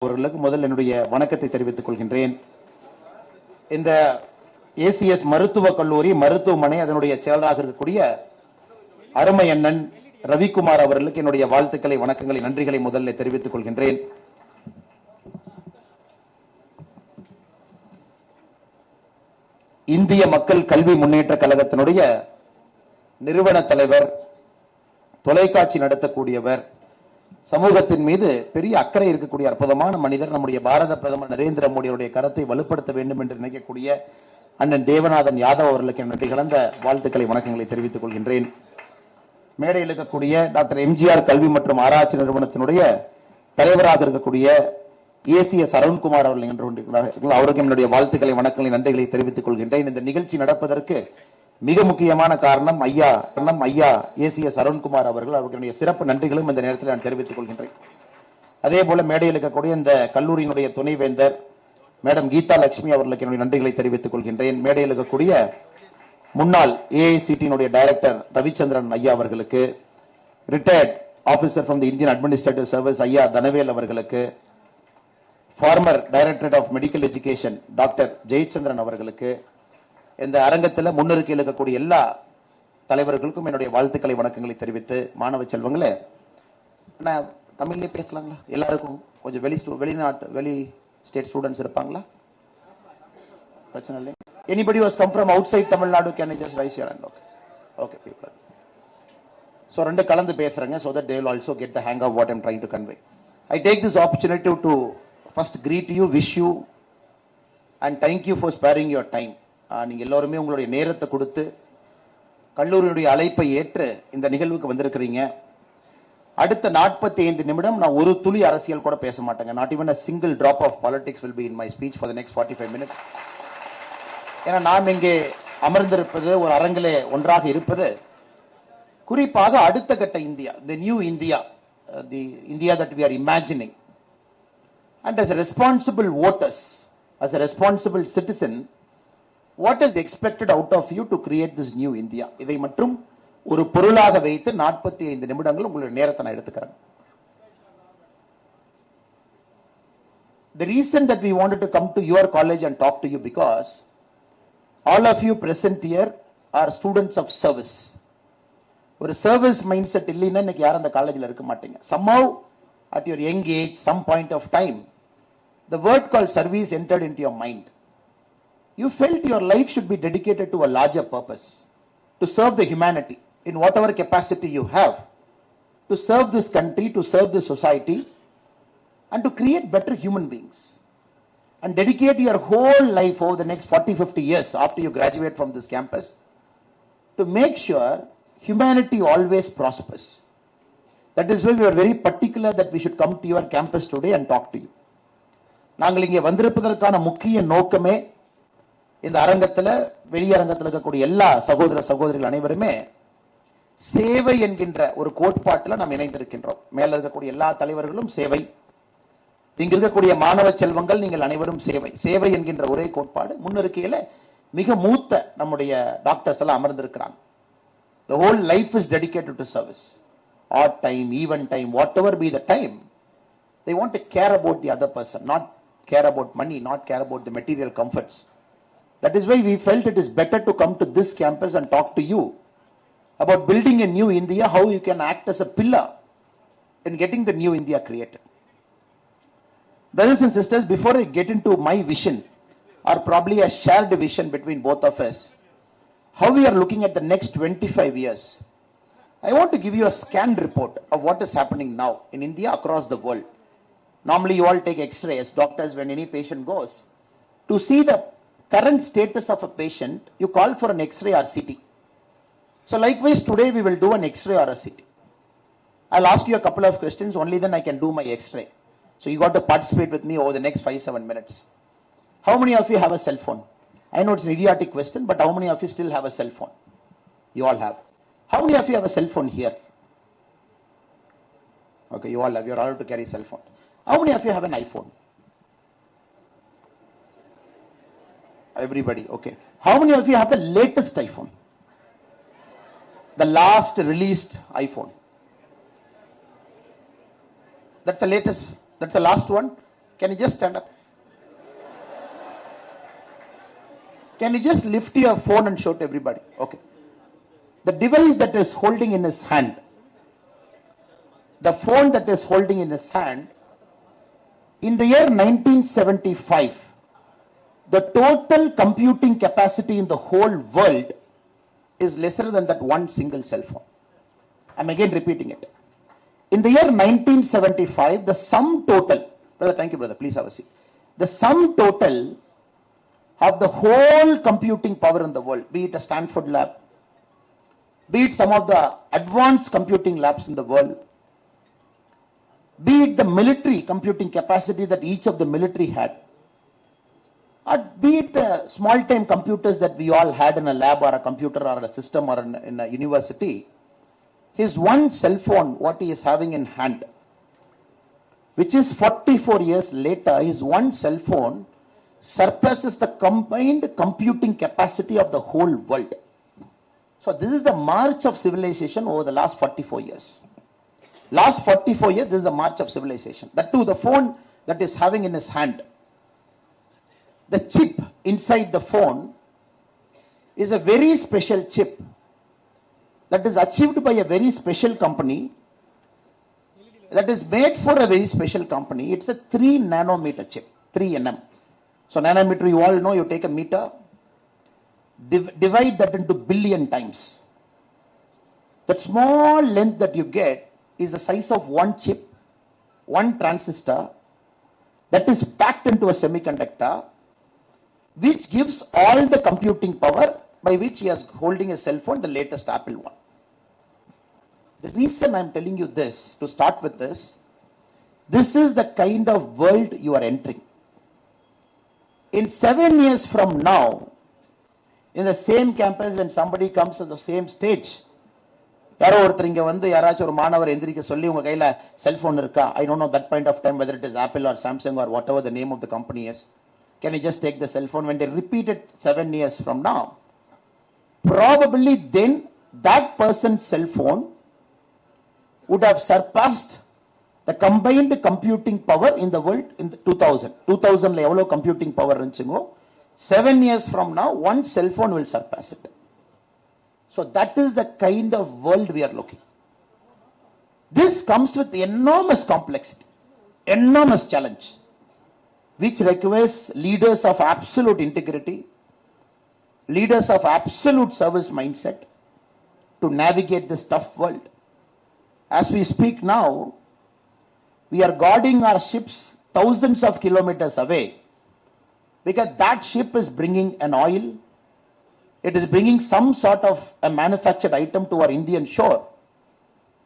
அவர்களுக்கு முதல் என்னுடைய வணக்கத்தை தெரிவித்துக் கொள்கின்றேன். இந்த ஏசிஎஸ் மருத்துவக் கல்லூரி மருத்துவமனை அதனுடைய செயலராக இருக்கக்கூடிய அருமை அண்ணன் ரவிக்குமார் அவர்களுக்கு என்னுடைய வாழ்த்துக்களை, வணக்கங்களை, நன்றிகளை முதலில் தெரிவித்துக் கொள்கின்றேன். இந்திய மக்கள் கல்வி முன்னேற்ற கழகத்தினுடைய நிறுவன தலைவர், தொலைக்காட்சி நடத்தக்கூடியவர், சமூகத்தின் மீது பெரிய அக்கறை இருக்கக்கூடிய அற்புதமான மனிதர், நம்முடைய பாரத பிரதமர் நரேந்திர மோடியுடைய கருத்தை வலுப்படுத்த வேண்டும் என்று நினைக்கக்கூடிய அண்ணன் தேவநாதன் யாதவ் அவர்களுக்கு நன்றி கலந்த வாழ்த்துக்களை, வணக்கங்களை தெரிவித்துக் கொள்கின்றேன். மேடையில் இருக்கக்கூடிய டாக்டர் எம்ஜிஆர் கல்வி மற்றும் ஆராய்ச்சி நிறுவனத்தினுடைய தலைவராக இருக்கக்கூடிய ஏசிஎஸ் அருண்குமார் அவர்கள் அவருக்கு என்னுடைய வாழ்த்துக்களை, வணக்கங்களை, நன்றிகளை தெரிவித்துக் கொள்கின்றேன். இந்த நிகழ்ச்சி நடப்பதற்கு மிக முக்கியமான காரணம் ஐயா ஏசிஎஸ் அருண்குமார் அவர்கள். அவர்களுடைய சிறப்பு நன்றிகளும் இந்த நேரத்தில் நான் தெரிவித்துக் கொள்கின்றேன். அதே போல மேடையில் இருக்கக்கூடிய இந்த கல்லூரியினுடைய துணைவேந்தர் மேடம் கீதா லட்சுமி அவர்களுக்கு என்னுடைய நன்றிகளை தெரிவித்துக் கொள்கின்றேன். மேடையில் இருக்கக்கூடிய முன்னாள் ஏஐசிடியினுடைய டைரக்டர் ரவிச்சந்திரன் ஐயா அவர்களுக்கு, retired officer from the Indian administrative service ஐயா தனவேல் அவர்களுக்கு, former directorate of medical education doctor Jayachandran அவர்களுக்கு, இந்த அரங்கத்தில் முன்னிருக்கையில் இருக்கக்கூடிய எல்லா தலைவர்களுக்கும் என்னுடைய வாழ்த்துக்களை, வணக்கங்களை தெரிவித்து, மாணவ செல்வங்களே, நான் தமிழ்லேயே பேசலாங்களா? எல்லாருக்கும் கொஞ்சம் வெளி ஸ்டேட் ஸ்டூடெண்ட்ஸ் இருப்பாங்களா? பிரச்சனை இல்லை. Anybody who has come from outside Tamil Nadu, can you just raise your hand? Okay, people. So ரெண்டு கலந்து பேசுறேங்க, so that they will also get the hang of what I'm trying to convey. I take this opportunity to first greet you, wish you and thank you for sparing your time. நீங்க எல்லாருமே உங்களுடைய நேரத்தை கொடுத்து கல்லூரியுடைய அழைப்பை ஏற்று இந்த நிகழ்வுக்கு வந்திருக்கிறீங்க. அடுத்த 45 நிமிடம் நான் ஒரு துளி அரசியல் கூட பேச மாட்டேங்க. Not even a single drop of politics will be in my speech for the next 45 minutes. ஏன்னா நாம் இங்கே அமர்ந்திருப்பது, ஒரு அரங்கிலே ஒன்றாக இருப்பது, குறிப்பாக அடுத்த கட்ட India, the new India, the India that we are imagining. And as a responsible voters, as a responsible citizen, what is expected out of you to create this new India? இதை மட்டும் ஒரு பொருளாக வைத்து 45 நிமிடங்கள் உங்களுடைய நேரத்தை நான் எடுத்துக்கிறேன். The reason that we wanted to come to your college and talk to you because all of you present here are students of service. ஒரு சர்வீஸ் மைண்ட் செட் இல்லைன்னா இன்னைக்கு யாரும் அந்த காலேஜில் இருக்க மாட்டீங்க. Somehow at your young age, some point of time, the word called service entered into your mind. You felt your life should be dedicated to a larger purpose, to serve the humanity in whatever capacity you have, to serve this country, to serve this society, and to create better human beings, and dedicate your whole life over the next 40-50 years after you graduate from this campus to make sure humanity always prospers. That is why we are very particular that we should come to your campus today and talk to you. நாங்கள் இங்கே வந்திருப்பதற்கான முக்கிய நோக்கமே, இந்த அரங்கத்தில் வெளியரங்கத்தில் இருக்கக்கூடிய எல்லா சகோதர சகோதரிகள் அனைவருமே சேவை என்கின்ற ஒரு கோட்பாட்டில் நாம் இணைந்திருக்கின்றோம். மேல இருக்கக்கூடிய எல்லா தலைவர்களும் சேவை, இங்க இருக்கக்கூடிய மாணவ செல்வங்கள் நீங்கள் அனைவரும் சேவை. சேவை என்கின்ற ஒரே கோட்பாடு முன்னிருக்கையில மிக மூத்த நம்முடைய டாக்டர்ஸ் எல்லாம் அமர்ந்திருக்கிறாங்க. The whole life is dedicated to service. Odd time, even time, whatever be the time, they want to care about the other person, not care about money, not care about the material comforts. That is why we felt it is better to come to this campus and talk to you about building a new India, how you can act as a pillar in getting the new India created. Brothers and sisters, before I get into my vision, or probably a shared vision between both of us, how we are looking at the next 25 years, I want to give you a scanned report of what is happening now in India, across the world. Normally you all take x-ray as doctors when any patient goes. To see the current status of a patient, you call for an x-ray or CT. So likewise today we will do an x-ray or a CT. I'll ask you a couple of questions, only then I can do my x-ray. So you got to participate with me over the next 5-7 minutes. How many of you have a cell phone? I know it's an idiotic question, but how many of you still have a cell phone? You all have. How many of you have a cell phone here? Okay, you all have. You're allowed to carry cell phone. How many of you have an iPhone? Everybody, okay. How many of you have the latest iPhone? The last released iPhone. That's the latest. That's the last one. Can you just stand up? Can you just lift your phone and show to everybody? Okay. The device that is holding in his hand, the phone that is holding in his hand, in the year 1975, the total computing capacity in the whole world is lesser than that one single cell phone. I'm again repeating it. In the year 1975, the sum total, brother, thank you, brother, please have a seat. The sum total of the whole computing power in the world, be it a Stanford lab, be it some of the advanced computing labs in the world, be it the military computing capacity that each of the military had, or be it the small-time computers that we all had in a lab or a computer or a system or in a university, his one cell phone, what he is having in hand, which is 44 years later, his one cell phone surpasses the combined computing capacity of the whole world. So this is the march of civilization over the last 44 years. Last 44 years, this is the march of civilization. That too, the phone that is having in his hand, the chip inside the phone is a very special chip that is achieved by a very special company, that is made for a very special company. It's a 3 nanometer chip, 3 nm. So nanometer, you all know, you take a meter, divide that into billion times. That small length that you get is the size of one chip, one transistor, that is packed into a semiconductor, which gives all the computing power by which he is holding a cell phone, the latest Apple one. The reason I'm telling you this, to start with this is the kind of world you are entering. In 7 years from now, in the same campus, when somebody comes to the same stage, யாரோ ஒருத்தர் இங்க வந்து யாராச்சும் ஒரு மாணவர் எந்திரிக்க சொல்லி உங்க கையில செல்போன் இருக்கா, I don't know that point of time whether it is Apple or Samsung or whatever the name of the company is, can you just take the cell phone? When they repeat it 7 years from now, probably then that person's cell phone would have surpassed the combined computing power in the world in the 2000. 2000 la evlo computing power irundhugo, 7 years from now one cell phone will surpass it. So that is the kind of world we are looking. This comes with enormous complexity, enormous challenge, which requires leaders of absolute integrity, leaders of absolute service mindset to navigate this tough world. As we speak now, we are guarding our ships thousands of kilometers away, because that ship is bringing an oil, it is bringing some sort of a manufactured item to our Indian shore,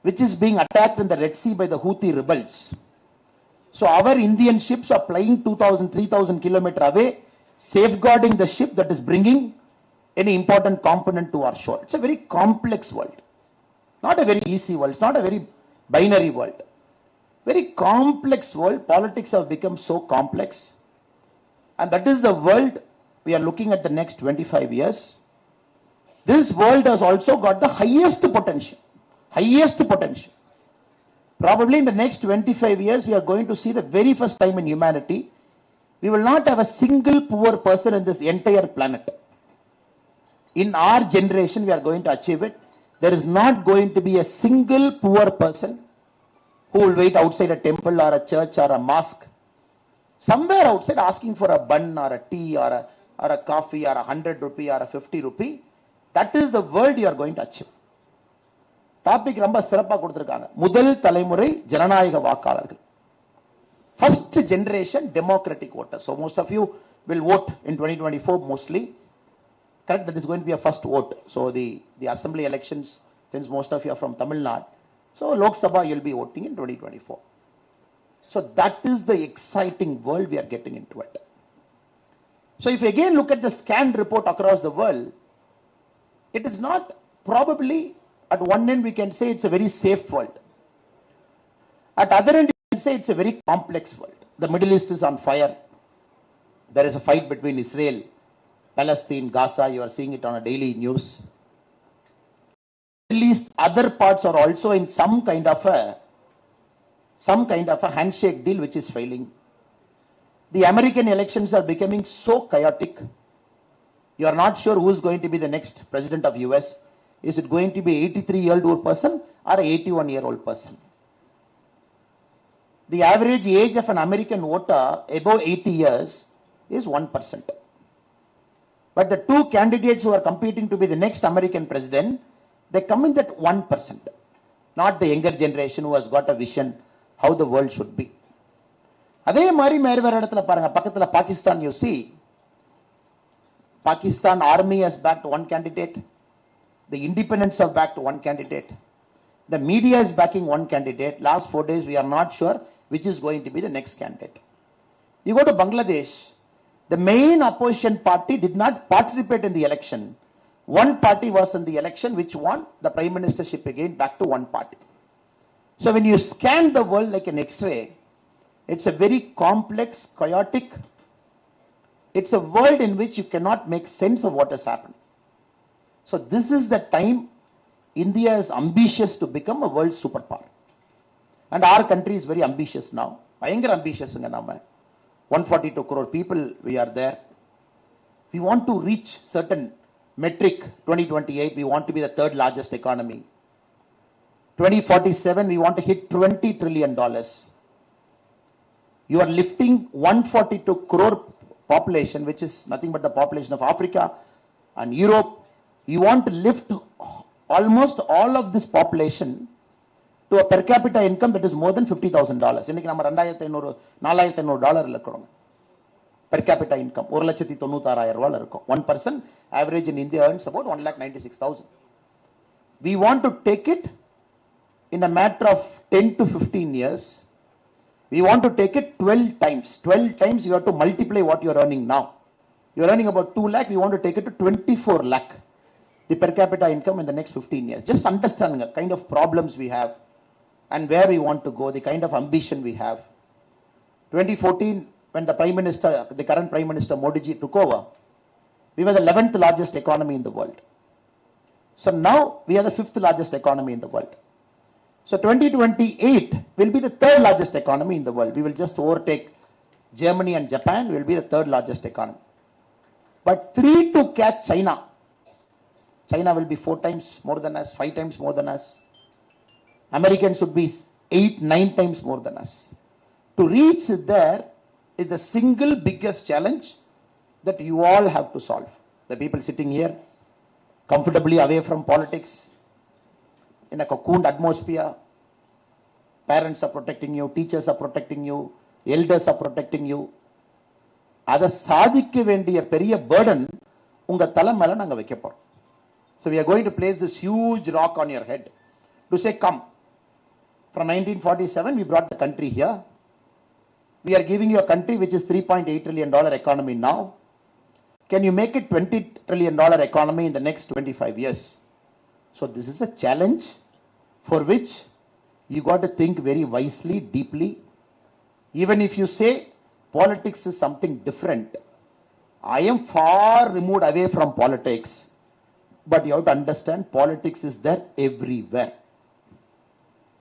which is being attacked in the Red Sea by the Houthi rebels. So our Indian ships are flying 2,000, 3,000 kilometers away, safeguarding the ship that is bringing any important component to our shore. It's a very complex world. Not a very easy world. It's not a very binary world. Very complex world. Politics have become so complex. And that is the world we are looking at the next 25 years. This world has also got the highest potential. Highest potential. Probably in the next 25 years, we are going to see the very first time in humanity, we will not have a single poor person in this entire planet. In our generation, we are going to achieve it. There is not going to be a single poor person who will wait outside a temple or a church or a mosque, somewhere outside asking for a bun or a tea or a coffee or 100 rupee or a 50 rupee. That is the world you are going to achieve. Topic ரொம்ப சிறப்பாக கொடுத்திருக்காங்க. முதல் தலைமுறை ஜனநாயக வாக்காளர்கள். First generation democratic voters. So most of you will vote in 2024 mostly. Correct, that is going to be a first vote. So the assembly elections, since most of you are from Tamil Nadu, so Lok Sabha you will be voting in 2024. So that is the exciting world we are getting into it. So if you again look at the scan report across the world, it is not probably, at one end we can say it's a very safe world. At other end you can say it's a very complex world. The Middle East is on fire. There is a fight between Israel, Palestine, Gaza. You are seeing it on a daily news. Middle East, other parts are also in some kind of a handshake deal which is failing. The American elections are becoming so chaotic. You are not sure who is going to be the next president of US. Is it going to be an 83-year-old person or an 81-year-old person? The average age of an American voter above 80 years is 1%. But the two candidates who are competing to be the next American president, they come in that 1%. Not the younger generation who has got a vision how the world should be. அதே மாதிரி வேற இடத்துல பாருங்க, பக்கத்துல Pakistan, you see, Pakistan army has backed one candidate. The independents have backed one candidate. The media is backing one candidate. Last 4 days, we are not sure which is going to be the next candidate. You go to Bangladesh, the main opposition party did not participate in the election. One party was in the election which won the prime ministership again back to one party. So when you scan the world like an X-ray, it's a very complex, chaotic, it's a world in which you cannot make sense of what has happened. So this is the time India is ambitious to become a world superpower. And our country is very ambitious now. Very ambitious. 142 crore people, we are there. We want to reach certain metric. 2028, we want to be the third largest economy. 2047, we want to hit $20 trillion. You are lifting 142 crore population, which is nothing but the population of Africa and Europe. You want to lift almost all of this population to a per capita income that is more than $50,000. இன்னைக்கு நம்ம $4,500 இருக்கிறோம். Per capita income 1,96,000 இருக்கும். 1% average in India earns about 1,96,000. We want to take it in a matter of 10 to 15 years. We want to take it 12 times. 12 times you have to multiply what you are earning now. You are earning about 2 lakh. We want to take it to 24 lakh. The per capita income in the next 15 years. Just understanding the kind of problems we have and where we want to go, the kind of ambition we have. 2014, when the current Prime Minister Modi ji took over, we were the 11th largest economy in the world. So now we are the 5th largest economy in the world. So 2028 will be the 3rd largest economy in the world. We will just overtake Germany and Japan. We will be the 3rd largest economy. But 3 to catch China. China will be 4 times more than us, 5 times more than us. Americans should be 8, 9 times more than us. To reach there is the single biggest challenge that you all have to solve. The people sitting here, comfortably away from politics, in a cocooned atmosphere, parents are protecting you, teachers are protecting you, elders are protecting you. அதை சாதிக்க வேண்டிய பெரிய burden உங்க தலை மேல நாங்க வைக்க போறோம். So we are going to place this huge rock on your head to say, come. From 1947, we brought the country here. We are giving you a country which is $3.8 trillion economy now. Can you make it $20 trillion economy in the next 25 years? So this is a challenge for which you got to think very wisely, deeply. Even if you say politics is something different, I am far removed away from politics. But you have to understand politics is there everywhere.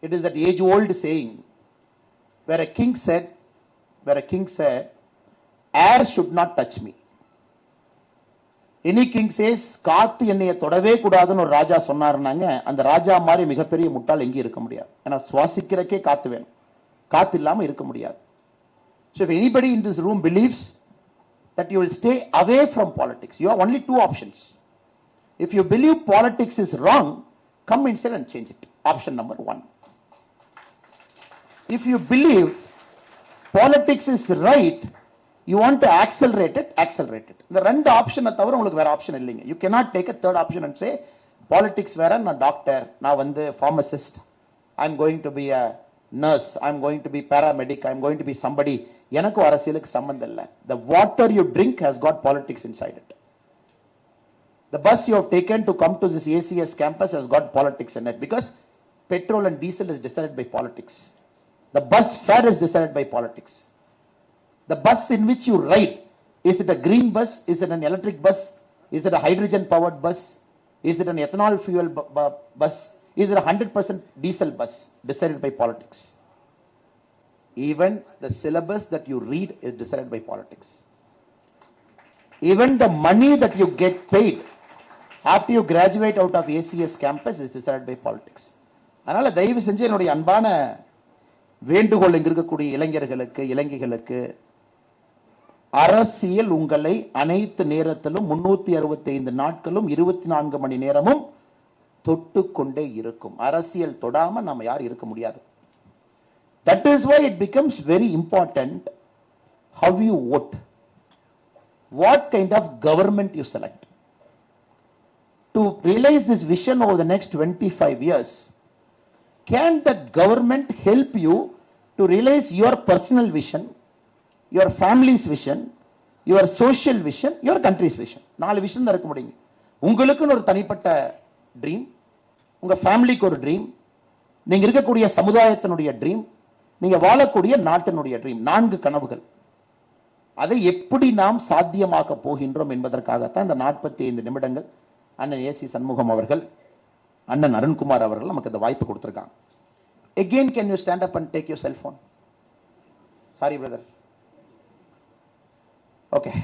It is that age-old saying where a king said, air should not touch me. Any king says, காத்து என்னைய தொடவே கூடாதுன்னு ஒரு ராஜா சொன்னாருனாங்க, அந்த ராஜா மாதிரி மிகப்பெரிய முட்டாள் எங்கேயும் இருக்க முடியாது. ஏன்னா சுவாசிக்கிறக்கே காத்து வேணும். காத்து இல்லாம இருக்க முடியாது. So if anybody in this room believes that you will stay away from politics, you have only 2 options. If you believe politics is wrong, come inside and change it. Option number 1. If you believe politics is right, you want to accelerate it, accelerate it. The ரெண்டு ஆப்ஷனை தவிர உங்களுக்கு வேற option இல்லைங்க. You cannot take a third option and say, politics வேற, நான் doctor, நான் வந்து pharmacist, I'm going to be a nurse, I'm going to be paramedic, I'm going to be somebody. எனக்கு அரசியலுக்கு சம்பந்தம் இல்லை. The water you drink has got politics inside it. The bus you have taken to come to this ACS campus has got politics in it because petrol and diesel is decided by politics. The bus fare is decided by politics. The bus in which you ride, is it a green bus? Is it an electric bus? Is it a hydrogen powered bus? Is it an ethanol fuel bus? Is it a 100% diesel bus? Decided by politics. Even the syllabus that you read is decided by politics. Even the money that you get paid after you graduate out of ACS campus is decided by politics. அதனால தயவு செஞ்சு என்னுடைய அன்பான வேண்டுகோள் இங்க இருக்கக்கூடிய இளைஞர்களுக்கு இளைஞர்களுக்கு, அரசியல் உங்களை அனைத்து நேரத்திலும் 365 நாட்களும் 24 மணி நேரமும் தொட்டு கொண்டே இருக்கும். அரசியல் தொடாம நாம யார் இருக்க முடியாது. That is why it becomes very important how you vote, what kind of government you select. To realize this vision over the next 25 years, can that government help you to realize your personal vision, your family's vision, your social vision, your country's vision? 4 vision தான் இருக்க முடியும். உங்களுக்குன்னு ஒரு தனிப்பட்ட dream, உங்க ஃபேமிலிக்கு ஒரு dream, நீங்க இருக்கக்கூடிய சமுதாயத்தினுடைய ட்ரீம், நீங்க வாழக்கூடிய நாட்டினுடைய ட்ரீம். 4 கனவுகள். அதை எப்படி நாம் சாத்தியமாக்க போகின்றோம் என்பதற்காகத்தான் இந்த 45 நிமிடங்கள் அண்ணன் ஏசி சண்முகம் அவர்கள், அண்ணன் அருண்குமார் அவர்கள் நமக்கு இந்த வாய்ப்பு கொடுத்திருக்காங்க. Again, can you stand up and take your cell phone? Sorry, brother. Okay.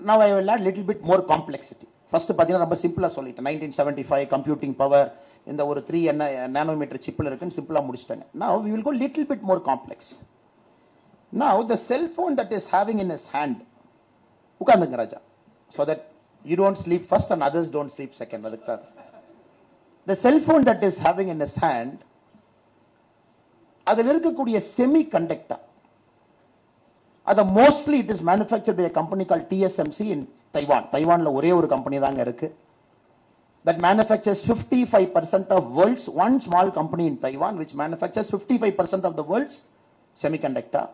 Now I will add little bit more complexity. First பாத்தீங்கன்னா ரொம்ப சிம்பிளா சொல்லிட்டேன். 1975 கம்ப்யூட்டிங் பவர் இந்த ஒரு 3 நானோமீட்டர் சிப்ல இருக்குன்னு சிம்பிளா முடிச்சிட்டாங்க. Now we will go little bit more complex. Now the cell phone that is having in his hand, உட்கார்ந்துங்க Raja, so that you don't sleep first and others don't sleep second. அதுக்கு the cell phone that is having in his hand, அதில் இருக்கக்கூடிய semi conductor, அது mostly it is manufactured by a company called TSMC in Taiwan. தைவான்ல ஒரே ஒரு company தாங்க இருக்கு that manufactures 55% of world's, one small company in Taiwan which manufactures 55% of the world's semiconductor.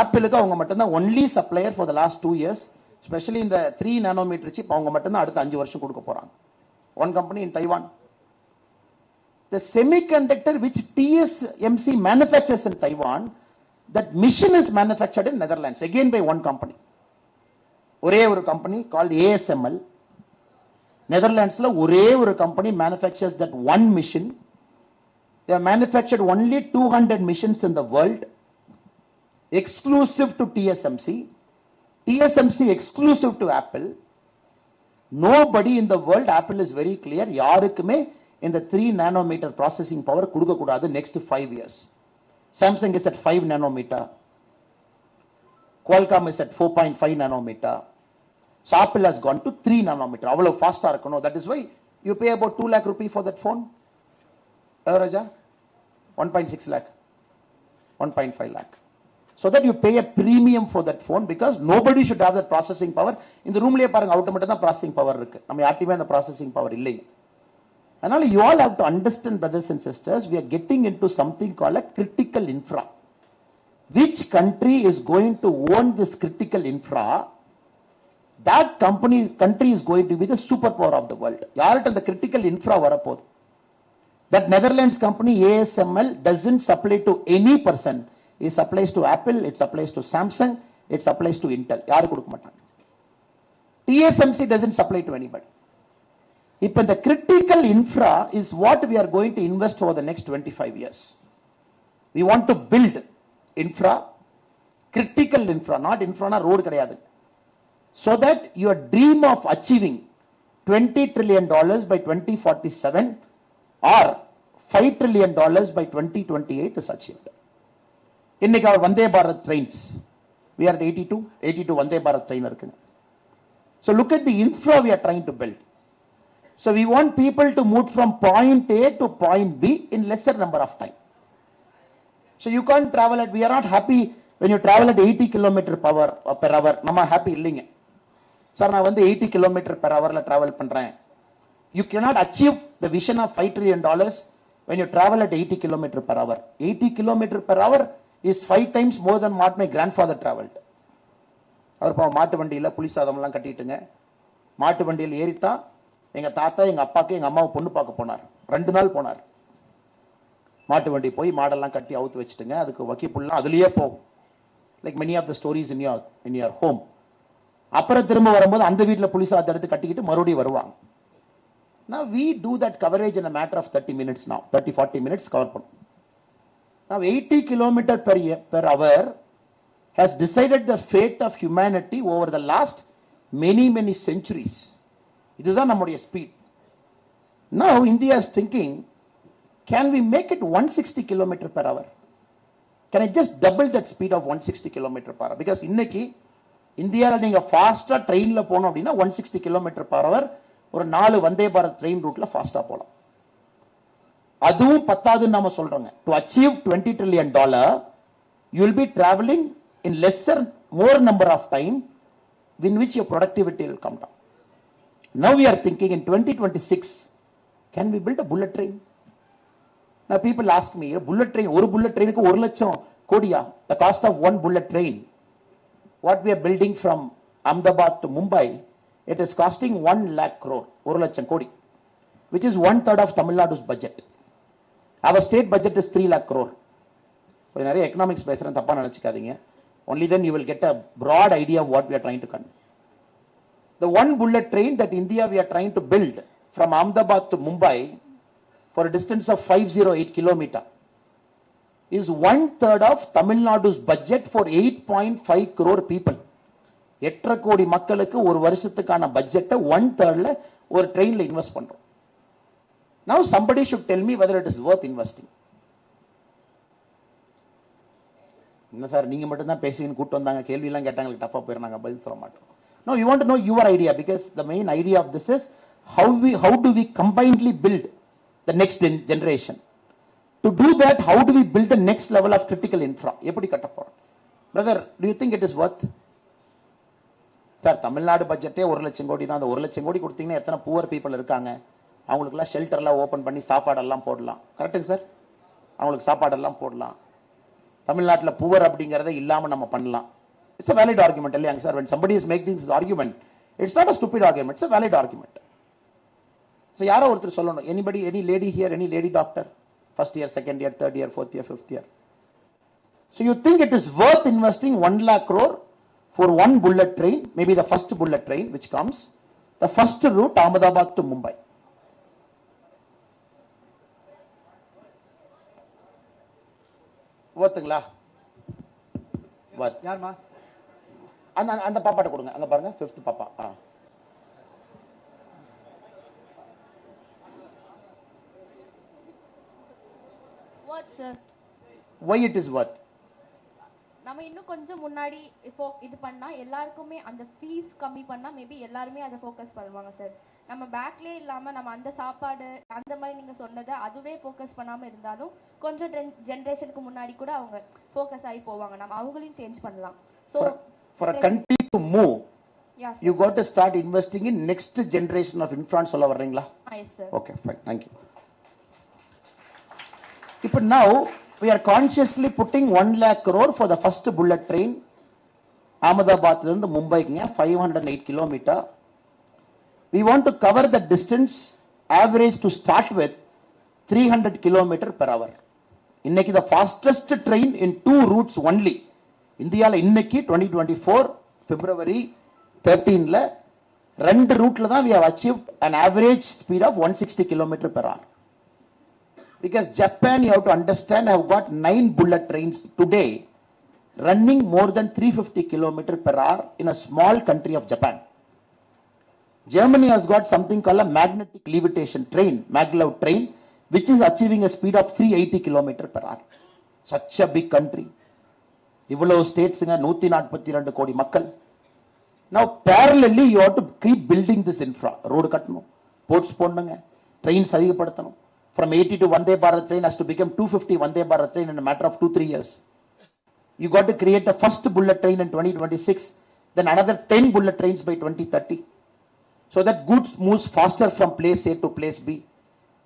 ஆப்பிளுக்கு அவங்க மட்டும்தான் only supplier for the last 2 years, especially in the 3 nanometer chip அவங்க மட்டும்தான் அடுத்த 5 வருஷம் கொடுக்க போறாங்க. One company in Taiwan. The semiconductor which TSMC manufactures in Taiwan, that machine is manufactured in Netherlands, again by one company. ஒரே ஒரு company called ASML. நெதர்லாண்ட்ஸ்ல ஒரே ஒரு company manufactures that one machine. They have manufactured only 200 machines in the world, exclusive to TSMC. TSMC exclusive to Apple. Nobody in the world, Apple is very clear, யாருக்குமே இந்த 3 nanometer processing power கொடுக்க கூடாது next 5 years. Samsung is at 5 nanometer. Qualcomm is at 4.5 nanometer. So Apple has gone to 3 nanometer. அவ்வளவு ஃபாஸ்டா இருக்கணும். That is why you pay about 2 lakh rupee for that phone. Raja? 1.6 lakh. 1.5 lakh. So that you pay a premium for that phone because nobody should have that processing power. இந்த ரூம்லயே பாருங்க, out மட்டும் தான் processing power இருக்கு. நம்ம யார்ட்டையுமே அந்த processing power இல்லை. அதனால you all have to understand, brothers and sisters, we are getting into something called a critical infra. Which country is going to own this critical infra? That country is going to be the superpower of the world. யார்கிட்ட அந்த critical infra வரப்போகுது? That Netherlands company ASML doesn't supply to any person. It supplies to Apple, it supplies to Samsung, it supplies to Intel. யாரு கொடுக்க மாட்டாங்க. TSMC doesn't supply to anybody. இப்ப the critical infra is what we are going to invest over the next 25 years. We want to build infra, critical infra, not infra na road கிடையாது. So that your dream of achieving $20 trillion by 2047 or $5 trillion by 2028 is achieved. இன்னைக்கு our Vande Bharat trains, we are at 82 Vande Bharat train இருக்குங்க. So look at the infra we are trying to build. So we want people to move from point A to point B in lesser number of time. So you can't travel at, we are not happy when you travel at 80 km per hour. நம்ம happy இல்லைங்க. Sir நான் வந்து 80 km per hour travel பண்றேன். You cannot achieve the vision of $5 trillion when you travel at 80 km per hour. 80 km per hour is 5 times more than what my grandfather traveled. அவர் மாட்டு வண்டியில புலி சாதம்லாம் கட்டிட்டுங்க, மாட்டு வண்டியில் ஏறித்தான் எங்க தாத்தா எங்க அப்பாக்கு எங்க அம்மாவை பொண்ணு பார்க்க போனார். 2 நாள் போனார். மாட்டு வண்டி போய் மாடெல்லாம் கட்டி அவுத்து வச்சுட்டுங்க, அதுக்கு வக்கிப்புல்லாம் அதுலயே போகும். Like many of the stories in your home. அப்புறம் திரும்ப வரும்போது அந்த வீட்டுல புலி சாதத்தை எடுத்து கட்டிக்கிட்டு மறுபடியும் வருவாங்க. Now we do that coverage in a matter of 30 minutes now. 30-40 minutes cover பண்ணும். Now 80 kilometer per hour has decided the fate of humanity over the last many centuries. This is our speed. Now India is thinking, can we make it 160 kilometer per hour? Can I just double that speed of 160 kilometer per hour? Because இன்னைக்கு இந்தியால நீங்க ஃபாஸ்டா ட்ரெயின்ல போனோம் அப்படின்னா 160 kilometer per hour ஒரு 4 Vande Bharat train ரூட்ல ஃபாஸ்டா போலாம். அதுவும் பத்தாதுன்னு நாம சொல்றோங்க. To achieve $20 trillion, you will be traveling in more number of time, in which your productivity will come down. Now we are thinking in 2026, can we build a bullet train? Now people ask me, a bullet train, one bullet train ko 1 lakh kodiya, the cost of one bullet train, what we are building from Ahmedabad to Mumbai, it is costing 1 lakh crore, 1 lakh kodi, which is 1/3 of Tamil Nadu's budget. Our state budget is 3 lakh crore. So in economics பேசுறேன், தப்பா நினைச்சுக்காதீங்க. Only then you will get a broad idea of what we are trying to convey. The one bullet train that India we are trying to build from Ahmedabad to Mumbai for a distance of 508 kilometer is 1/3 of Tamil Nadu's budget for 8.5 crore people. 8 கோடி மக்களுக்கு ஒரு வருஷத்துக்கான பட்ஜெட்டை 1/3 ஒரு ட்ரெயின்ல invest பண்றோம். Now somebody should tell me whether it is worth investing. என்ன sir நீங்க மட்டும் தான் பேசின்னு கூட்டு வந்தாங்க, கேள்வி எல்லாம் கேட்டாங்க, டஃபா போயிடுறாங்க, பதில் சொல்ல மாட்டோம். No, you want to know your idea, because the main idea of this is how do we combinedly build the next generation. To do that, how do we build the next level of critical infra? எப்படி கட்ட போறோம்? Brother, do you think it is worth? Sir Tamil Nadu பட்ஜெட்டே 1 லட்சம் கோடி தான். அந்த 1 லட்சம் கோடி கொடுத்தீங்கன்னா எத்தனை புவர் பீப்புள் இருக்காங்க, அவங்களுக்குலாம் ஷெல்டர்லாம் ஓபன் பண்ணி சாப்பாடெல்லாம் போடலாம். கரெக்டுங்க சார்? அவங்களுக்கு சாப்பாடெல்லாம் போடலாம். தமிழ்நாட்டில் புவர் அப்படிங்கறத இல்லாம நம்ம பண்ணலாம். It's a valid argument, இல்லையாங்க sir? When somebody is making this argument, it's not a stupid argument, it's a valid argument. So யாரோ ஒருத்தர் சொல்லணும், anybody, any lady here, any lady doctor, first year, second year, third year, fourth year, fifth year. So you think it is worth investing 1 lakh crore for one bullet train, maybe the first bullet train which comes, the first route Ahmedabad to Mumbai. worthங்களா? யார்மா? அந்த பாப்பாட்ட கொடுங்க, அங்க பாருங்க, 5th பாப்பா. What sir? Why it is worth? நம்ம இன்னும் கொஞ்சம் முன்னாடி இது பண்ணா எல்லாருக்குமே அந்த ஃபீஸ் கம்மி பண்ணா மேபி எல்லாருமே அதை ஃபோக்கஸ் பண்ணுவாங்க சார். நம்ம பேக்லே இல்லாம நம்ம அந்த சாப்பாடு அந்த மாதிரி நீங்க சொன்னதை அதுவே ஃபோக்கஸ் பண்ணாம இருந்தாலும் கொஞ்சம் ஜெனரேஷனுக்கு முன்னாடி கூட அவங்க ஃபோக்கஸ் ஆகி போவாங்க. நம்ம அவங்களையும் சேஞ்ச் பண்ணலாம். So for a country to move, yes, you got to start investing in next generation of infra சொல்ல வர்றீங்களா? Yes sir. Okay, fine, thank you. But now we are consciously putting 1 lakh crore for the first bullet train Ahmedabad to Mumbai, 508 kilometer. We want to cover the distance average to start with 300 kilometer per hour. இன்னைக்கு the fastest train in 2 routes only. இந்தியால இன்னைக்கு 2024 February 13ல 2 ரூட்ல தான் we have achieved an average speed of 160 kilometer per hour. Because Japan, you have to understand, have got 9 bullet trains today running more than 350 kilometer per hour in a small country of Japan. Germany has got something called a magnetic levitation train, maglev train, which is achieving a speed of 380 kilometer per hour. Such a big country. இவ்வளவு ஸ்டேட்ஸ்ங்க, 142 கோடி மக்கள். Now parallelly you have to keep building this infra. Road கட்டணும், ports போடணுங்க, trains அதிகப்படுத்தணும். From 80 to Vande Bharat train has to become 250 Vande Bharat train in a matter of 2-3 years. You got to create a first bullet train in 2026, then another 10 bullet trains by 2030. So that goods moves faster from place A to place B.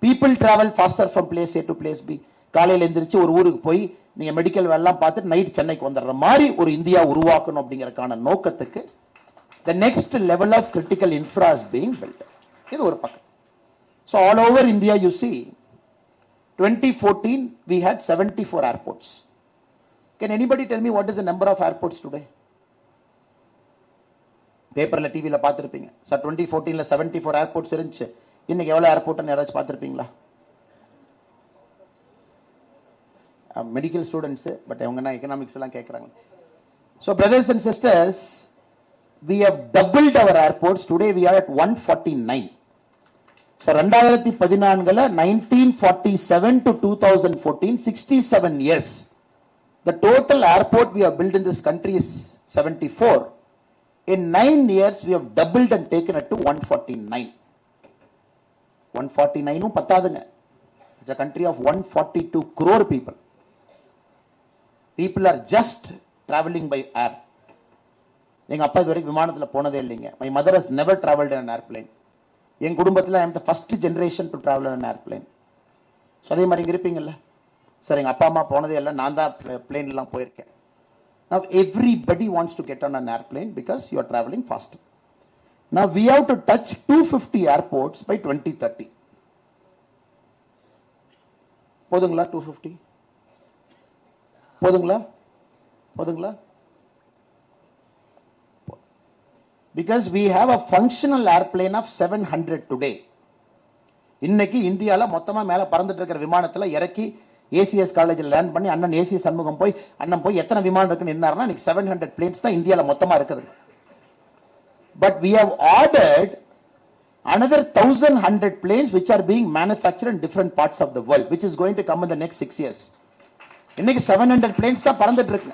People travel faster from place A to place B. காலையில எந்திரிச்சு ஒரு ஊருக்கு போய் நீங்க medical வேலைலாம் பார்த்துட்டு night சென்னைக்கு வந்துடுற மாதிரி ஒரு இந்தியா உருவாக்கணும் அப்படிங்கறதுக்கான நோக்கத்துக்கு the next level of critical infra is being built. இது ஒரு பக்கம். So all over India you see, 2014 we had 74 airports. Can anybody tell me what is the number of airports today? பேப்பர்ல டிவில பார்த்திருப்பீங்க. சார் 2014ல 74 airports இருந்துச்சு. இன்னைக்கு எவ்வளவு ஏர்போர்ட்னு யாராச்சும் பார்த்திருப்பீங்களா? medical students, but economics எல்லாம் கேக்குறாங்க. So brothers and sisters, we have doubled our airports. Today we are at 149. So 2014ல 1947 to 2014, 67 years. The total airport we have built in this country is 74. In 9 years, we have doubled and taken it to 149. 149 பத்தாதுங்க. It's a country of 142 crore people. People are just traveling by air. எங்க அப்பா இதுவரைக்கும் விமானத்துல போனதே இல்லைங்க. My mother has never traveled in an airplane. என் குடும்பத்துல I am the first generation to travel in an airplane. So அதே மாதிரி இங்க இருப்பீங்கல்ல. சார் எங்க அப்பா அம்மா போனதே இல்லை, நான் தான் பிளேன் எல்லாம் போயிருக்கேன். Now everybody wants to get on an airplane because you are traveling faster. Now we have to touch 250 airports by 2030. போதுங்களா 250? போதுங்களா? Because we have a functional airplane of 700 today. இன்னைக்கு இந்தியால மொத்தமா மேல பறந்துட்டு இருக்கிற விமானத்துல இறக்கி ஏசிஎஸ் காலேஜில் லேண்ட் பண்ணி அண்ணன் ஏசி சண்முகம் போய் அண்ணன் போய் எத்தனை விமானம் இருக்குன்னு என்னாருன்னா இன்னைக்கு 700 பிளேன்ஸ் தான் இந்தியால மொத்தமா இருக்குது. But we have ordered another 1100 planes which are being manufactured in different parts of the world, which is going to come in the next 6 years. இன்னைக்கு 700 planes தான் பறந்துட்டு இருக்கு.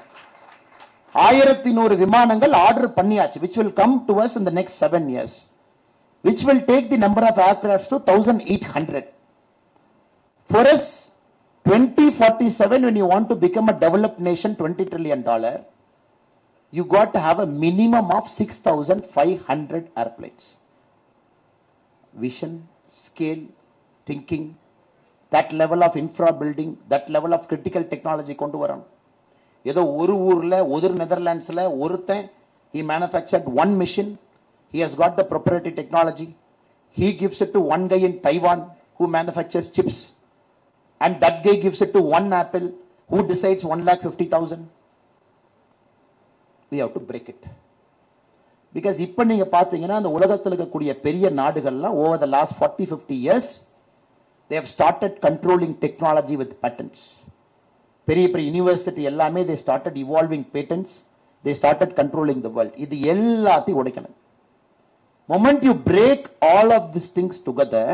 1100 விமானங்கள் ஆர்டர் பண்ணியாச்சு, which will come to us in the next 7 years, which will take the number of aircrafts to 1800. For us 2047, when you want to become a developed nation, $20 trillion, you got to have a minimum of 6,500 airplanes. Vision, scale, thinking, that level of infra building, that level of critical technology கொண்டு வரணும். ஏதோ ஒரு ஊர்ல ஒரு நெதர்லாண்ட்ஸ்ல ஒருத்தன் he manufactured one machine, he has got the proprietary technology, he gives it to one guy in Taiwan who manufactures chips, and that guy gives it to one Apple who decides 1,50,000. We have to break it. Because இப்ப நீங்க பாத்தீங்கன்னா அந்த உலகத்தில் இருக்கக்கூடிய பெரிய நாடுகள்லாம் over the last 40-50 years they have started controlling technology with patents. பெரிய பெரிய யூனிவர்சிட்டி எல்லாமே they started evolving patents, they started controlling the world. இது எல்லாத்தையும் உடைக்கணும். Moment you break all of these things together,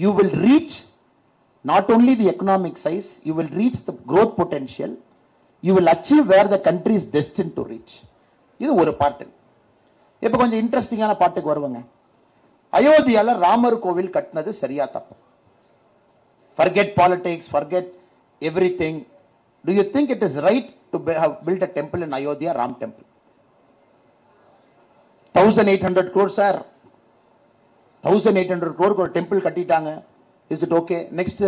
you will reach not only the economic size, you will reach the growth potential, you will achieve where the country is destined to reach. இது ஒரு பாட்டு. இப்ப கொஞ்சம் இன்ட்ரெஸ்டிங்கான பாட்டுக்கு வருவாங்க. அயோத்தியால ராமர் கோவில் கட்டினது சரியா தப்பு? Forget politics, forget everything. Do you think it is right to have built a temple in Ayodhya, Ram temple? 1800 crores sir. 1800 crore ஒரு temple கட்டிட்டாங்க. Is it okay? Next,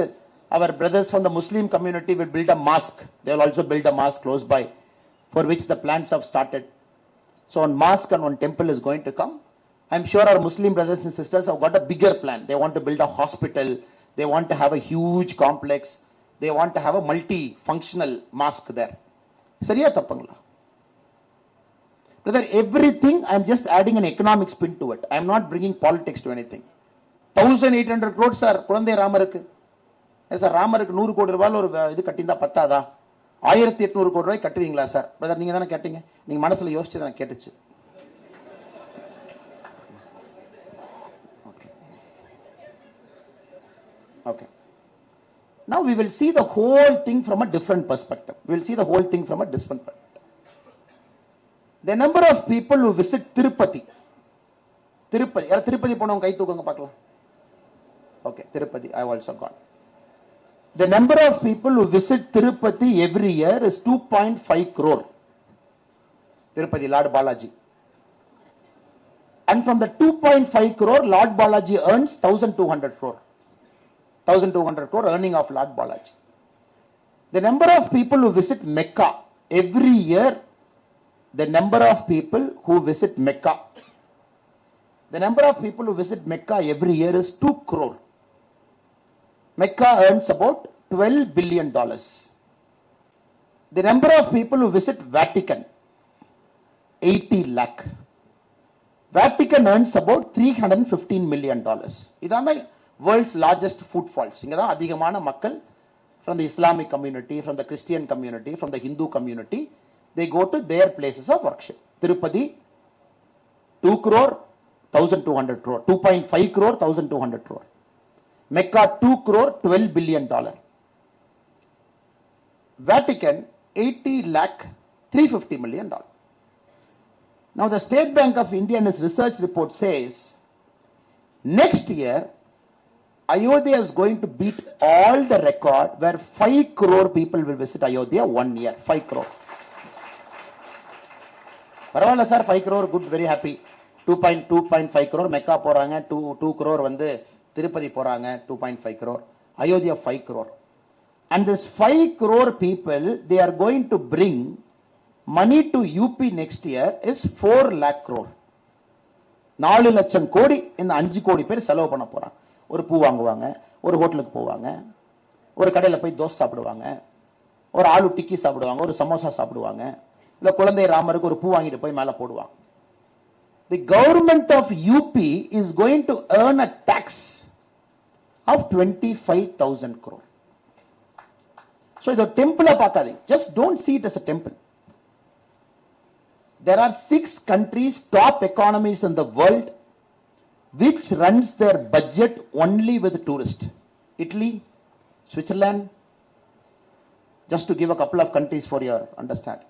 our brothers from the Muslim community will build a mosque. They will also build a mosque close by, for which the plans have started. So one mosque and one temple is going to come. I'm sure our Muslim brothers and sisters have got a bigger plan. They want to build a hospital. They want to have a huge complex. They want to have a multi-functional mosque there. Sariya tappangla? Brother, everything I'm just adding an economic spin to it. I'm not bringing politics to anything. 1800 crores sir குழந்தை ராமருக்கு. Sir ராமருக்கு 100 கோடி ரூபாய் ஒரு இது கட்டியிருந்தா பத்தாதா? 1800 கோடி ரூபாய் கட்டுவீங்களா சார்? பிரதர் நீங்க தானே கேட்டீங்க, நீங்க மனசுல யோசிச்சு தான் கேட்டுச்சு. Okay. Now we will see the whole thing from a different perspective. We will see the whole thing from a different perspective. The number of people who visit Tirupati. Tirupati போனவங்க கை தூக்குங்க பார்க்கலாம். Okay, Tirupati, I have also gone. The number of people who visit Tirupati every year is 2.5 crore. Tirupati, Lord Balaji. And from the 2.5 crore, Lord Balaji earns 1,200 crore. 1,200 crore earning of Lord Balaji. The number of people who visit Mecca every year, the number of people who visit Mecca, the number of people who visit Mecca every year is 2 crore. Mecca earns about $12 billion. The number of people who visit Vatican, 80 lakh. Vatican earns about $315 million. இதான world's largest footfalls. இங்க தான் அதிகமான மக்கள் from the Islamic community, from the Christian community, from the Hindu community, they go to their places of worship. Tirupati, 2 crore, 1,200 crore. 2.5 crore, 1,200 crore. Mecca, 2 crore, $12 billion. Vatican, 80 lakh, $350 million. Now the State Bank of India in its research report says, next year, Ayodhya is going to beat all the record where 5 crore people will visit Ayodhya 1 year. 5 crore. Paravala sir, 5 crore, good, very happy. 2.5 crore, Mecca poranga, 2 crore வந்து Tirupati poranga, 2.5 crore. Ayodhya 5 crore. And this 5 crore people, they are going to bring money to UP next year is 4 lakh crore. 4 லட்சம் கோடி இந்த 5 கோடி பேர் செலவு பண்ண போறாங்க. ஒரு பூ வாங்குவாங்க, ஒரு ஹோட்டலுக்கு போவாங்க, ஒரு கடையில போய் தோசை சாப்பிடுவாங்க, ஒரு ஆலு டிக்கி சாப்பிடுவாங்க, ஒரு சமோசா சாப்பிடுவாங்க, இல்ல குழந்தை ராமருக்கு ஒரு பூ வாங்கிட்டு போய் மேல போடுவாங்க. The government of UP is going to earn a tax of 25,000 crore. So the temple pakading, just don't see it as a temple. There are 6 countries, top economies in the world, which runs their budget only with tourists. Italy, Switzerland, just to give a couple of countries for your understanding.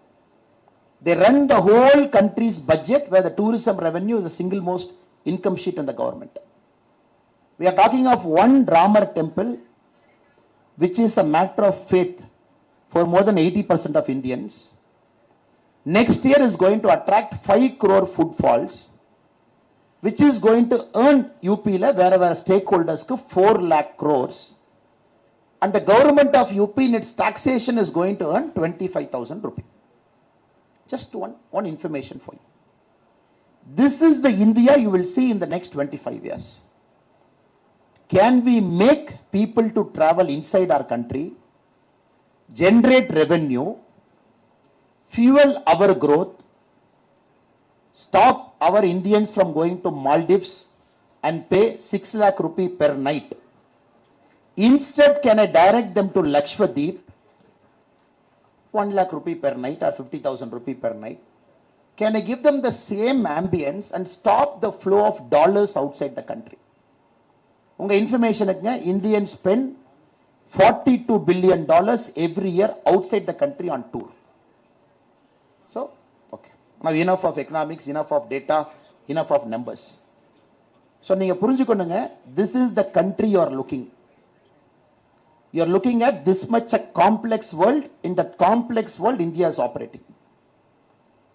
They run the whole country's budget where the tourism revenue is the single most income sheet in the government. We are talking of one Ramar temple, which is a matter of faith for more than 80% of Indians. Next year is going to attract 5 crore footfalls, which is going to earn UP wherever stakeholders 4 lakh crores. And the government of UP in its taxation is going to earn 25,000 rupees. Just one information for you. This is the India you will see in the next 25 years. Can we make people to travel inside our country, generate revenue, fuel our growth, stop our Indians from going to Maldives and pay 6 lakh rupee per night? Instead, can I direct them to Lakshadweep, 1 lakh rupee per night or 50,000 rupee per night? Can I give them the same ambience and stop the flow of dollars outside the country? Unga information, Indians spend $42 billion every year outside the country on tour. So, okay. Now enough of economics, enough of data, enough of numbers. So, நீங்க புரிஞ்சுக்கொள்ளுங்க, this is the country you are looking. You are looking at this much a complex world. In that complex world, India is operating.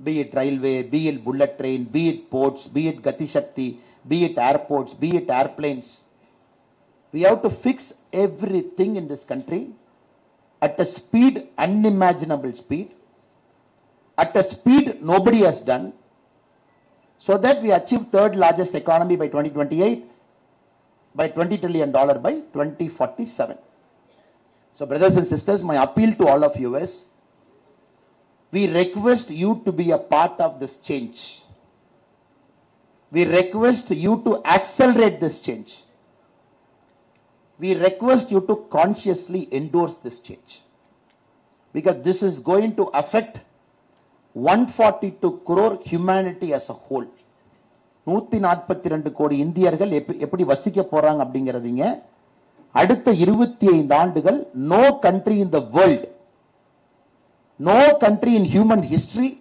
Be it railway, be it bullet train, be it ports, be it Gati Shakti, be it airports, be it airplanes. We have to fix everything in this country at a speed, unimaginable speed, at a speed nobody has done, so that we achieve 3rd largest economy by 2028, by $20 trillion by 2047. So brothers and sisters, my appeal to all of you is, we request you to be a part of this change. We request you to accelerate this change. We request you to consciously endorse this change. Because this is going to affect 142 crore humanity as a whole. 142 கோடி இந்தியர்கள் எப்படி வசிக்க போறாங்க அப்படிங்கறதுங்க அடுத்த 25 ஆண்டுகள் no country in the world, no country in human history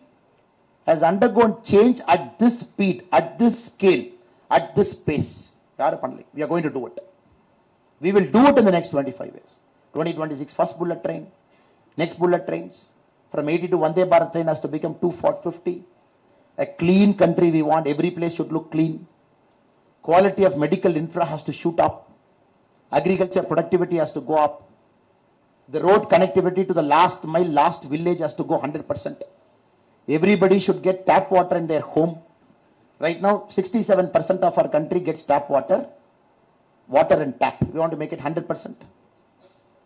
has undergone change at this speed, at this scale, at this pace. யாரும் பண்ணல. We are going to do it. We will do it in the next 25 years. 2026 first bullet train, next bullet trains. From 80 to Vande Bharat train has to become 250. A clean country we want. Every place should look clean. Quality of medical infra has to shoot up. Agriculture productivity has to go up. The road connectivity to the last mile, last village has to go 100%. Everybody should get tap water in their home. Right now, 67% of our country gets tap water. Water and tap. We want to make it 100%.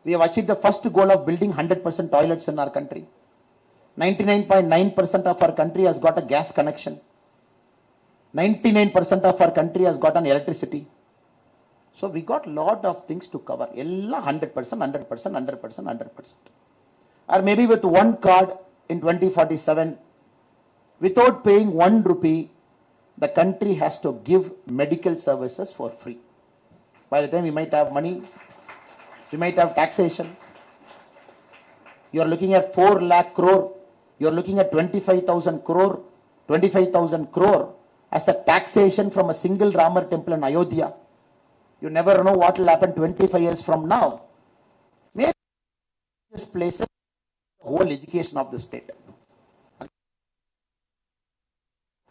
We have achieved the first goal of building 100% toilets in our country. 99.9% of our country has got a gas connection. 99% of our country has got an electricity. So we got lot of things to cover. Ella 100%, 100%, 100%, 100%. Or maybe with one card in 2047, without paying 1 rupee, the country has to give medical services for free. By the time we might have money, we might have taxation. You are looking at 4 lakh crore. You are looking at 25,000 crore. 25,000 crore as a taxation from a single Ramar temple in Ayodhya. You never know what will happen 25 years from now. Maybe this places the whole education of the state.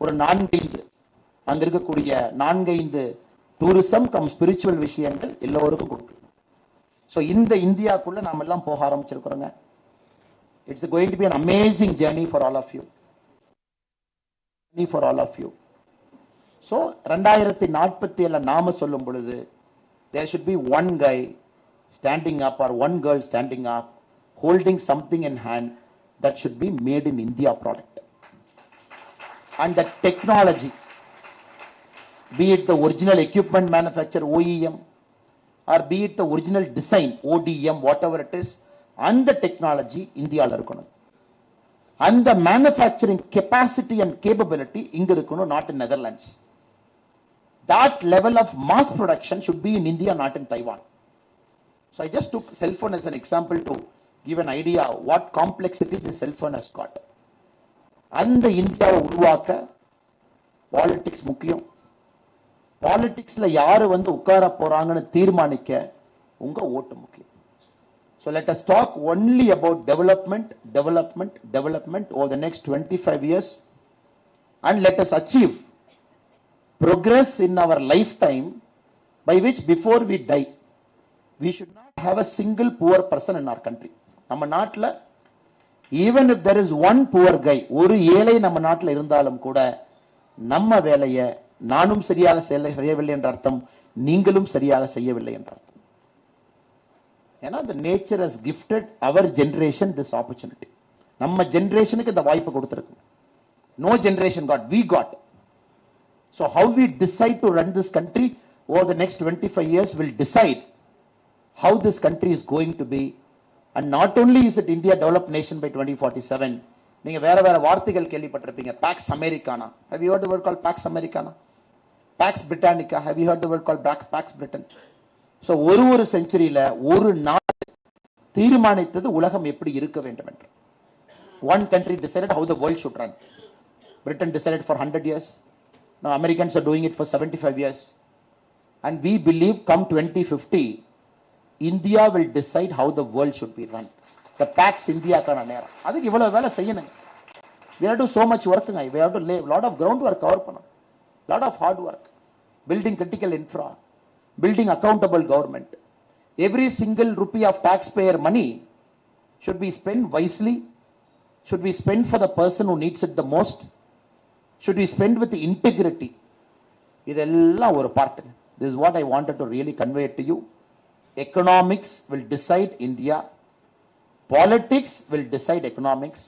ஒரு 4-5 அங்க இருக்கக்கூடிய 4-5 tourism come spiritual விஷயங்கள் எல்லோருக்கும் கொடுக்கு. So இந்த இந்தியாக்குள்ள நாம எல்லாம் போக ஆரம்பிச்சிருக்கிறோங்க. It's going to be an amazing journey for all of you. For all of you. So 2047 நாம சொல்லும் பொழுது there should be one guy standing up or one girl standing up holding something in hand that should be made in India product. And the technology, be it the original equipment manufacturer OEM or be it the original design ODM, whatever it is, and the technology India la irukonu. And the manufacturing capacity and capability inga irukonu, not in Netherlands. That level of mass production should be in India, not in Taiwan. So I just took cell phone as an example to give an idea of what complexity this cell phone has got. அந்த இந்தியாவை உருவாக்க politics முக்கியம். பாலிடிக்ஸ்ல யாரு வந்து உட்கார போறாங்கன்னு தீர்மானிக்க உங்க ஓட்டு முக்கியம். So let us talk only about development over the next 25 years and let us achieve progress in our lifetime by which before we die we should not have a single poor person in our country. நம்ம நாட்டுல even if there is one poor guy, ஒரு ஏழை நம்ம நாட்டுல இருந்தாலும் கூட நம்ம வேலையை நானும் சரியாக செய்யவில்லை என்ற அர்த்தம், நீங்களும் சரியாக செய்யவில்லை என்ற அர்த்தம். ஏன்னா the nature has gifted our generation this opportunity. நம்ம ஜெனரேஷனுக்கு இந்த வாய்ப்பு கொடுத்திருக்கு. No generation got, we got. So how we decide to run this country over the next 25 years will decide how this country is going to be. And not only is it India developed nation by 2047, நீங்க வேற வேற வார்த்தைகள் கேள்விப்பட்டிருப்பீங்க. Pax Americana. Have you heard the word called Pax Americana? Pax Britannica. Have you heard the word called Pax Britain? So ஒரு செஞ்சுரியில ஒரு நாடு தீர்மானித்தது உலகம் எப்படி இருக்க வேண்டும் என்று. One country decided how the world should run. Britain decided for 100 years. Now Americans are doing it for 75 years. And we believe come 2050, India will decide how the world should be run. The Pax India kana நேரம். அதுக்கு இவ்வளவு வேலை செய்யணும். We have to do so much work. We have to lay a lot of groundwork cover பண்ணணும். Lot of hard work. Building critical infra. Building accountable government. Every single rupee of taxpayer money should be spent wisely. Should be spent for the person who needs it the most. Should be spent with the integrity. இதெல்லாம் ஒரு part. This is what I wanted to really convey to you. Economics will decide India. Politics will decide economics.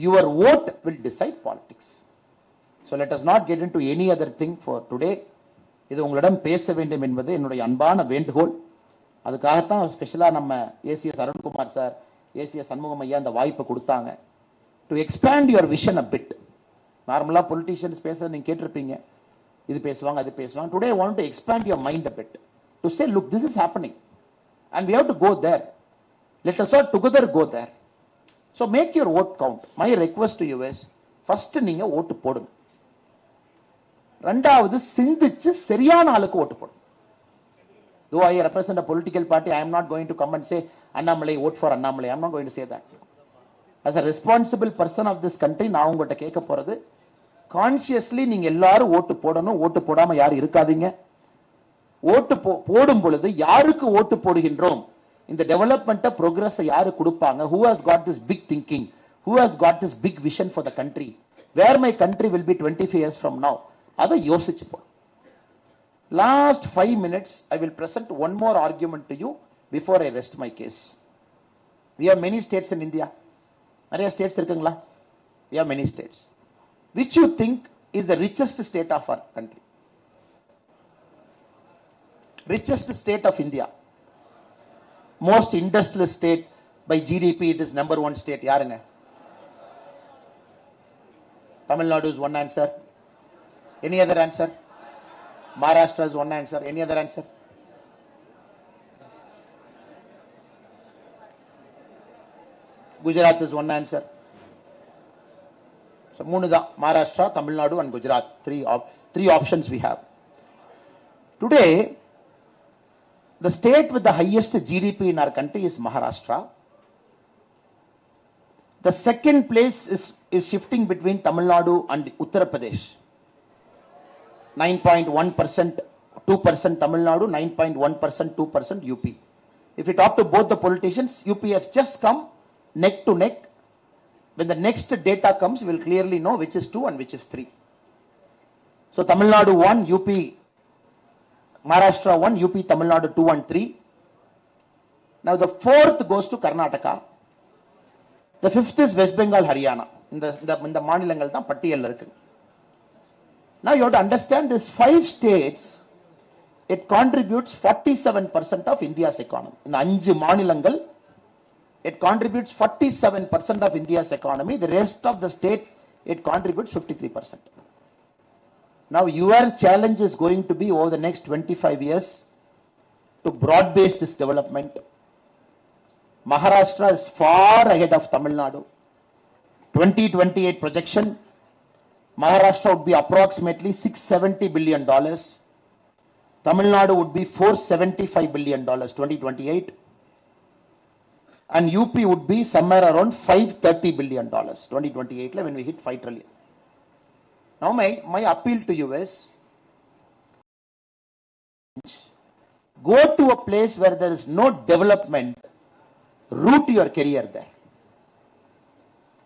Your vote will decide politics. So let us not get into any other thing for today. இது உங்களிடம் பேச வேண்டும் என்பது என்னுடைய அன்பான வேண்டுகோள். அதுக்காகத்தான் ஸ்பெஷலா நம்ம ACS Arunkumar sir, ACS Shanmugam ஐயா இந்த வாய்ப்பை கொடுத்தாங்க. To expand your vision a bit. நார்மலா பொலிட்டீஷியன்ஸ் பேசுறது நீங்க கேட்டிருப்பீங்க, இது பேசுவாங்க அது பேசுவாங்க. Today I want to expand your mind a bit. To say, look, this is happening and we have to go there. Let us all together go there. So make your vote count. My request to you is, first நீங்க ஓட்டு போடுங்க. ரெண்டாவது சிந்திச்சு சரியான ஆளுக்கு ஓட்டு போடுங்க. Though I represent a political party, I am not going to come and say, Annamalai, vote for Annamalai. I am not going to say that. As a responsible person of this country, நான் உங்கள்கிட்ட கேட்க போறது, consciously நீங்க எல்லாரும் ஓட்டு போடணும். ஓட்டு போடாம யாரும் இருக்காதீங்க. ஓட்டு போடும் பொழுது யாருக்கு ஓட்டு போடுகின்றோம், இந்த டெவலப்மெண்ட் ப்ரோக்ரஸ் யாரு கொடுப்பாங்க, who has got this big thinking, who has got this big vision for the country, where my country will be 25 years from now, அதை யோசிச்சு போ. Last 5 minutes I will present one more argument to you before I rest my case. We have many states in India. நிறைய states இருக்குங்களா? We have many states. Which you think is the richest state of our country? Richest state of India. Most industrial state by GDP, it is number 1 state. Yarunga? Tamil Nadu is one answer. Any other answer? Maharashtra is one answer. Any other answer? Gujarat is one answer. So, Maharashtra, Tamil Nadu and Gujarat. Three options we have. Today, the state with the highest GDP in our country is Maharashtra. The second place is shifting between Tamil Nadu and Uttar Pradesh. 9.1%, 2% Tamil Nadu, 9.1%, 2% UP. If you talk to both the politicians, UP has just come neck to neck. When the next data comes, we will clearly know which is 2 and which is 3. So Tamil Nadu 1, UP, Maharashtra 1, UP, Tamil Nadu 2 and 3. Now the fourth goes to Karnataka. The fifth is West Bengal, Haryana. In the மாநிலங்கள் தான் பட்டியல்ல இருக்கு. Now you have to understand these 5 states, it contributes 47% of India's economy. In 5 மாநிலங்கள், it contributes 47% of India's economy. The rest of the state, it contributes 53%. Now your challenge is going to be over the next 25 years to broad-base this development. Maharashtra is far ahead of Tamil Nadu. 2028 projection, Maharashtra would be approximately $670 billion. Tamil Nadu would be $475 billion 2028. And UP would be somewhere around $530 billion 2028 when we hit 5 trillion. Now my appeal to you is, go to a place where there is no development, root your career there.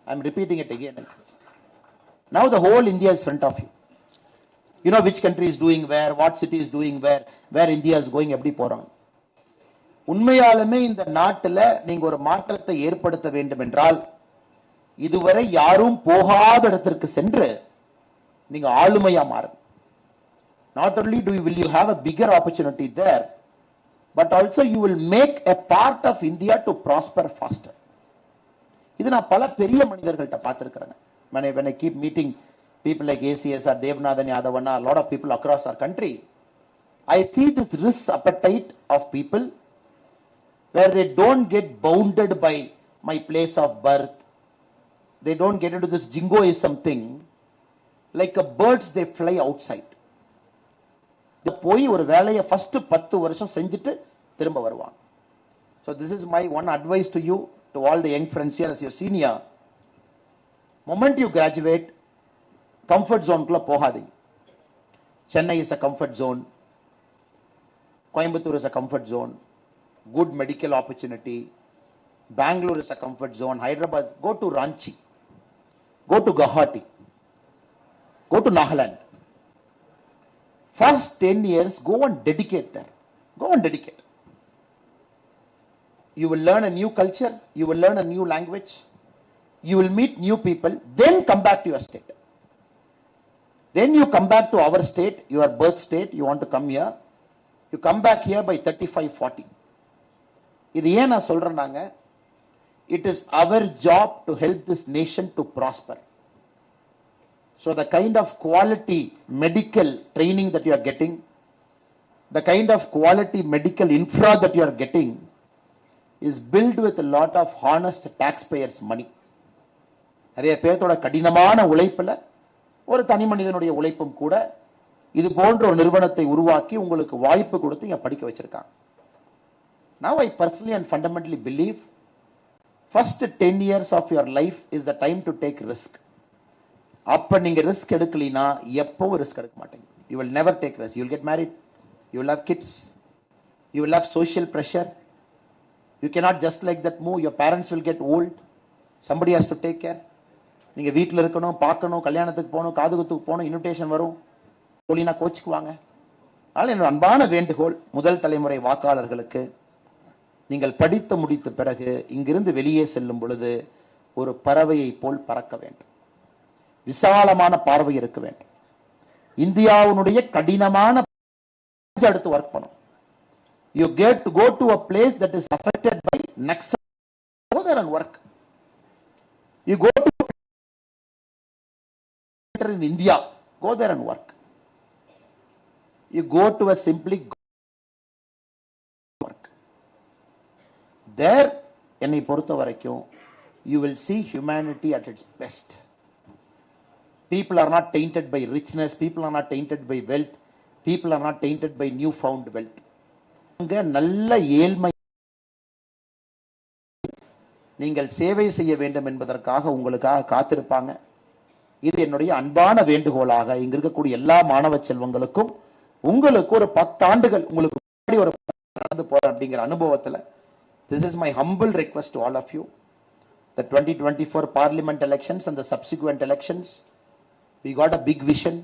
I'm repeating it again. Now the whole India is in front of you. You know which country is doing where, what city is doing where India is going, எப்படி போறாங்க. உண்மையாலுமே இந்த நாட்டில் நீங்க ஒரு மாற்றத்தை ஏற்படுத்த வேண்டும் என்றால், இதுவரை யாரும் போகாத இடத்திற்கு சென்று நீங்க ஆளுமையா மாறுங்க. Not only will you have a bigger opportunity there, but also you will make a part of India to prosper faster. இது நான் பல பெரிய மனிதர்கள்ட்ட பார்த்திருக்கிறேன். When I keep meeting people like ACS or Devnathan Yadavanna, a lot of people across our country, I see this risk appetite of people where they don't get bounded by my place of birth. They don't get into this jingoism thing. Like a birds, they fly outside. They போய் ஒரு வேலையை first 10 வருஷம் செஞ்சுட்டு திரும்ப வருவாங்க. So this is my one advice to you, to all the young friends here as your senior. Moment you graduate, comfort zone குள்ள போகாதீங்க. Chennai is a comfort zone. Coimbatore is a comfort zone. Good medical opportunity. Bangalore is a comfort zone. Hyderabad, go to Ranchi. Go to Guwahati. Go to Nagaland. First 10 years, go and dedicate there. Go and dedicate. You will learn a new culture. You will learn a new language. You will meet new people. Then come back to your state. Then you come back to our state, your birth state. You want to come here. You come back here by 35, 40. இது ஏன் நான் சொல்றேன்னாங்க, it is our job to help this nation to prosper. So the kind of quality medical training that you are getting, the kind of quality medical infra that you are getting is built with a lot of honest taxpayers money. நிறைய பேர்த்தோட கடினமான உழைப்புல ஒரு தனி மனிதனுடைய உழைப்பும் கூட இது போன்ற ஒரு நிறுவனத்தை உருவாக்கி உங்களுக்கு வாய்ப்பு கொடுத்து இங்க படிக்க வச்சிருக்காங்க. Now I personally and fundamentally believe first 10 years of your life is the time to take risk. அப்ப நீங்க ரிஸ்க் எடுக்கலினா எப்பவும் ரிஸ்க் எடுக்க மாட்டீங்க. You will never take risk. You will get married. You will have kids. You will have social pressure. You cannot just like that move. Your parents will get old. Somebody has to take care. நீங்க வீட்டில் இருக்கணும், பார்க்கணும், கல்யாணத்துக்கு போகணும், காதுகுத்துக்கு போகணும், invitation வரும், சொல்லினா கோச்சுக்குவாங்க. அதனால என்னோட அன்பான வேண்டுகோள் முதல் தலைமுறை வாக்காளர்களுக்கு, நீங்கள் படித்து முடித்த பிறகு இங்கிருந்து வெளியே செல்லும் பொழுது ஒரு பறவையை போல் பறக்க வேண்டும். விசாலமான பார்வை இருக்க வேண்டும். இந்தியாவுடைய கடினமான அடுத்து ஒர்க் பண்ணும். You get to go to a place that is affected by Naxal, go there and work. You go to in India, go there and work. You go to a simply work. There, என்னை பொறுத்த வரைக்கும், you will see humanity at its best. People are not tainted by richness, people are not tainted by wealth, people are not tainted by newfound wealth. அங்க நல்ல ஏழ்மை, நீங்கள் சேவை செய்ய வேண்டும் என்பதற்காக உங்களுக்காக காத்திருப்பாங்க. இது என்னுடைய அன்பான வேண்டுகோளாக இங்க இருக்கக்கூடிய எல்லா மாணவ செல்வங்களுக்கும், உங்களுக்கு ஒரு 10 ஆண்டுகள் உங்களுக்கு ஒரு நடந்து போற அப்படிங்கிற அனுபவத்துல, this is my humble request to all of you. The 2024 parliament elections and the subsequent elections, we got a big vision,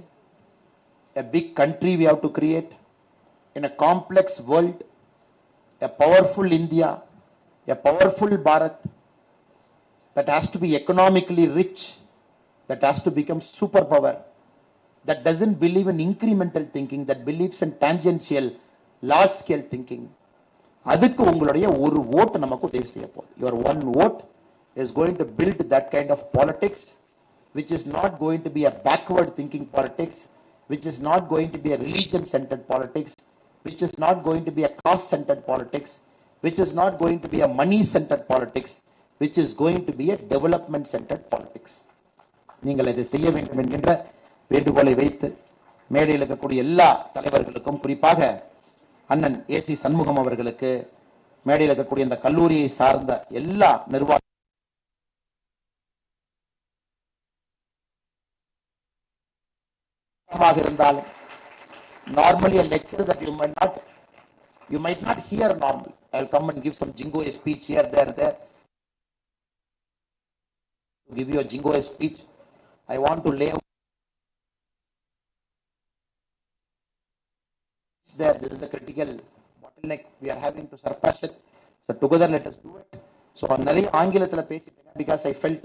a big country we have to create in a complex world, a powerful India, a powerful Bharat that has to be economically rich, that has to become superpower, that doesn't believe in incremental thinking, that believes in tangential, large scale thinking. அதுக்கு உங்களுடைய ஒரு ஓட்டு நமக்கு உதவி செய்ய போகுது. Your one vote is going to build that kind of politics, which is not going to be a backward thinking politics, which is not going to be a religion centered politics, which is not going to be a caste centered politics, which is not going to be a money centered politics, which is going to be a development centered politics. நீங்கள் இதை செய்ய வேண்டும் என்கின்ற வேண்டுகோளை வைத்து மேடையில் இருக்கக்கூடிய எல்லா தலைவர்களுக்கும், குறிப்பாக அண்ணன் ஏசி சண்முகம் அவர்களுக்கு, மேடையில் இருக்கக்கூடிய இந்த கல்லூரியை சார்ந்த எல்லா நிர்வாகமாக இருந்தாலும், normally a lecture that you might not hear normal. I will come and give some jingo speech here, there. Give you a jingo speech. I want to lay out there. This is the critical bottleneck we are having to surpass it. So together let us do it. So நிறைய ஆங்கிலத்துல பேசிட்டேன் because I felt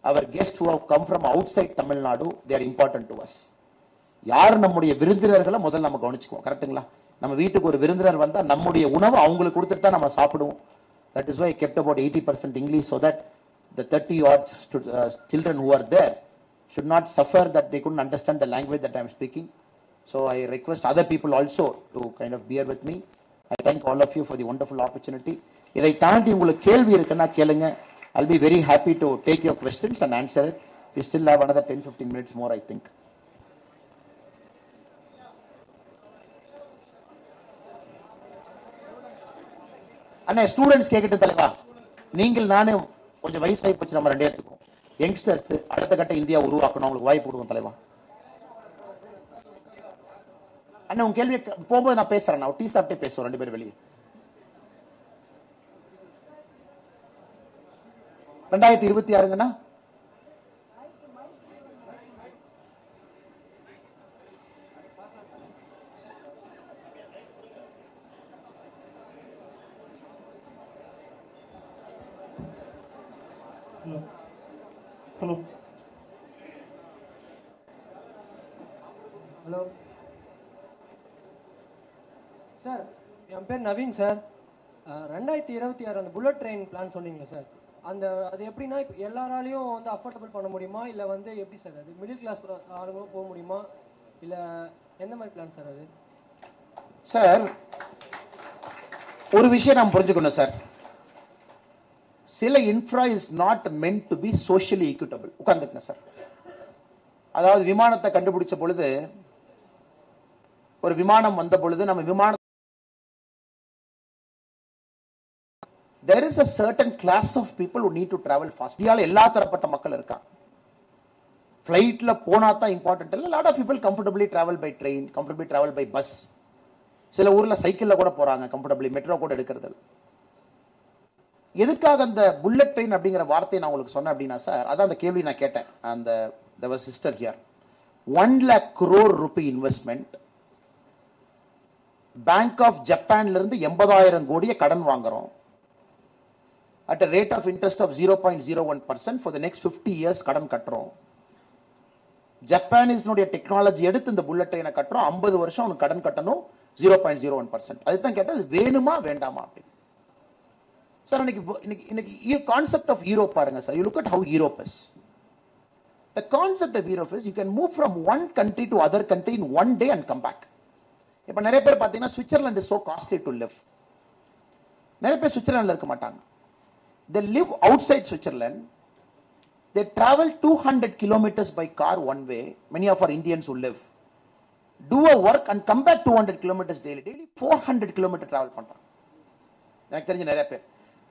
our guests who have come from outside Tamil Nadu, they are important to us. யார் நம்முடைய விருந்தினர்களை முதல்ல நம்ம கவனிச்சுக்குவோம். கரெக்ட்டுங்களா? நம்ம வீட்டுக்கு ஒரு விருந்தினர் வந்தா நம்முடைய உணவு அவங்களுக்கு கொடுத்துட்டு தான் நம்ம சாப்பிடுவோம். That is why I kept about 80% English, so that the 30 odd children who are there should not suffer that they couldn't understand the language that I am speaking. So I request other people also to kind of bear with me. I thank all of you for the wonderful opportunity. இதை தாண்டி உங்களுக்கு கேள்வி இருக்குன்னா கேளுங்க. I'll be very happy to take your questions and answer it. We still have another 10-15 minutes more, I think. அண்ணா students கேட்கட்டு தலைவா, நீங்கள் நானே கொஞ்சம் வயசாகி போச்சு, நம்ம ரெண்டே எடுத்துக்கோம். யங்ஸ்டர்ஸ் அடுத்த கட்ட இந்தியா உருவாக்கணும், அவங்களுக்கு வாய்ப்பு கொடுக்கும் தலைவா. அண்ணா உங்க கேள்வி போகும்போது நான் பேசுறேன், நான் டீ சாப்பிட்டே பேசுவோம், 2 பேரும் வெளியே. 2026ங்கண்ணா ஹலோ சார், என் பேர் நவீன் சார். 2026 அந்த புல்லட் ட்ரெயின் பிளான் சொன்னீங்களா சார்? அது எப்படின்னா இப்போ எல்லாராலையும் வந்து அஃபோர்டபுள் பண்ண முடியுமா, இல்லை வந்து எப்படி சார் அது மிடில் கிளாஸ் ஆளுங்களும் போக முடியுமா, இல்லை எந்த மாதிரி பிளான் சார் அது? சார் ஒரு விஷயம் நாம் புரிஞ்சுக்கணும் சார், சில infra is not meant to be socially equitable. உட்கார்ந்துக்கங்க சார். அதாவது விமானத்தை கண்டுபிடிச்ச பொழுது, ஒரு விமானம் வந்த பொழுது, நம்ம விமானம் there is a certain class of people who need to travel fast. இந்தியால எல்லா தரப்பட்ட மக்கள் இருக்காங்க. ஃப்ளைட்ல போனா தான் இம்பார்ட்டன்ட் இல்ல. lot of people comfortably travel by train, comfortably travel by bus. சில ஊர்ல சைக்கிள்ல கூட போறாங்க கம்ஃபர்டபிளி, மெட்ரோ கூட எடுக்கிறது. எதுக்காக அந்த புல்லட் ட்ரெயின் அப்படிங்கிற வார்த்தையை நான் உங்களுக்கு சொன்னேன் அப்படின்னா சார், அதான் அந்த கேள்வி நான் கேட்டேன். அந்த there was sister here, 1 lakh crore rupee investment. Bank of ஜப்பான்ல இருந்து 80,000 கோடியை கடன் வாங்குறோம். at a rate of interest of 0.01% for the next 50 years கடன் கட்டுறோம். ஜப்பானீஸ்னுடைய டெக்னாலஜி எடுத்து இந்த புல்லட் ட்ரெயினை கட்டுறோம். 50 வருஷம் அவனுக்கு கடன் கட்டணும். 0.01%. அதுதான் கேட்டா இது வேணுமா வேண்டாமா அப்படின்னு. சார் இன்னைக்கு கான்செப்ட் ஆஃப் யூரோப் பாருங்க sir. You look at how Europe is. The concept of Europe is you can move from one country to other country in one day and come back. இப்ப நிறைய பேர் பாத்தீங்கன்னா Switzerland is so costly to live. நிறைய பேர் Switzerlandல இருக்க மாட்டாங்க. They live outside Switzerland. They travel 200 kilometers by car one way. Many of our Indians who live do a work and come back 200 kilometers daily. Daily 400 kilometer travel பண்றாங்க. எனக்கு தெரிஞ்ச நிறைய பேர்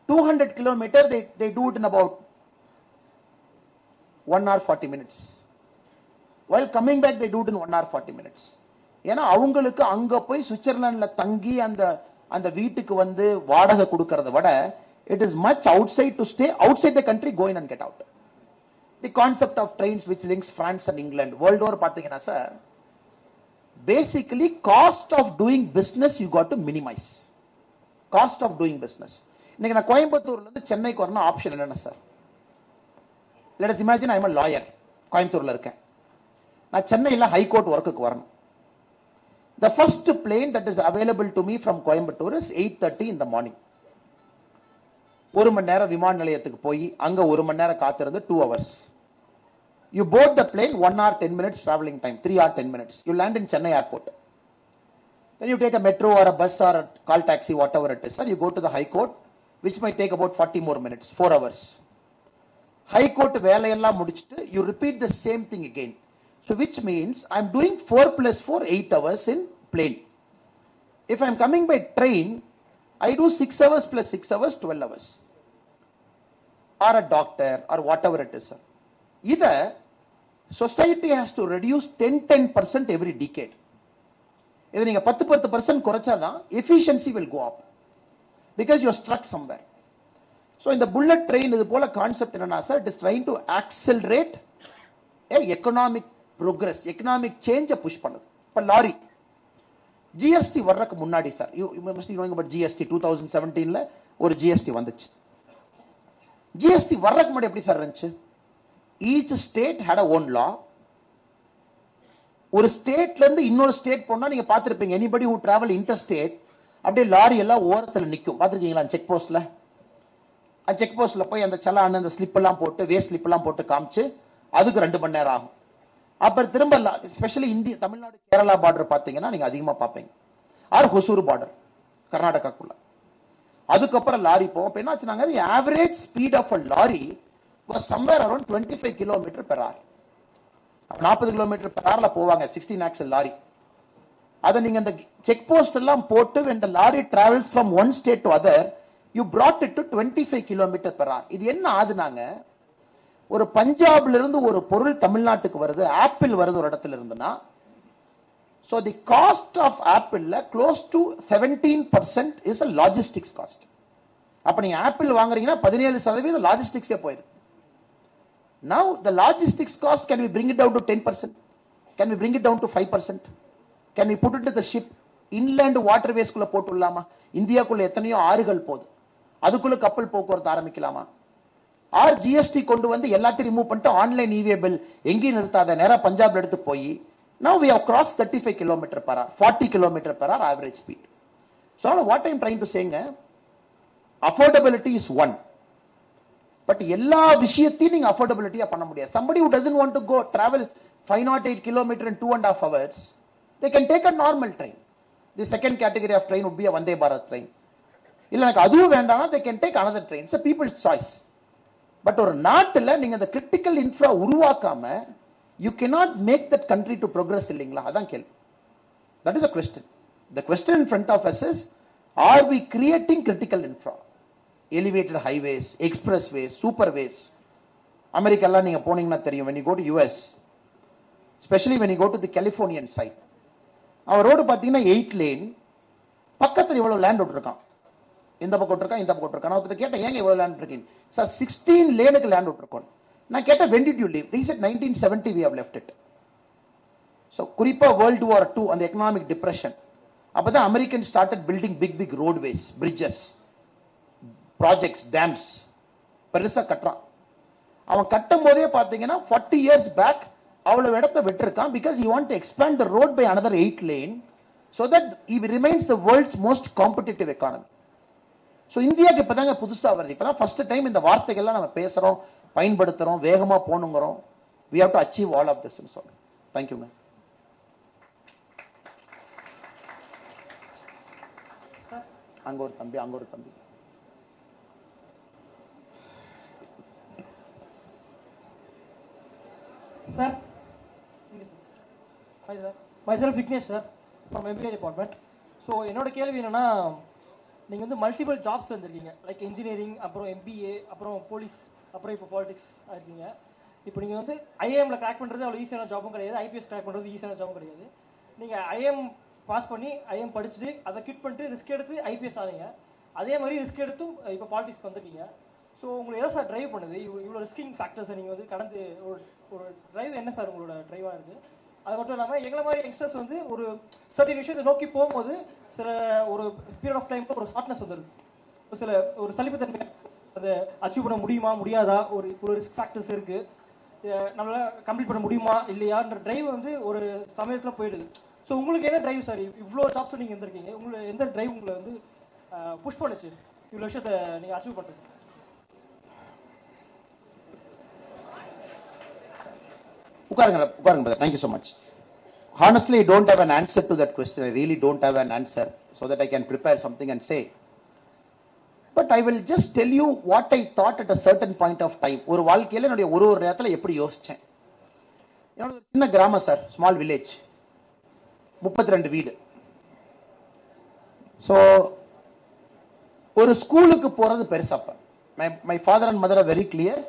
200 kilometer they do it in about 1 hour 40 minutes. While coming back they do it in 1 hour 40 minutes. ஏன்னா அவங்களுக்கு அங்க போய் சுவிட்சர்லாந்துல தங்கி அந்த வீட்டுக்கு வந்து வாடகை கொடுக்கறத விட it is much outside to stay outside the country, go in and get out. The concept of trains which links France and England world over பாத்தீங்கன்னா sir, basically cost of doing business you got to minimize. Cost of doing business. இன்னைக்கு நான் கோயம்புத்தூர்ல இருந்து சென்னைக்கு வரணும் option என்னன்னா sir, let us imagine I am a lawyer. கோயம்புத்தூர்ல இருக்கேன், நான் சென்னையில ஹைகோர்ட் ஒர்க்குக்கு வரணும். The first plane that is available to me from Coimbatore is 8:30 in the morning. ஒரு மணி நேரம் விமான நிலையத்துக்கு போய் அங்க ஒரு மணி நேரம் காத்திருந்து 2 hours. You board the plane 1 hour 10 minutes traveling time, 3 hour 10 minutes. You land in Chennai airport. Then you take a metro or a bus or a call taxi, whatever it is, and you go to the high court, which might take about 40 more minutes, 4 hours. High court வேலையெல்லாம் முடிச்சிட்டு you repeat the same thing again. So which means I'm doing 4 plus 4, 8 hours in plane. If I'm coming by train, I do 6 hours plus 6 hours, 12 hours. Or a doctor or whatever it is. Either society has to reduce 10% every decade. இதை நீங்க 10% குறைச்சாதான் efficiency will go up. Because you're stuck somewhere. So in the bullet train இது போல concept என்னன்னா sir, it is trying to accelerate economic progress, economic change push பண்ணுது. இப்ப lorry GST வர்றதுக்கு முன்னாடி sir, you must be knowing about GST. 2017ல ஒரு GST வந்துச்சு. GST வர்றதுக்கு முன்னாடி எப்படி சார் இருந்துச்சு? Each state had a own law. ஒரு ஸ்டேட்ல இருந்து இன்னொரு ஸ்டேட் போனா நீங்க பாத்திருப்பீங்க, anybody who travel interstate அப்படியே லாரி எல்லாம் ஓரத்துல நிக்கும், பாத்திருக்கீங்களா? செக் போஸ்ட்ல செக் போஸ்ட்ல போய் அந்த சலான் அந்த ஸ்லிப் எல்லாம் போட்டு வேஸ்ட் ஸ்லிப் எல்லாம் போட்டு காமிச்சு அதுக்கு 2 மணி நேரம் ஆகும். அப்புறம் திரும்ப ஸ்பெஷலி இந்திய தமிழ்நாடு கேரளா பார்டர் பாத்தீங்கன்னா நீங்க அதிகமா பாப்பீங்க, ஆர் ஹொசூர் பார்டர் கர்நாடகாக்குள்ள. அதுக்கப்புறம் லாரி போகும். என்ன ஆச்சுனாங்க, average speed of a lorry was somewhere around 25 km per hour. 40 km per hour போவாங்க 16 axle லாரி. அத நீங்க அந்த செக் போஸ்ட் எல்லாம் போட்டு when the lorry travels from one state to other, you brought it to 25 km per hour. இது என்ன ஆதுனாங்க, ஒரு பஞ்சாப்ல இருந்து ஒரு பொருள் தமிழ்நாட்டுக்கு வருது, ஆப்பிள் வருது ஒரு இடத்துல இருந்துனா, so the cost of apple close to 17% is a logistics cost. அப்ப நீங்க ஆப்பிள் வாங்குறீங்கன்னா 17% லாஜிஸ்டிக்ஸே போயிடும். Now the logistics cost, can we bring it down to 10%? Can we bring it down to 5%? Can we put it to the ship? Inland waterways குள்ள போட்டுடலாமா? இந்தியாக்குள்ள எத்தனையோ ஆறுகள் போகுது, அதுக்குள்ள கப்பல் போக்குவரத்து ஆரம்பிக்கலாமா? ஆர் ஜிஎஸ்டி கொண்டு வந்து எல்லாத்தையும் ரிமூவ் பண்ணிட்டு ஆன்லைன் இவே பில் எங்கேயும் நிறுத்தாத நேரா பஞ்சாப்ல எடுத்து போய் now we have crossed 35 km per hour, 40 km per hour average speed. So what I am trying to saying, affordability is one, but எல்லா விஷயத்தையும் நீங்க affordability பண்ண முடியாது. Somebody who doesn't want to go travel 508 km in 2.5 hours, they can take a normal train. The second category of train would be a Vande Bharat train. இல்ல எனக்கு அதுவும் வேண்டாம்னா they can take another train. It's a people's choice. But ஒரு நாட்டுல நீங்க அந்த critical infra உருவாக்காம you cannot make that country to progress இல்லீங்களா? அதான் கேள்வி. That is a question. The question in front of us is, are we creating critical infra? Elevated highways, expressways, superways. அமெரிக்கால நீங்க போனீங்கன்னா தெரியும், when you go to US, especially when you go to the Californian side, அவன் road பாத்தீங்கன்னா 8 lane, பக்கத்துல இவ்வளவு land விட்டுருக்கான், இந்த பக்கம் விட்டுருக்கான் இந்த பக்கம் விட்டுருக்கான். நான் ஒருத்தர் கேட்டேன், ஏங்க இவ்வளவு லேண்ட் இருக்கீங்க சார்? 16 லேனுக்கு லேண்ட் விட்டுருக்கோம். நான் கேட்டேன், when did you leave? They said 1970 we have left it. So குறிப்பா World War II அந்த எகனாமிக் டிப்ரெஷன், அப்பதான் American started building big roadways, bridges, projects, dams பெருசா கட்டுறான். அவன் கட்டும் போதே பாத்தீங்கன்னா 40 years back அவ்வளவு இடத்தை விட்டுருக்கான், because he want to expand the road by another 8 lane so that it remains the world's most competitive economy. So இந்தியாக்கு இப்பதாங்க புதுசா வருது, இப்பதான் ஃபர்ஸ்ட் டைம் இந்த வார்த்தைகள்லாம் நம்ம பேசுறோம், பயன்படுத்துறோம், வேகமா போணுங்கிறோம். We have to achieve all of this in so. Thank you, ma'am. அங்க ஒரு தம்பி, அங்க ஒரு தம்பி. Sir, hi sir. Myself Vignesh sir from MBA department. So என்னோட கேள்வி என்னன்னா, நீங்க வந்து மல்டிபிள் ஜாப்ஸ் வந்திருக்கீங்க, லைக் இன்ஜினியரிங், அப்புறம் MBA, அப்புறம் போலீஸ், அப்புறம் இப்போ பாலிடிக்ஸ் ஆயிருக்கீங்க. இப்போ நீங்க வந்து ஐஏஎம்ல கிராக் பண்றது அவ்வளவு ஈஸியான ஜாபும் கிடையாது, ஐபிஎஸ் கிராக் பண்றது ஈஸியான ஜாபும் கிடையாது. நீங்க ஐஏஎம் பாஸ் பண்ணி ஐஏஎம் படிச்சுட்டு அதை கிட் பண்ணிட்டு ரிஸ்க் எடுத்து ஐபிஎஸ் ஆனீங்க. அதே மாதிரி ரிஸ்க் எடுத்தும் இப்போ பாலிடிக்ஸ் வந்துட்டீங்க. ஸோ உங்களுக்கு எதை சார் டிரைவ் பண்ணுது? இவ்வளோ ரிஸ்கிங் ஃபேக்டர்ஸை நீங்கள் வந்து கடந்து ஒரு டிரைவ் என்ன சார் உங்களோட டிரைவாக இருக்குது? அது மட்டும் இல்லாமல் எங்களை மாதிரி யங்ஸ்டர்ஸ் வந்து ஒரு சர்டின் விஷயத்தை நோக்கி போகும்போது சில ஒரு பீரியட் ஆஃப் டைம் ஒரு ஷார்ட்னஸ் வந்துடுது, சில ஒரு சலிப்புத்தன்மை, அதை அச்சீவ் பண்ண முடியுமா முடியாதா, ஒரு ரிஸ்க் ஃபேக்டர்ஸ் இருக்குது, நம்மளால கம்ப்ளீட் பண்ண முடியுமா இல்லையான்ற டிரைவ் வந்து ஒரு சமயத்தில் போயிடுது. ஸோ உங்களுக்கு என்ன டிரைவ் சார்? இவ்வளோ ஜாப்ஸ் நீங்கள் இருந்திருக்கீங்க, உங்களுக்கு எந்த டிரைவ் உங்களை வந்து புஷ் பண்ணுச்சு இவ்வளோ விஷயத்தை நீங்கள் அச்சீவ் பண்ணுறது? உட்காருங்க. Thank you so much. Honestly, I don't have an answer to that question. I really don't have an answer so that I can prepare something and say. But I will just tell you what I thought at a certain point of time. ஒரு வாழ்க்கையில என்னுடைய ஒரு நேரத்துல எப்படி யோசிச்சேன். என்னோட சின்ன கிராமம் சார், ஸ்மால் வில்லேஜ், 32 வீடு. ஸோ ஒரு ஸ்கூலுக்கு போறது பெருசாப்ப. My father and mother are very clear.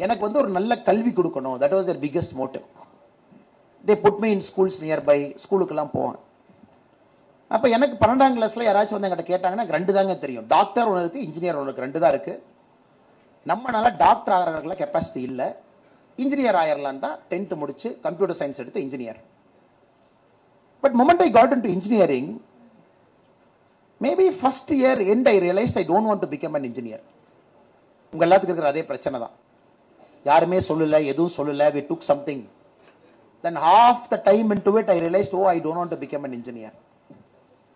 எனக்கு வந்து ஒரு நல்ல கல்வி கொடுக்கணும், that was their biggest motive. they put me in schools nearby, ஸ்கூலுக்கெல்லாம் போவேன். அப்ப எனக்கு 12ஆம் கிளாஸ்ல யாராச்சும் வந்து என்கிட்ட கேட்டாங்கன்னா ரெண்டு தாங்க தெரியும், டாக்டர் ஒன்று இருக்கு, இன்ஜினியர் ஒன்று, ரெண்டு தான் இருக்கு. நம்மளால டாக்டர் ஆகிறதுல கெப்பாசிட்டி இல்லை, இன்ஜினியர் ஆயிரலாம் தான் 10th முடிச்சு கம்ப்யூட்டர் சயின்ஸ் எடுத்து engineer. But moment I got into engineering, maybe first year end I realized I don't want to become an engineer. உங்க எல்லாத்துக்கும் இருக்கிற அதே பிரச்சனை தான், யாருமே சொல்லல, எதுவும் சொல்லல. we took something, then half the time into it I realized, oh, I don't want to become an engineer.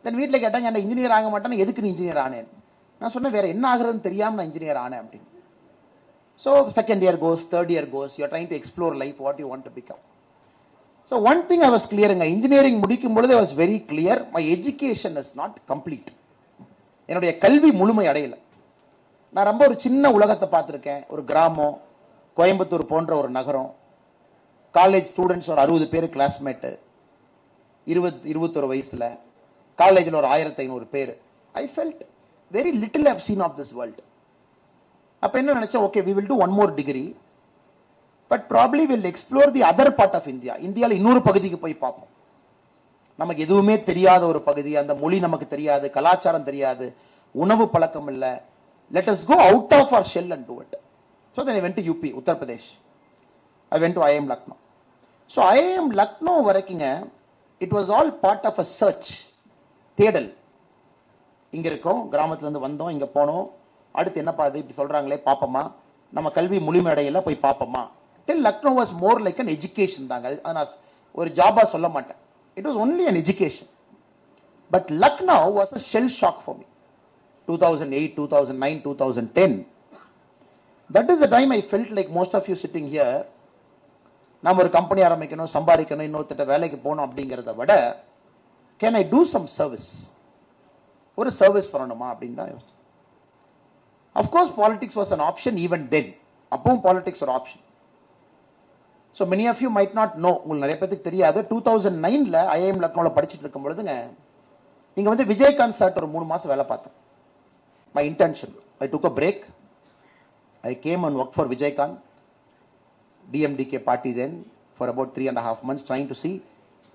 then வீட்ல கேட்டாங்க, என்ன இன்ஜினியர் ஆக மாட்டேன்னு, எதுக்கு நீ இன்ஜினியர் ஆனேன்? நான் சொன்னேன், வேற என்ன ஆகுறதுன்னு தெரியாம நான் இன்ஜினியர் ஆனேன் அப்படின்னு. so second year goes, third year goes, you are trying to explore life, what you want to become. so one thing I was clear, engineering முடிக்கும் பொழுது I was very clear, my education is not complete. என்னுடைய கல்வி முழுமை அடையல. நான் ரொம்ப ஒரு சின்ன உலகத்தை பார்த்திருக்கேன், ஒரு கிராமம், கோயம்புத்தூர் போன்ற ஒரு நகரம், காலேஜ் ஸ்டூடெண்ட்ஸ் ஒரு 60 பேர் கிளாஸ்மேட்டு, 21 வயசுல காலேஜில் ஒரு 1500 பேர். I felt very little I've seen of this world. அப்ப என்ன நினைச்சேன், okay, we will do one more degree, but probably we'll explore the other part of India. இந்தியாவில் இன்னொரு பகுதிக்கு போய் பார்ப்போம். நமக்கு எதுவுமே தெரியாத ஒரு பகுதி, அந்த மொழி நமக்கு தெரியாது, கலாச்சாரம் தெரியாது, உணவு பழக்கம் இல்லை. let us go out of our shell and do it. so then I went to UP, Uttar Pradesh. I went to IIM Lucknow. so IIM Lucknow வரைக்குங்க, it was all part of a search, தேடல். இங்க இருக்கோம், கிராமத்துல இருந்து வந்தோம், இங்க போனோம், அடுத்து என்ன பாது இப்படி சொல்றாங்களே பாப்பமா, நம்ம கல்வி முழுமையடையல போய் பாப்பமா. till Lucknow was more like an education தாங்க. அது நான் ஒரு ஜாபா சொல்ல மாட்டேன், it was only an education. but Lucknow was a shell shock for me. 2008, 2009, 2010. that is the time I felt like most of you sitting here, நாம ஒரு company ஆரம்பிக்கணும், சம்பாதிக்கணும், இன்னொருத்த வேலைக்கு போகணும் அப்படிங்கிறத விட, can I do some service, ஒரு சர்வீஸ் பண்ணணுமா அப்படின்னு தான் யோசிச்சேன். of course politics was an option even then. அப்பவும் politics ஒரு option. so many of you might not know, உங்களுக்கு நிறைய பேருக்கு தெரியாது, 2009ல IIM லக்னோல படிச்சுட்டு இருக்கும் பொழுதுங்க, நீங்க வந்து விஜயகாந்த் சார் ஒரு 3 மாசம் வேலை பார்த்தேன். my internship, I took a break, I came and worked for Vijaykanth, DMDK party then, for about 3.5 months, trying to see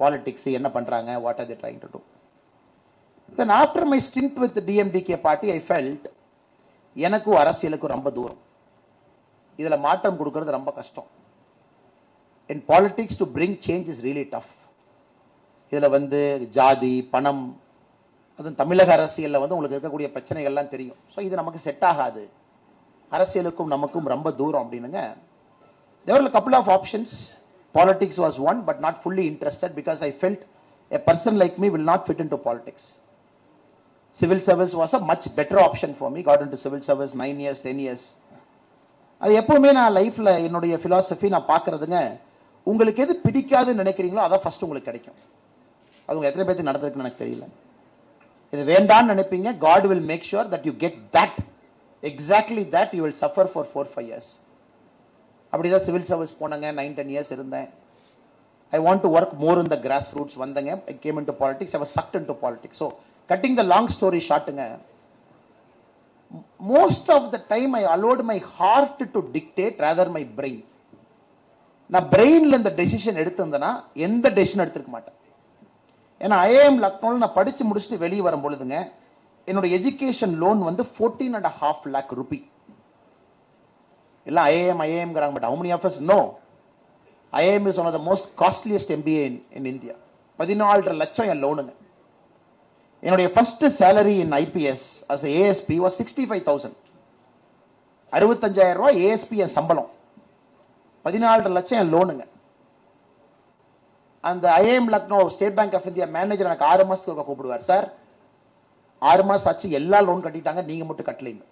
politics, என்ன பண்றாங்க, what are they trying to do. then after my stint with the DMDK party, I felt எனக்கு அரசியலுக்கு ரொம்ப தூரம், இதுல மாற்றம் கொடுக்கிறது ரொம்ப கஷ்டம். in politics to bring change is really tough. இதுல வந்து ஜாதி, பணம், அது தமிழக அரசியல்ல வந்து உங்களுக்கு இருக்கக்கூடிய பிரச்சனைகள்லாம் தெரியும். ஸோ இது நமக்கு செட் ஆகாது, அரசியலுக்கும் நமக்கும் ரொம்ப தூரம் அப்படின்னுங்க. there were a couple of options. politics was one, but not fully interested because I felt a person like me will not fit into politics. Civil service was a much better option for me. Got into civil service 9 years, 10 years. அது எப்பவுமே நான் லைஃப்ல என்னுடைய philosophy நான் பாக்குறதுங்க, உங்களுக்கு எது பிடிக்காதுன்னு நினைக்கிறீங்களோ அதான் ஃபர்ஸ்ட் உங்களுக்கு கிடைக்கும். அது உங்க எத்தனை பேருக்கு நடந்திருக்குன்னு எனக்கு தெரியல. இது வேண்டான்னு நினைப்பீங்க, God will make sure that you get that, exactly that you will suffer for 4-5 years. அப்படிதான் சிவில் சர்வீஸ் போனாங்க, 9-10 years இருந்தேன். I want to work more in the grassroots. வந்தங்க, I came into politics, I was sucked into politics. So cutting the long story shortங்க, most of the time I allowed my heart to dictate rather my brain. நான் பிரெயின்ல இந்த decision எடுத்திருந்தேன்னா எந்த decision எடுத்திருக்க மாட்டேன். ஏன்னா IIM லக்னோவில் நான் படிச்சு முடிச்சுட்டு வெளியே வரும் பொழுதுங்க, என்னோட எஜுகேஷன் லோன் வந்து 14.5 lakh rupee. எல்லாம் ஐஏஎம்ங்கிறாங்க, but how many of us know IIM is one of the most costliest MBA in India. 14.5 லட்சம் என் லோனுங்க. என்னுடைய first salary in IPS as a ASP was 65,000. 65,000 ரூபாய் ASP என் சம்பளம், 14.5 லட்சம் என் லோனுங்க. அந்த IAM Lucknow State Bank of India manager எனக்கு 6 மாசத்துக்கு கூப்பிடுவார், சார் 6 மாசம் ஆச்சு, எல்லா லோன் கட்டிட்டாங்க, நீங்க மட்டும் கட்டலைங்க.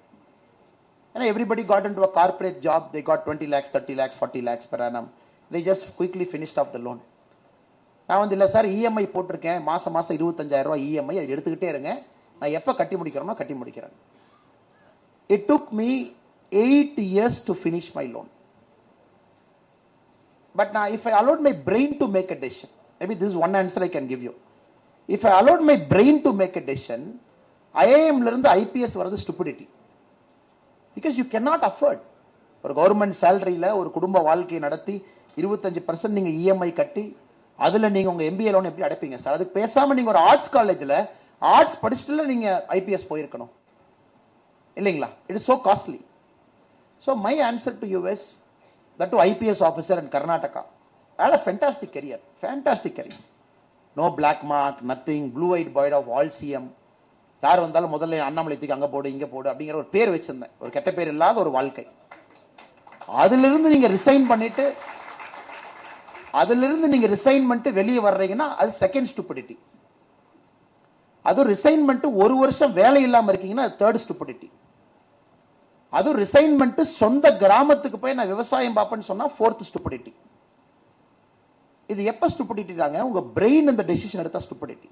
ஏன்னா everybody got into a corporate job, they got 20 lakhs, 30 lakhs, 40 lakhs per annum. They just quickly finished off the loan. நான் வந்து இல்ல சார் இஎம்ஐ போட்டிருக்கேன், மாசம் 25,000 ரூபாய் இஎம்ஐ, அதை எடுத்துக்கிட்டே இருங்க, நான் எப்ப கட்டி முடிக்கிறேனோ கட்டி முடிக்கிறேன். It took me 8 years to finish my loan. But now if I allowed my brain to make a decision, maybe this is one answer I can give you. If I allowed my brain to make a decision, IIM ல இருந்து IPS வரது stupidity. Because you cannot afford. ஒரு government சேலரியில ஒரு குடும்ப வாழ்க்கையை நடத்தி 25% நீங்க EMI கட்டி அதுல நீங்க உங்க MBA லோன் எப்படி அடைப்பீங்க சார்? அதுக்கு பேசாம நீங்க ஒரு ஆர்ட்ஸ் காலேஜ்ல ஆர்ட்ஸ் படிச்சுட்டு நீங்க IPS போயிருக்கணும் இல்லைங்களா? It is so costly. So my answer to you is that to IPS officer in Karnataka, I had a fantastic career. No black mark, nothing, blue-eyed boy of all CM. யார் வந்தாலும் முதல்ல அண்ணாமலை தூக்கி அங்க போடு இங்க போடு அப்படிங்கிற ஒரு பேர் வச்சிருந்தேன், ஒரு கெட்ட பேர் இல்லாத ஒரு வாழ்க்கை. அதிலிருந்து நீங்க ரிசைன் பண்ணிட்டு வெளியே வர்றீங்கன்னா அது செகண்ட் ஸ்டூபிடிட்டி. அது ரிசைன்மெண்ட் ஒரு வருஷம் வேலை இல்லாம இருக்கீங்கன்னா அது தேர்ட் ஸ்டூபிடிட்டி. அது ரிசைன்மெண்ட் சொந்த கிராமத்துக்கு போய் நான் விவசாயம் பார்ப்பேன்னு சொன்னா ஃபோர்த் ஸ்டூபிடிட்டி. இது எப்ப ஸ்டூபிடிட்டி தாங்க? உங்க பிரெயின் இந்த டெசிஷன் எடுத்தா stupidity.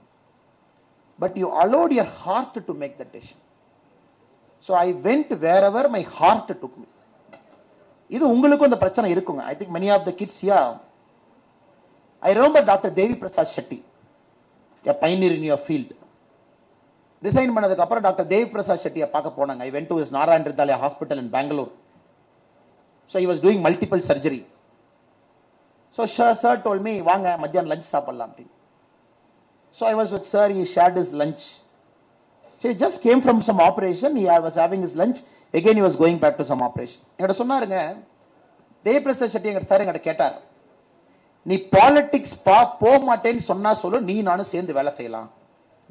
But you allowed your heart to make that decision. So I went wherever my heart took me. இது உங்களுக்கும் இந்த பிரச்சனை இருக்குங்க. I think many of the kids here, I remember Dr. Devi Prasad Shetty, a pioneer in your field. Resign பண்ணதுக்கு அப்புறம் doctor தேவி பிரசாத் ஷெட்டியை பார்க்க போனாங்க. I went to his Narayana Hrudayalaya hospital in Bangalore. So he was doing multiple surgery. So sir told me, வாங்க மத்தியானம் lunch சாப்பிடலாம் அப்படின்னு. So I was with sir, he shared his lunch. He just came from some operation, he was having his lunch, again he was going back to some operation. என்கிட்ட சொன்னாருங்க, தேவி பிரசாத் ஷெட்டி எங்க sir என்கிட்ட கேட்டார், நீ பாலிடிக்ஸ் போக மாட்டேன்னு சொன்னா சொல்லு, நீ நானும் சேர்ந்து வேலை செய்யலாம்.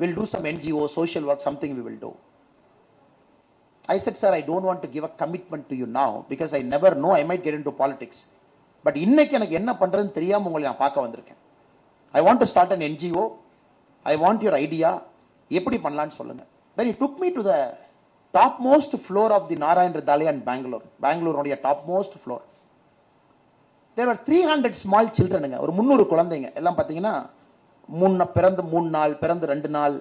We'll do some NGO, social work, something we will do. I said, sir, I don't want to give a commitment to you now because I never know, I might get into politics. But இன்னைக்கு எனக்கு என்ன பண்றதுன்னு தெரியாம உங்களை நான் பார்க்க வந்திருக்கேன். I want to start an NGO. I want your idea. எப்படி பண்ணலாம்னு சொல்லுங்க. Then he took me to the topmost floor of the Narayana Hrudayalaya in Bangalore. Bangalore உடைய topmost floor. There were 300 small children. ஒரு 300 குழந்தைங்க. எல்லாம் பாத்தீங்கன்னா பிறந்து 3 நாள், பிறந்து 2 நாள்,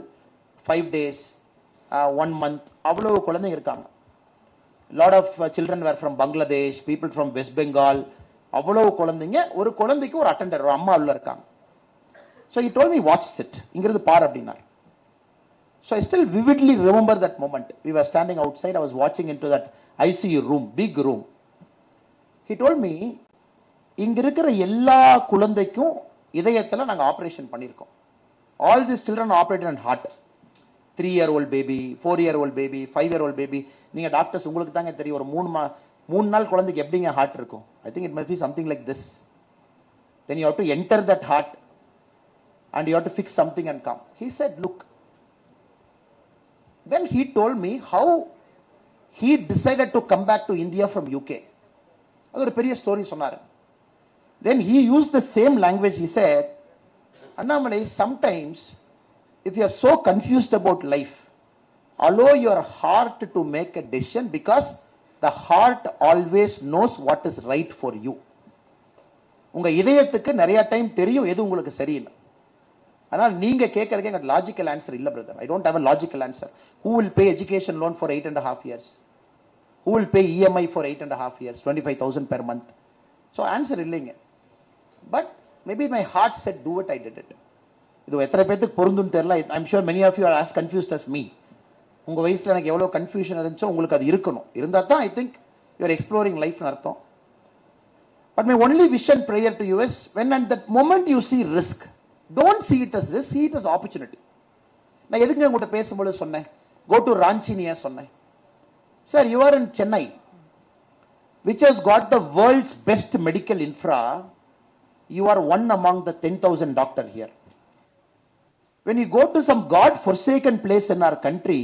5 days, 1 month, அவ்வளவு குழந்தைங்க இருக்காங்க. Lot of children were from Bangladesh, people from West Bengal, அவ்வளவு குழந்தைங்க. ஒரு குழந்தைக்கு ஒரு அட்டெண்டர், ஒரு அம்மா உள்ள இருக்காங்க. So he told me, watch it. இங்கிருந்து பார் அப்படின்னார். So I still vividly remember that moment. We were standing outside, I was watching into that ICU room, big room. He told me, இங்க இருக்கிற எல்லா குழந்தைக்கும் இதயத்துல நாங்க ஆபரேஷன் பண்ணிருக்கோம். All these children operated on heart. 3-year-old baby, 4-year-old baby, 5-year-old baby. நீங்க doctors உங்களுக்கு தாங்க தெரியும், ஒரு 3 நாள் குழந்தைக்கு எப்படிங்க ஹார்ட் இருக்கும்? I think it must be something like this. Then you have to enter that heart and you have to fix something and come. He said, look. Then he told me how he decided to come back to India from UK. அது ஒரு பெரிய story சொன்னாரு. Then he used the same language. He said, Annamalai, sometimes if you are so confused about life, allow your heart to make a decision because the heart always knows what is right for you. உங்க இதயத்துக்கு நிறைய time தெரியும் எது உங்களுக்கு சரியில்லை. ஆனால் நீங்க கேட்கறதுக்கு எனக்கு லாஜிக்கல் ஆன்சர் இல்ல brother. I don't have a logical answer. Who will pay education loan for 8.5 years? Who will pay EMI for 8.5 years? 25,000 per month. So answer இல்லைங்க. But maybe my heart said do it, I did it. இது எத்தனை பேருக்கு பொருந்தும் தெரியல. I'm sure many of you are as confused as me. உங்க வயசுல எனக்கு எவ்வளவு கன்ஃபியூஷன் இருந்துச்சோ உங்களுக்கு அது இருக்கணும். இருந்தா தான் I think you are exploring life னு அர்த்தம். But my only wish and prayer to you is when at that moment you see risk, don't see it as risk, see it as opportunity. நான் எதுக்கு உங்கள்கிட்ட பேசும்போது சொன்னேன் go to Ranchi நீ சொன்னேன். Sir, you are in Chennai, which has got the world's best medical infra. You are one among the 10,000 doctor here. When you go to some God forsaken place in our country,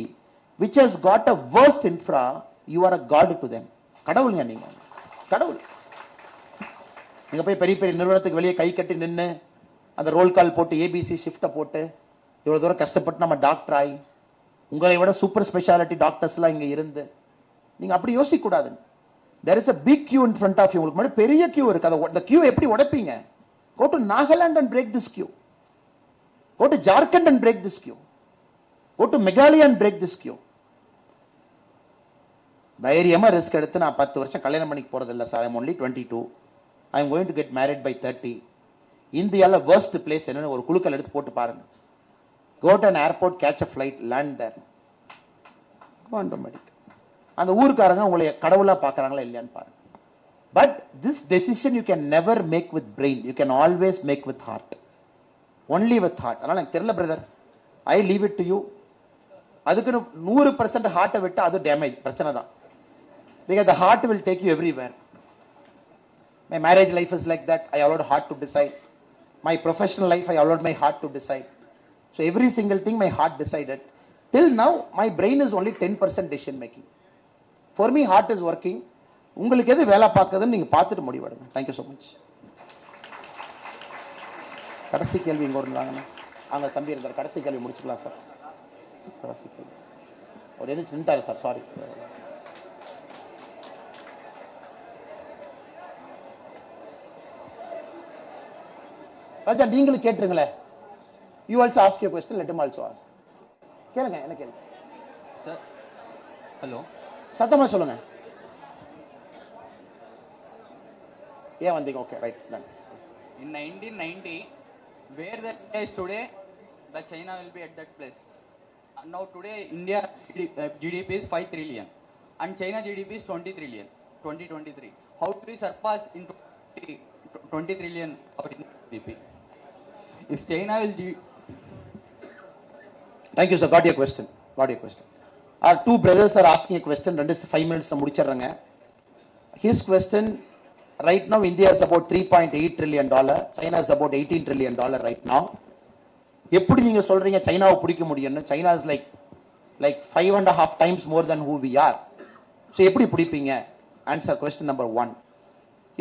which has got a worst infra, you are a god to them. கடவுளுங்க நீங்க, கடவுள். நீங்க போய் பெரிய பெரிய நிறுவனத்துக்கு வெளியே கை கட்டி நின்று அந்த ரோல் கால் போட்டு ஏபிசி ஷிஃப்ட்டை போட்டு இவ்வளவு தூரம் கஷ்டப்பட்டு நம்ம டாக்டர் ஆகி உங்களை விட சூப்பர் ஸ்பெஷாலிட்டி டாக்டர்ஸ் எல்லாம் இங்க இருந்து நீங்க அப்படி யோசிக்க கூடாது. there is a big queue in front of you. உங்களுக்கு முன்னாடி பெரிய queue இருக்கு. அந்த queue எப்படி உடைப்பீங்க? go to Nagaland and break this queue. go to Jharkhand and break this queue. go to Meghalaya and break this queue. தைரியமா risk எடுத்து நான் 10 வருஷம் கல்யாணம் பண்ணிக்க போறது இல்ல sir. I'm only 22. I'm going to get married by 30. இந்தியால worst place என்னன்னு ஒரு குலுக்கல் எடுத்து போட்டு பாருங்க. go to an airport, catch a flight, land there. automatic. அந்த ஊர்க்காரங்க உங்களை கடவுளா பார்க்கறாங்களா இல்லையான்னு பாருங்க. But this decision you can never make with brain. You can always make with heart. Only with heart. அதனால எனக்கு தெரியல brother. I leave it to you. அதுக்கு 100% ஹார்ட்டை விட்டு அது டேமேஜ் பிரச்சனை தான். Because the heart will take you everywhere. My marriage life is like that. I allowed heart to decide. My professional life, I allowed my heart to decide. So every single thing my heart decided. Till now, my brain is only 10% decision making. For me, heart is working. உங்களுக்கு எது வேலை பார்க்குதுன்னு நீங்க பார்த்துட்டு முடிவெடுங்க. Thank you so much. கடைசி கேள்வி இங்க ஒரு வாங்க. அங்க தம்பி இருந்தார். கடைசி கேள்வி முடிச்சுக்கலாம் சார். கடைசி கேள்வி. ஒரு எது நின்றாரு சார். சாரி. ராஜா நீங்களும் கேட்டுருங்களே. You also ask your question, let him also ask. கேளுங்க, என்ன கேளுங்க சார். ஹலோ, சத்தமா சொல்லுங்க. ஏன் வந்தீங்க? Okay, right. in 1990 where the India is today, the China will be at that place. And now today India GDP is 5 trillion and China GDP is 20 trillion 2023. How do we surpass in 20 trillion our GDP if China will Thank you sir. Got your question. Our two brothers are asking a question. 5 minutes முடிச்சறங்க. His question, right now India is about 3.8 trillion dollar, China is about 18 trillion dollar right now. எப்படி நீங்க சொல்றீங்க சைனாவை பிடிக்க முடியும்னு? China is like 5.5 times more than who we are. So எப்படி பிடிப்பீங்க? Answer question number 1.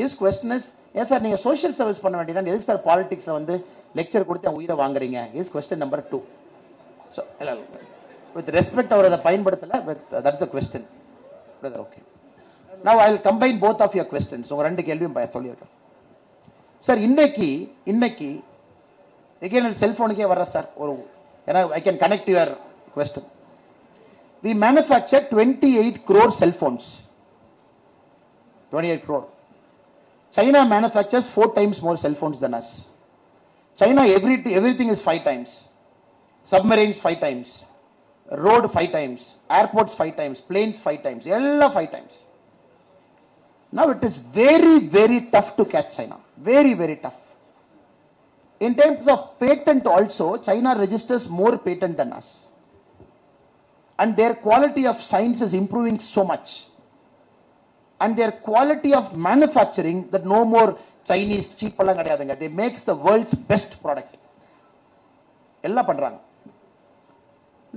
His question is, yes sir, நீங்க social service பண்ண வேண்டியதான், எதுக்கு சார் பாலிடிக்ஸ் வந்து லெக்சர் கொடுத்து உயிரை வாங்குறீங்க? His question number 2. So with respect அவர் அதை பயன்படுத்தல, that's the question. Brother, okay. Now I will combine both of your questions. உங்க ரெண்டு கேள்வியும் சொல்லியிருக்கேன் சார். இன்னைக்கு again செல்போனுக்கே வர்ற சார் ஒரு, ஏன்னா I can connect your question. We manufacture 28 crore cell phones. 28 crore. China manufactures 4 times more cell phones than us. China everything is 5 times. Submarines 5 times. Road 5 times. Airports 5 times. Planes 5 times. Ella 5 times. Now it is very, very tough to catch China. Very, very tough. In terms of patent also, China registers more patent than us. And their quality of science is improving so much. And their quality of manufacturing, that no more Chinese cheap எல்லாம் கிடையாதுங்க. They makes the world's best product. எல்லாம் பண்றாங்க.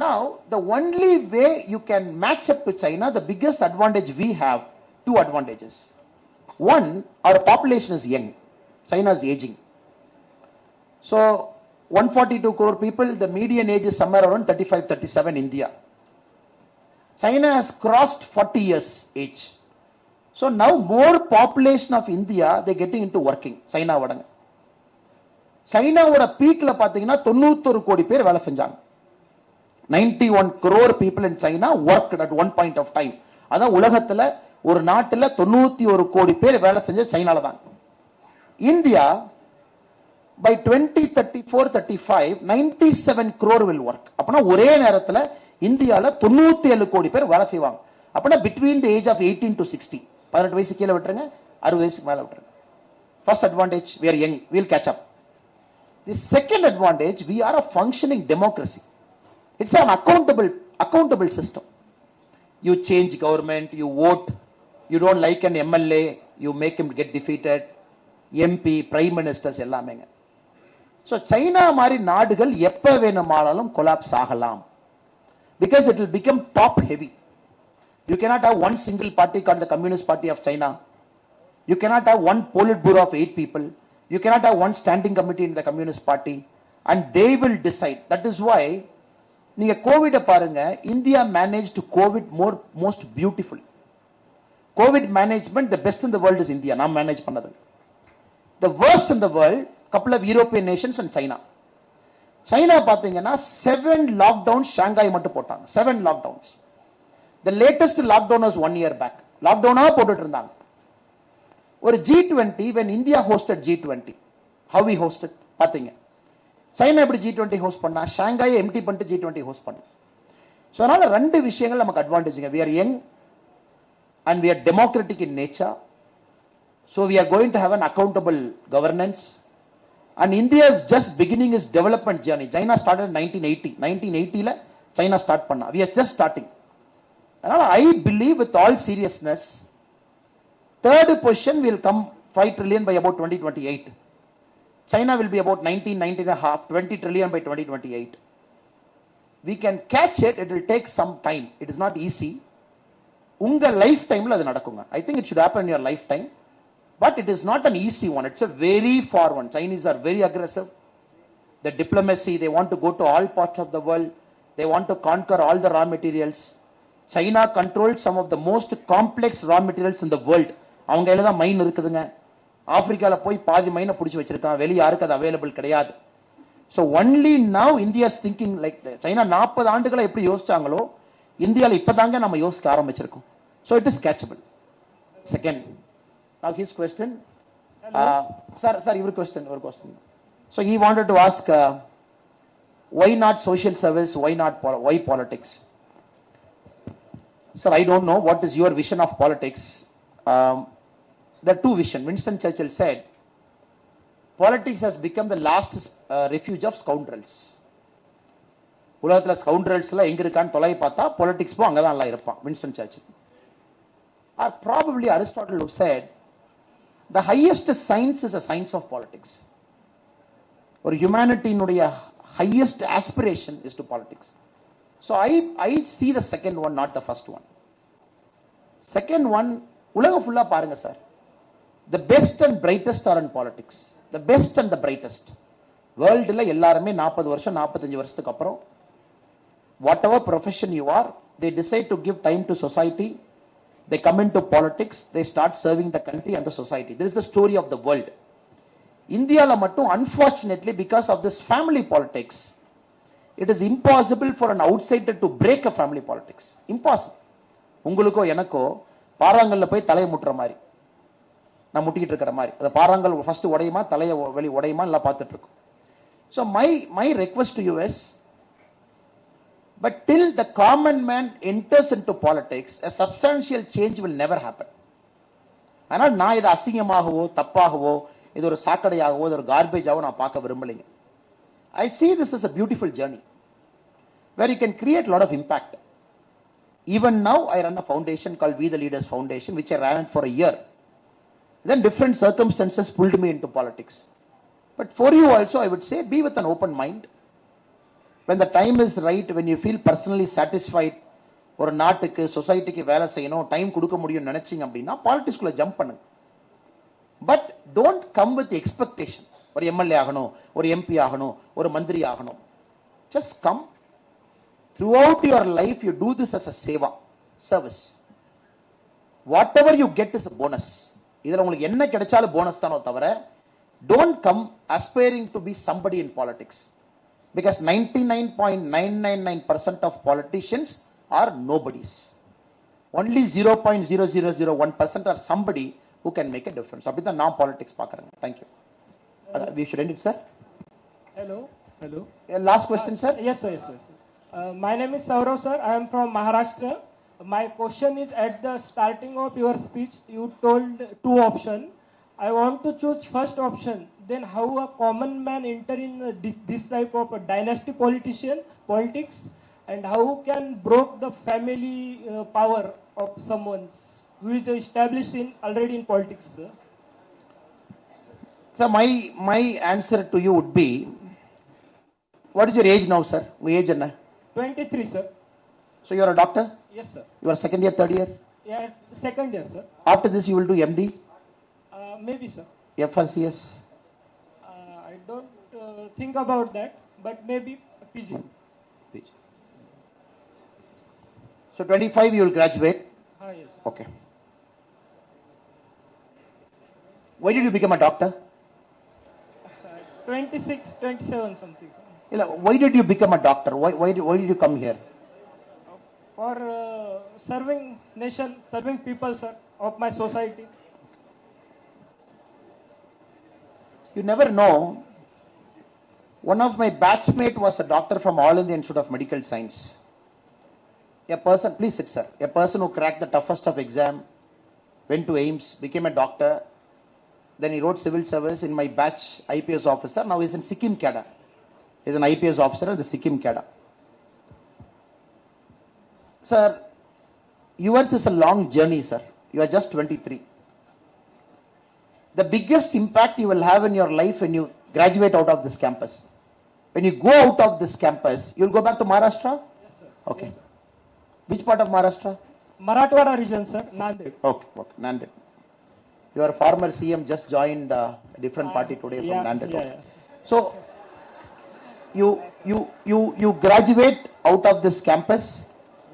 Now, the only way you can match up to China, the biggest advantage we have, 2 advantages. One, our population is young. China is aging. So, 142 crore people, the median age is somewhere around 35, 37 India. China has crossed 40 years age. So now more population of India, they're getting into working. China vadanga. China oda peak la pathina 91 கோடி பேர் வேலை செஞ்சாங்க. 91 crore people in China worked at one point of time. அதான் உலகத்துல ஒரு நாட்டுல 91 கோடி பேர் வேலை செஞ்ச சைனால தான். India by 2034-35 97 crore will work. அப்பனா ஒரே நேரத்துல இந்தியால 97 கோடி பேர் வேலை செய்வாங்க. அப்பனா between the age of 18 to 60, 18 வயசு கீழ விட்டுருங்க, 60 வயசுக்கு மேல விட்டுருங்க. First advantage, we are young, we'll catch up. The second advantage, we are a functioning democracy. It's an accountable system. You change government, you vote, you don't like an MLA, you make him get defeated, MP, prime ministers எல்லாமேங்க. So China மாதிரி நாடுகள் எப்ப வேணுமானாலும் collapse ஆகலாம். Because it will become top heavy. You cannot have one single party called the Communist Party of China. You cannot have one Politburo of 8 people. You cannot have one standing committee in the Communist Party. And they will decide. That is why, நீங்க COVID பாருங்க, India managed COVID most beautifully. COVID management, the best in the world is India. நாம் manage பண்ணது. The worst in the world, couple of European nations and China. China பாத்தீங்கன்னா 7 lockdowns Shanghai மட்டும் போட்டாங்க. 7 lockdowns. The latest lockdown was 1 year back. Lockdown போட்டுட்டு இருந்தாங்க. ஒரு G20, when India hosted G20, how we hosted பாத்தீங்க. China எப்படி G20 host பண்ணா? ஷாங்காயை empty பண்ணிட்டு G20 ஹோஸ்ட் பண்ணு. ஸோ அதனால ரெண்டு விஷயங்கள் நமக்கு அட்வான்டேஜுங்க. We are young and we are democratic in nature. So we are going to have an accountable governance. And India is just beginning its development journey. China started in 1980. 1980 China start பண்ணா. We are just starting. அதனால I believe with all seriousness, third position will come 5 trillion by about 2028. China will be about 19.5, 20 trillion by 2028. We can catch it. It will take some time. It is not easy. உங்க life டைம்ல அது நடக்குங்க. I think it should happen in your lifetime. But it is not an easy one. It's a very far one. Chinese are very aggressive. The diplomacy, they want to go to all parts of the world. They want to conquer all the raw materials. China controls some of the most complex raw materials in the world. அவங்க கையில தான் மைன் இருக்குதுங்க. ஆப்பிரிக்கால போய் பாதி மைனை பிடிச்சி வச்சிருக்கான். வெளி யாருக்கு அது அவைலபிள் கிடையாது. So only now India is thinking like that. China 40 ஆண்டுகளா எப்படி யோசிச்சாங்களோ இந்தியால இப்பதாங்க நம்ம யோசிக்க ஆரம்பிச்சிருக்கோம். So it is catchable. Second, now his question. Sir, your question. So he wanted to ask, why not social service? Why politics? Sir, I don't know what is your vision of politics. There are two visions. Winston Churchill said, politics has become the last refuge of scoundrels. உலகத்துல ஸ்கவுண்டரல்ஸ்ல எங்க இருக்கான்னு தொலை பார்த்தா politics போ அங்கதான் எல்லாம் இருப்பான். Winston Churchill. Or probably Aristotle who said, the highest science is a science of politics. Or humanity nuடைய highest aspiration is to politics. So I see the second one, not the first one. Second one, உலகம் ஃபுல்லா பாருங்க sir. The best and brightest are in politics. The best and the brightest. வேர்ல்டுல எல்லாருமே 40 வருஷம் 45 வருஷத்துக்கு அப்புறம் whatever profession you are, they decide to give time to society. They come into politics. They start serving the country and the society. This is the story of the world. Indiaல மட்டும் unfortunately because of this family politics, it is impossible for an outsider to break a family politics. Impossible. உங்களுக்கோ எனக்கோ பாறாங்கல்ல போய் தலையை முட்டுற மாதிரி, நான் முட்டிக்கிட்டு இருக்கிற மாதிரி, அந்த பாறாங்கல் ஃபர்ஸ்ட் உடையுமா தலையை வெளி உடையுமா எல்லாம் பார்த்துட்டு இருக்கோம். So my request to you is, but till the common man enters into politics, a substantial change will never happen. ஆனால் நான் இது அசிங்கமாகவோ தப்பாகவோ இது ஒரு சாக்கடையாகவோ இது ஒரு கார்பேஜாவோ நான் பார்க்க விரும்பலைங்க. I see this as a beautiful journey where you can create a lot of impact. Even now I run a foundation called We the Leaders Foundation, which I ran for a year. Then different circumstances pulled me into politics. But for you also I would say, be with an open mind. When the time is right, when you feel personally satisfied, ஒரு நாட்டுக்கு சொசைட்டிக்கு வேலை செய்யணும், time கொடுக்க முடியும் நினைச்சீங்க அப்படின்னா பாலிடிக்ஸ்குள்ள jump பண்ணுங்க. But don't come with expectation. ஒரு எம்எல்ஏ ஆகணும், ஒரு எம்பி ஆகணும், ஒரு மந்திரி ஆகணும். Just come. Throughout your life, you do this as a seva, service. Whatever you get is a bonus. இதுல உங்களுக்கு என்ன கிடைச்சாலும் போனஸ் தானோ தவிர, don't come aspiring to be somebody in politics. Because 99.999% of politicians are nobodies. Only 0.0001% are somebody who can make a difference. அப்படிதான் நான் politics பார்க்கறேன். Thank you. We should end it, sir. Hello. Last question, sir. Yes, sir. My name is Saurav, sir. I am from Maharashtra. My question is, at the starting of your speech, you told two options. I want to choose first option. Then how a common man enter in this type of a dynasty politics, and how can broke the family power of someone who is established already in politics, sir? So my answer to you would be, what is your age now, sir? Your age enna? 23, sir. So you are a doctor? Yes, sir. You are second year, third year? Yeah, second year, sir. After this you will do MD? Maybe, sir. FRCS? I don't think about that, but maybe PG. So 25 you will graduate? Yes. Okay. Why did you become a doctor? 26, 27 something. Why did you become a doctor? Why did you come here? For serving nation, serving people, sir, of my society. You never know. One of my batchmate was a doctor from All India Institute of Medical Science. A person, please sit, sir. A person who cracked the toughest of exam, went to AIMS, became a doctor. Then he wrote civil service in my batch, IPS officer. Now he's in Sikkim cadre. He's an IPS officer in the Sikkim cadre. Sir, yours is a long journey, sir. You are just 23. The biggest impact you will have in your life when you graduate out of this campus. When you go out of this campus, you will go back to Maharashtra? Yes, sir. Okay. Yes, sir. Which part of Maharashtra? Marathwada region, sir, Nanded. Okay, Nanded. Your former CM just joined a different party today from Nanded. Yeah. So, you graduate out of this campus.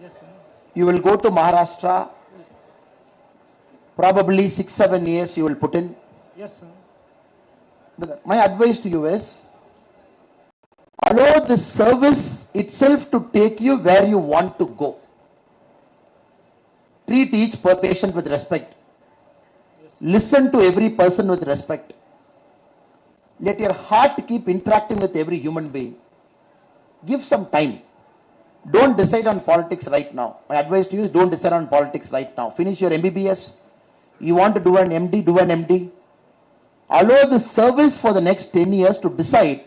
Yes, sir. You will go to Maharashtra. Probably 6-7 years you will put in. Yes, sir. My advice to you is, allow the service itself to take you where you want to go. Treat each patient with respect. Listen to every person with respect. Let your heart keep interacting with every human being. Give some time. Don't decide on politics right now. My advice to you is, don't decide on politics right now. Finish your MBBS. You want to do an MD, do an MD. Allow the service for the next 10 years to decide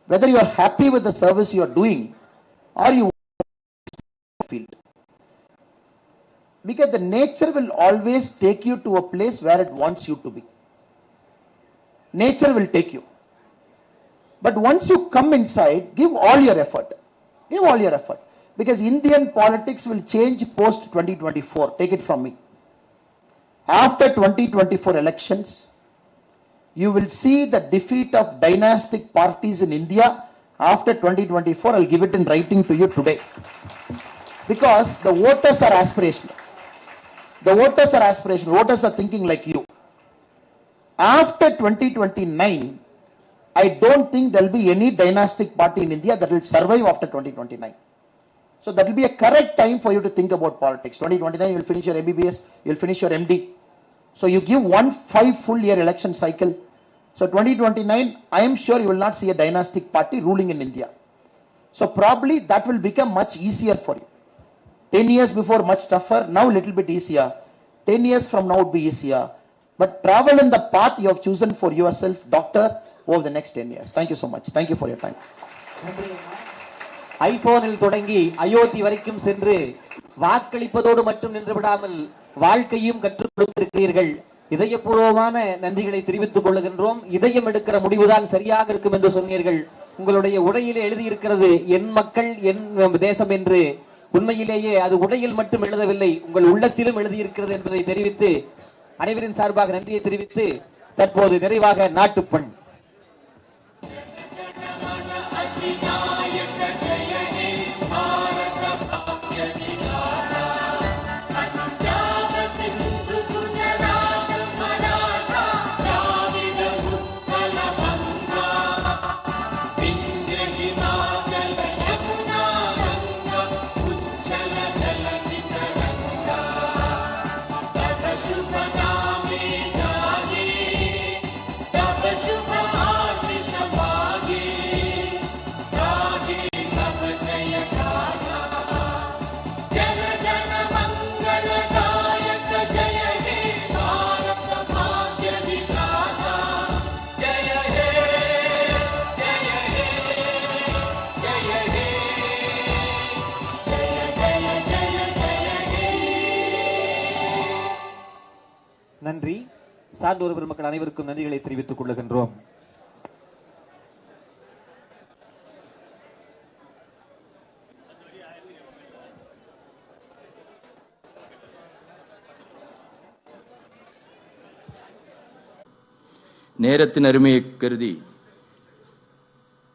whether you are happy with the service you are doing or you field. Because the nature will always take you to a place where it wants you to be. Nature will take you. But once you come inside, give all your effort. Give all your effort. Because Indian politics will change post 2024. Take it from me. After 2024 elections, you will see the defeat of dynastic parties in India. After 2024, I'll give it in writing to you today. Because the voters are aspirational. The voters are aspirational. Voters are thinking like you. After 2029, I don't think there will be any dynastic party in India that will survive after 2029. So that will be a correct time for you to think about politics. 2029, you will finish your MBBS, you will finish your MD. So you give 5 full year election cycle. So 2029, I am sure you will not see a dynastic party ruling in India. So probably that will become much easier for you. 10 years before much tougher, now a little bit easier. 10 years from now would be easier. But travel in the path you have chosen for yourself, doctor, over the next 10 years. Thank you so much. Thank you for your time. ஐபோனில் தொடங்கி அயோத்தி வரைக்கும் சென்று வாக்களிப்பதோடு மட்டும் நின்று விடாமல் வாழ்க்கையும் கற்றுக் கொடுத்திருக்கிறீர்கள். இதயபூர்வமான நன்றிகளை தெரிவித்துக் கொள்ளுகின்றோம். இதயம் எடுக்கிற முடிவுதான் சரியாக இருக்கும் என்று சொன்னீர்கள். உங்களுடைய உடையிலே எழுதியிருக்கிறது என் மக்கள் என் தேசம் என்று. உண்மையிலேயே அது உடையில் மட்டும் எழுதவில்லை, உங்கள் உள்ளத்திலும் எழுதியிருக்கிறது என்பதை தெரிவித்து அனைவரின் சார்பாக நன்றியை தெரிவித்து தற்போது நிறைவாக நாட்டுப்பண் சான்றோர் பெருமக்கள் அனைவருக்கும் நன்றிகளை தெரிவித்துக் கொள்ளுகின்றோம். நேரத்தின் அருமையை கருதி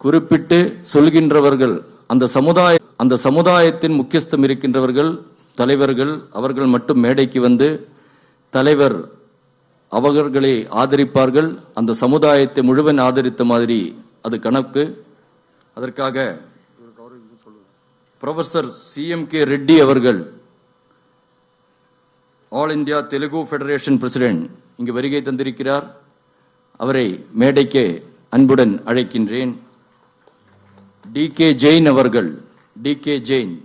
குறிப்பிட்டு சொல்கின்றவர்கள் அந்த சமுதாயத்தின் முக்கியஸ்தம் இருக்கின்றவர்கள், தலைவர்கள், அவர்கள் மட்டும் மேடைக்கு வந்து தலைவர் அவர்களை ஆதரிப்பார்கள். அந்த சமுதாயத்தை முழுவன் ஆதரித்த மாதிரி அது கணக்கு. அதற்காக புரொஃபசர் CMK ரெட்டி அவர்கள், all India Telugu federation president, இங்கு வருகை தந்திருக்கிறார். அவரை மேடைக்கு அன்புடன் அழைக்கின்றேன். DK ஜெயின் அவர்கள், DK ஜெயின்,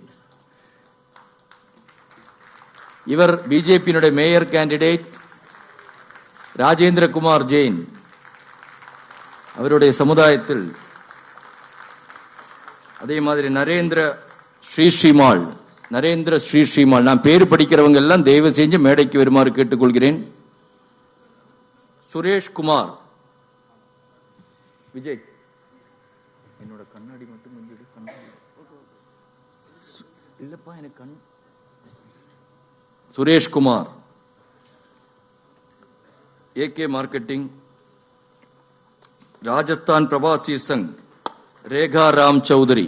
இவர் பிஜேபியினுடைய மேயர் கேண்டிடேட். ராஜேந்திர குமார் ஜெயின், அவருடைய சமுதாயத்தில். அதே மாதிரி நரேந்திர ஸ்ரீமால், நான் பேரு படிக்கிறவங்க எல்லாம் தயவு செஞ்சு மேடைக்கு வருமாறு கேட்டுக்கொள்கிறேன். சுரேஷ் குமார், விஜய் என்னோட கண்ணாடி மட்டும் இல்லப்பா எனக்கு Suresh Kumar, AK marketing. Rajasthan Pravasi Sangh Rekha Ram Chaudhary,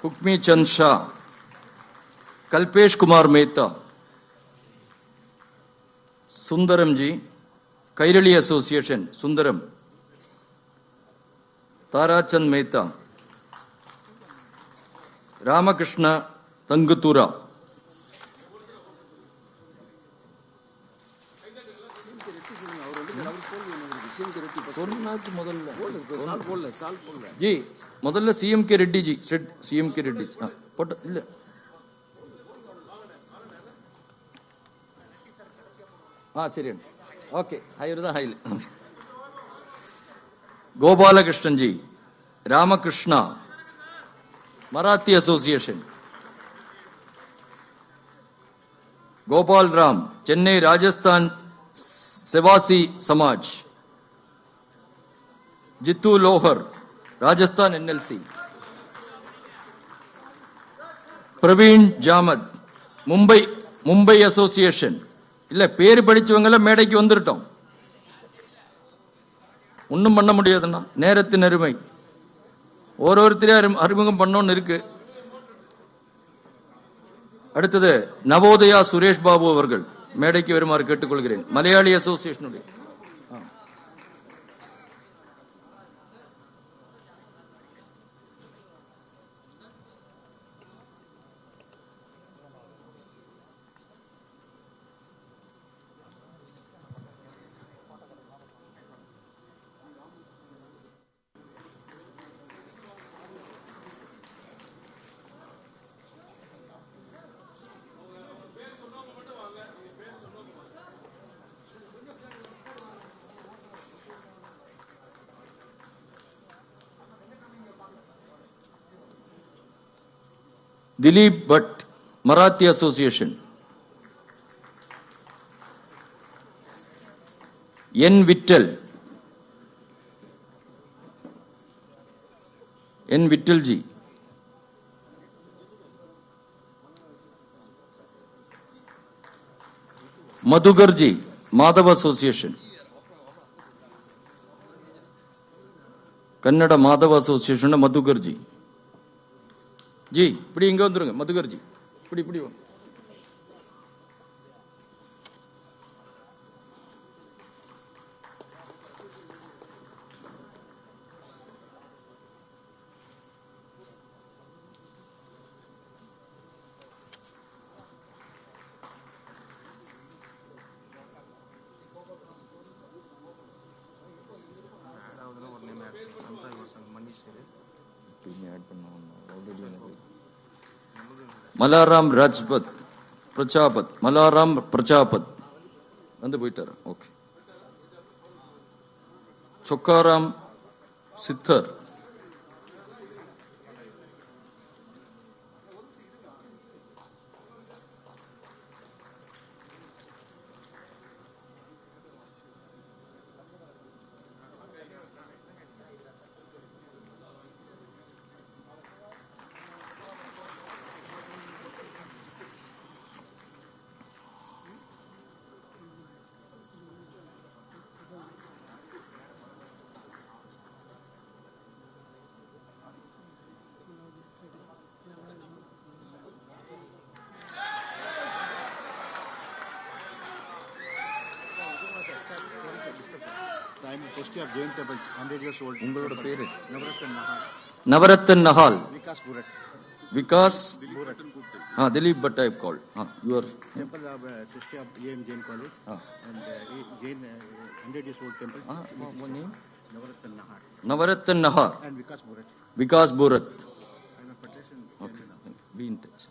Hukmi Chand Shah, Kalpesh Kumar Mehta, Sundaram ji, Kairali association Sundaram, Tarachand Mehta, Ramakrishna Tangatura, ji முதல்ல CMK ரெட்டி ஜி, CMK ரெட்டி போட்ட இல்ல சரி, ஓகே, ஹையர் தான் ஹைல். கோபாலகிருஷ்ணன் ஜி, ராமகிருஷ்ணா, மராத்தி அசோசியேஷன். கோபால் ராம், சென்னை ராஜஸ்தான் सेवासी समाज. जितू लोहर, राजस्थान NLC. प्रवीण जामद, मुंबई एसोसिएशन. இல்ல பேர் படிச்சவங்க எல்லாம் மேடைக்கு வந்துட்டோம். ஒன்னும் பண்ண முடியாதுன்னா நேரத்தின் அருமை. ஒருத்தரையும் அறிமுகம் பண்ணணும்னு இருக்கு. அடுத்தது நவோதயா சுரேஷ் பாபு அவர்கள் மேடைக்கு வருமாறு கேட்டுக்கொள்கிறேன். மலையாளி அசோசியேஷனுடைய दिलीप भट्ट, मराठी एसोसिएशन. N विट्ठल जी. मधुकर जी, माधव एसोसिएशन. कन्नड़ माधव एसोसिएशन मधुकर जी. जी இப்படி இங்க வந்துருங்க மதுகர் ஜி, இப்படி வாங்க. மலாராம் ராஜ்பத் பிரஜாபத், மலாராம் பிரஜாபத் வந்து போயிட்டாரு. ஓகே. சொக்காராம் சித்தர், am a trustee of Jain Temple, 100 years old. உங்களோட பேரு? Navaratan Nahar. Navaratan Nahal. Vikas Burat. Vikas Burat. Dilip but I call. Your Temple of trustee of AM Jain College. And Jain 100 years old temple. Navaratan Nahar. Navaratan Nahar. And Vikas Burat. Vikas Burat. I am a federation Okay. chairman. Be in touch.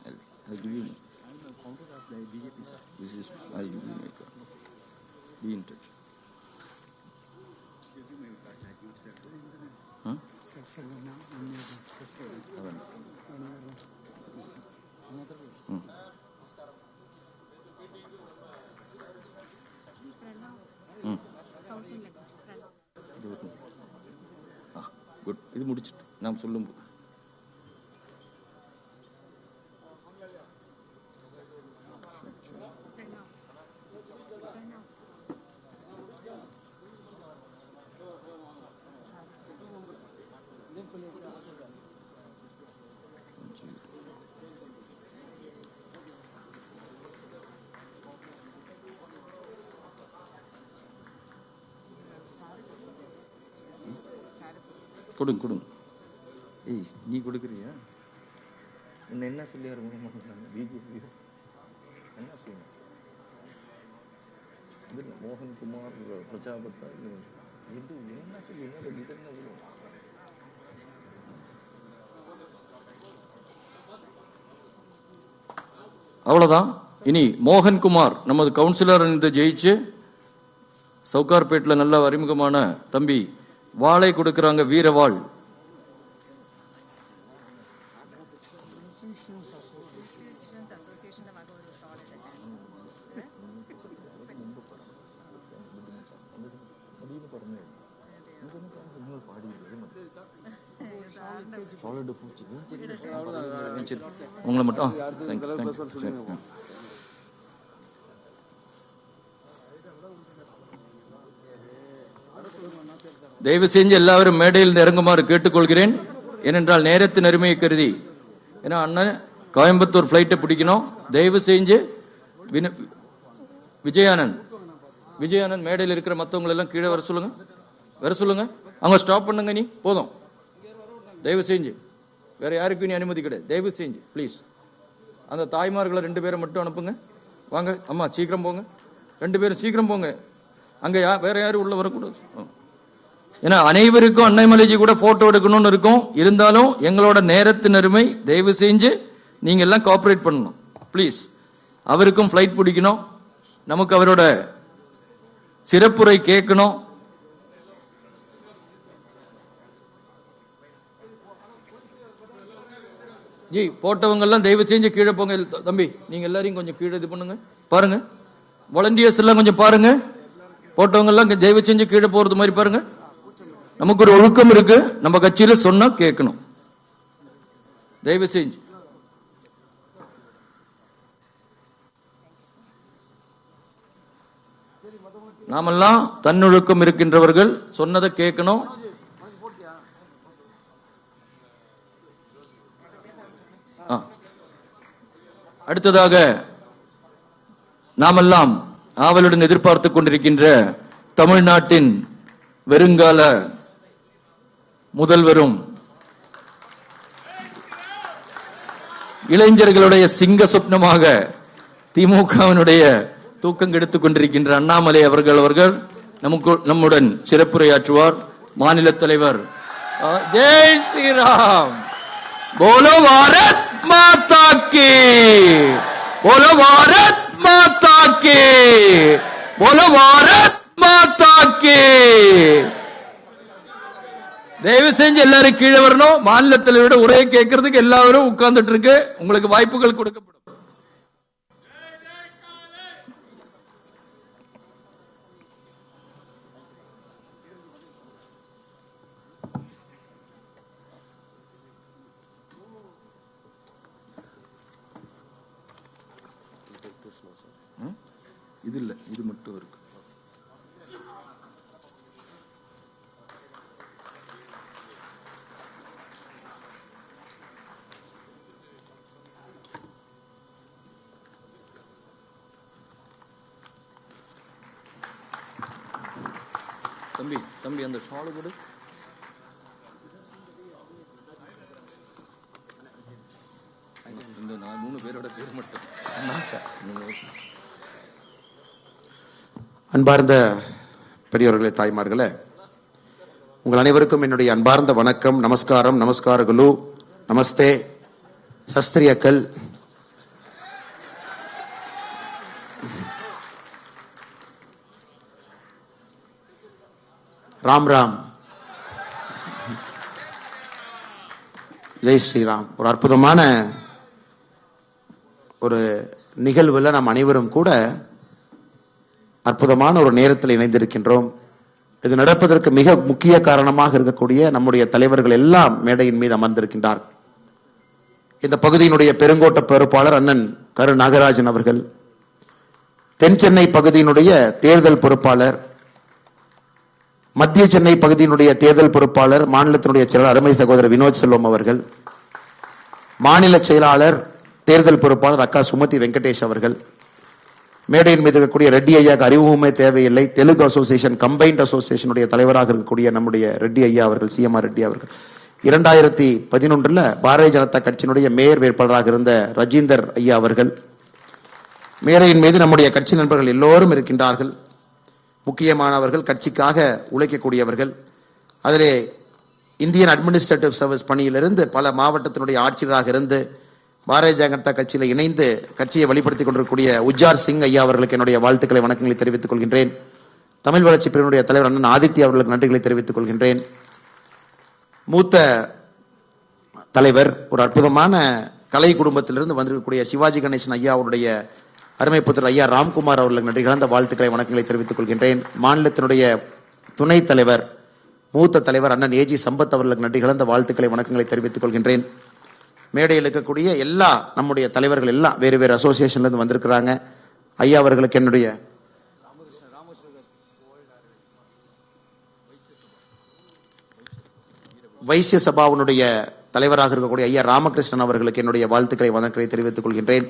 I'll give you. I am a founder of the BJP, sir. This is I'll give you my card. Be in touch. Huh? அதான். Good. இது முடிச்சிட்டு நாம் சொல்லும் கொடுங்க கொடுங்க. ஏய் நீ கொடுக்குறியா? என்ன என்ன சொல்லி ஆரம்பிக்கிறாங்க பிஜேபி என்ன சொல்லணும்? இது மோகன்குமார் பிரஜாபத்தா இது என்ன சொல்லி இது என்ன? அவ்வளவுதான். இனி மோகன்குமார் நமது கவுன்சிலர் இருந்து ஜெயிச்சு சவுகார்பேட்டில் நல்ல அறிமுகமான தம்பி வாளை கொடுக்கறாங்க, வீரவாள். உங்களை மட்டும் தயவு செஞ்சு எல்லாரும் மேடையில் இறங்குமாறு கேட்டுக்கொள்கிறேன். ஏனென்றால் நேரத்தின் அருமையை கருதி, ஏன்னா அண்ணன் கோயம்புத்தூர் பிளைட்டை பிடிக்கணும். தயவு செஞ்சு விஜயானந்த் மேடையில் இருக்கிற மற்றவங்க எல்லாம் கீழே வர சொல்லுங்க. அவங்க ஸ்டாப் பண்ணுங்க. நீ போதும். தயவு செஞ்சு வேற யாருக்கும் நீ அனுமதி கிடையாது. தயவு செஞ்சு ப்ளீஸ் அந்த தாய்மார்களை 2 பேரை மட்டும் அனுப்புங்க. வாங்க அம்மா சீக்கிரம் போங்க. 2 பேரும் சீக்கிரம் போங்க. அங்க வேற யாரும் உள்ள வரக்கூடாது. ஏன்னா அனைவருக்கும் அன்னைமலைஜி கூட போட்டோ எடுக்கணும்னு இருக்கும். இருந்தாலும் எங்களோட நேரத்தின் அருமை, தயவு செஞ்சு நீங்க எல்லாம் கோஆபரேட் பண்ணணும் ப்ளீஸ். அவருக்கும் பிளைட் பிடிக்கணும், நமக்கு அவரோட சிறப்புரை கேட்கணும். ஜி போட்டவங்க எல்லாம் தயவு செஞ்சு கீழே போங்க. தம்பி நீங்க எல்லாரையும் கொஞ்சம் கீழே இது பண்ணுங்க. பாருங்க வாலண்டியர்ஸ் எல்லாம் கொஞ்சம் பாருங்க. போட்டவங்க எல்லாம் தயவு செஞ்சு கீழே போறது மாதிரி பாருங்க. நமக்கு ஒரு ஒழுக்கம் இருக்கு, நம்ம கட்சியில சொன்னா கேட்கணும். தயவு செஞ்சு நாமெல்லாம் தன்னொழுக்கம் இருக்கின்றவர்கள், சொன்னதை கேட்கணும். அடுத்ததாக நாமெல்லாம் ஆவலுடன் எதிர்பார்த்துக் கொண்டிருக்கின்ற தமிழ்நாட்டின் வருங்கால முதல்வரும் இளைஞர்களுடைய சிங்க சொப்னமாக திமுகவினுடைய தூக்கம் கெடுத்துக் கொண்டிருக்கின்ற அண்ணாமலை அவர்கள் நம்முடன் சிறப்புரையாற்றுவார். மாநில தலைவர் ஜெய் ஸ்ரீராம். போலோ பாரத் மாதா கி, போலோ பாரத் மாதா கி, போலோ பாரத் மாதா கி. தயவு செஞ்சு எல்லாரும் கீழே வரணும். மாநில தலைவரோட உரையை கேட்கறதுக்கு எல்லாரும் உட்கார்ந்துட்டு இருக்கு. உங்களுக்கு வாய்ப்புகள் கொடுக்கப்படும். இது இல்ல, இது மட்டும் இருக்கு. தம்பி அந்த ஷாலு கொடு. இந்த 3 பேரோட பேர் மட்டும். அன்பார்ந்த பெரியவர்களே, தாய்மார்களே, உங்கள் அனைவருக்கும் என்னுடைய அன்பார்ந்த வணக்கம், நமஸ்காரம், நமஸ்காரகுலு, நமஸ்தே, சஸ்திரியக்கல். ராம் ராம், ஜெய் ஸ்ரீராம். ஒரு அற்புதமான ஒரு நிகழ்வுல நாம் அனைவரும் கூட அற்புதமான ஒரு நேரத்தில் இணைந்திருக்கின்றோம். இது நடப்பதற்கு மிக முக்கிய காரணமாக இருக்கக்கூடிய நம்முடைய தலைவர்கள் எல்லாம் மேடையின் மீது அமர்ந்திருக்கின்றார். இந்த பகுதியினுடைய பெருங்கோட்ட பொறுப்பாளர் அண்ணன் கரு நாகராஜன் அவர்கள், தென் சென்னை பகுதியினுடைய தேர்தல் பொறுப்பாளர், மத்திய சென்னை பகுதியினுடைய தேர்தல் பொறுப்பாளர், மாநிலத்தினுடைய செயலாளர் அருமை சகோதரர் வினோத் செல்வம் அவர்கள், மாநில செயலாளர் தேர்தல் பொறுப்பாளர் அக்கா சுமதி வெங்கடேஷ் அவர்கள், மேடையின் மீது இருக்கக்கூடிய ரெட்டி ஐயாக்கு அறிமுகமே தேவையில்லை, தெலுங்கு அசோசியேஷன் கம்பைன்ட் அசோசியேஷனுடைய தலைவராக இருக்கக்கூடிய நம்முடைய ரெட்டி ஐயா அவர்கள், சிஎம்ஆர் ரெட்டி அவர்கள், 2011 பாரதிய ஜனதா கட்சியினுடைய மேயர் வேட்பாளராக இருந்த ரஜீந்தர் ஐயா அவர்கள், மேடையின் மீது நம்முடைய கட்சி நண்பர்கள் எல்லோரும் இருக்கின்றார்கள். முக்கியமானவர்கள், கட்சிக்காக உழைக்கக்கூடியவர்கள், அதிலே இந்தியன் அட்மினிஸ்ட்ரேட்டிவ் சர்வீஸ் பணியிலிருந்து பல மாவட்டத்தினுடைய ஆட்சியராக இருந்து பாரதிய ஜனதா கட்சியில் இணைந்து கட்சியை வழிபடுத்திக் கொண்டிருக்கக்கூடிய உஜ்ஜார் சிங் ஐயா அவர்களுக்கு என்னுடைய வாழ்த்துக்களை, வணக்கங்களை தெரிவித்துக் கொள்கின்றேன். தமிழ் வளர்ச்சி பிரிவினுடைய தலைவர் அண்ணன் ஆதித்யா அவர்களுக்கு நன்றிகளை தெரிவித்துக் கொள்கின்றேன். மூத்த தலைவர், ஒரு அற்புதமான கலை குடும்பத்திலிருந்து வந்திருக்கக்கூடிய சிவாஜி கணேசன் ஐயா அவருடைய அருமை புத்திரர் ஐயா ராம்குமார் அவர்களுக்கு நன்றி கலந்த வாழ்த்துக்களை, வணக்கங்களை தெரிவித்துக் கொள்கின்றேன். மாநிலத்தினுடைய துணைத் தலைவர், மூத்த தலைவர் அண்ணன் ஏஜி சம்பத் அவர்களுக்கு நன்றி கலந்த வாழ்த்துக்களை, வணக்கங்களை தெரிவித்துக் கொள்கின்றேன். மேடையில் இருக்கக்கூடிய எல்லா நம்முடைய தலைவர்கள் எல்லாம் வேறு வேறு அசோசியேஷன்ல இருந்து வந்திருக்கிறாங்க. ஐயா அவர்களுக்கு என்னுடைய வைசிய சபாவுடைய தலைவராக இருக்கக்கூடிய ஐயா ராமகிருஷ்ணன் அவர்களுக்கு என்னுடைய வாழ்த்துக்களை, வணக்கங்களை தெரிவித்துக் கொள்கின்றேன்.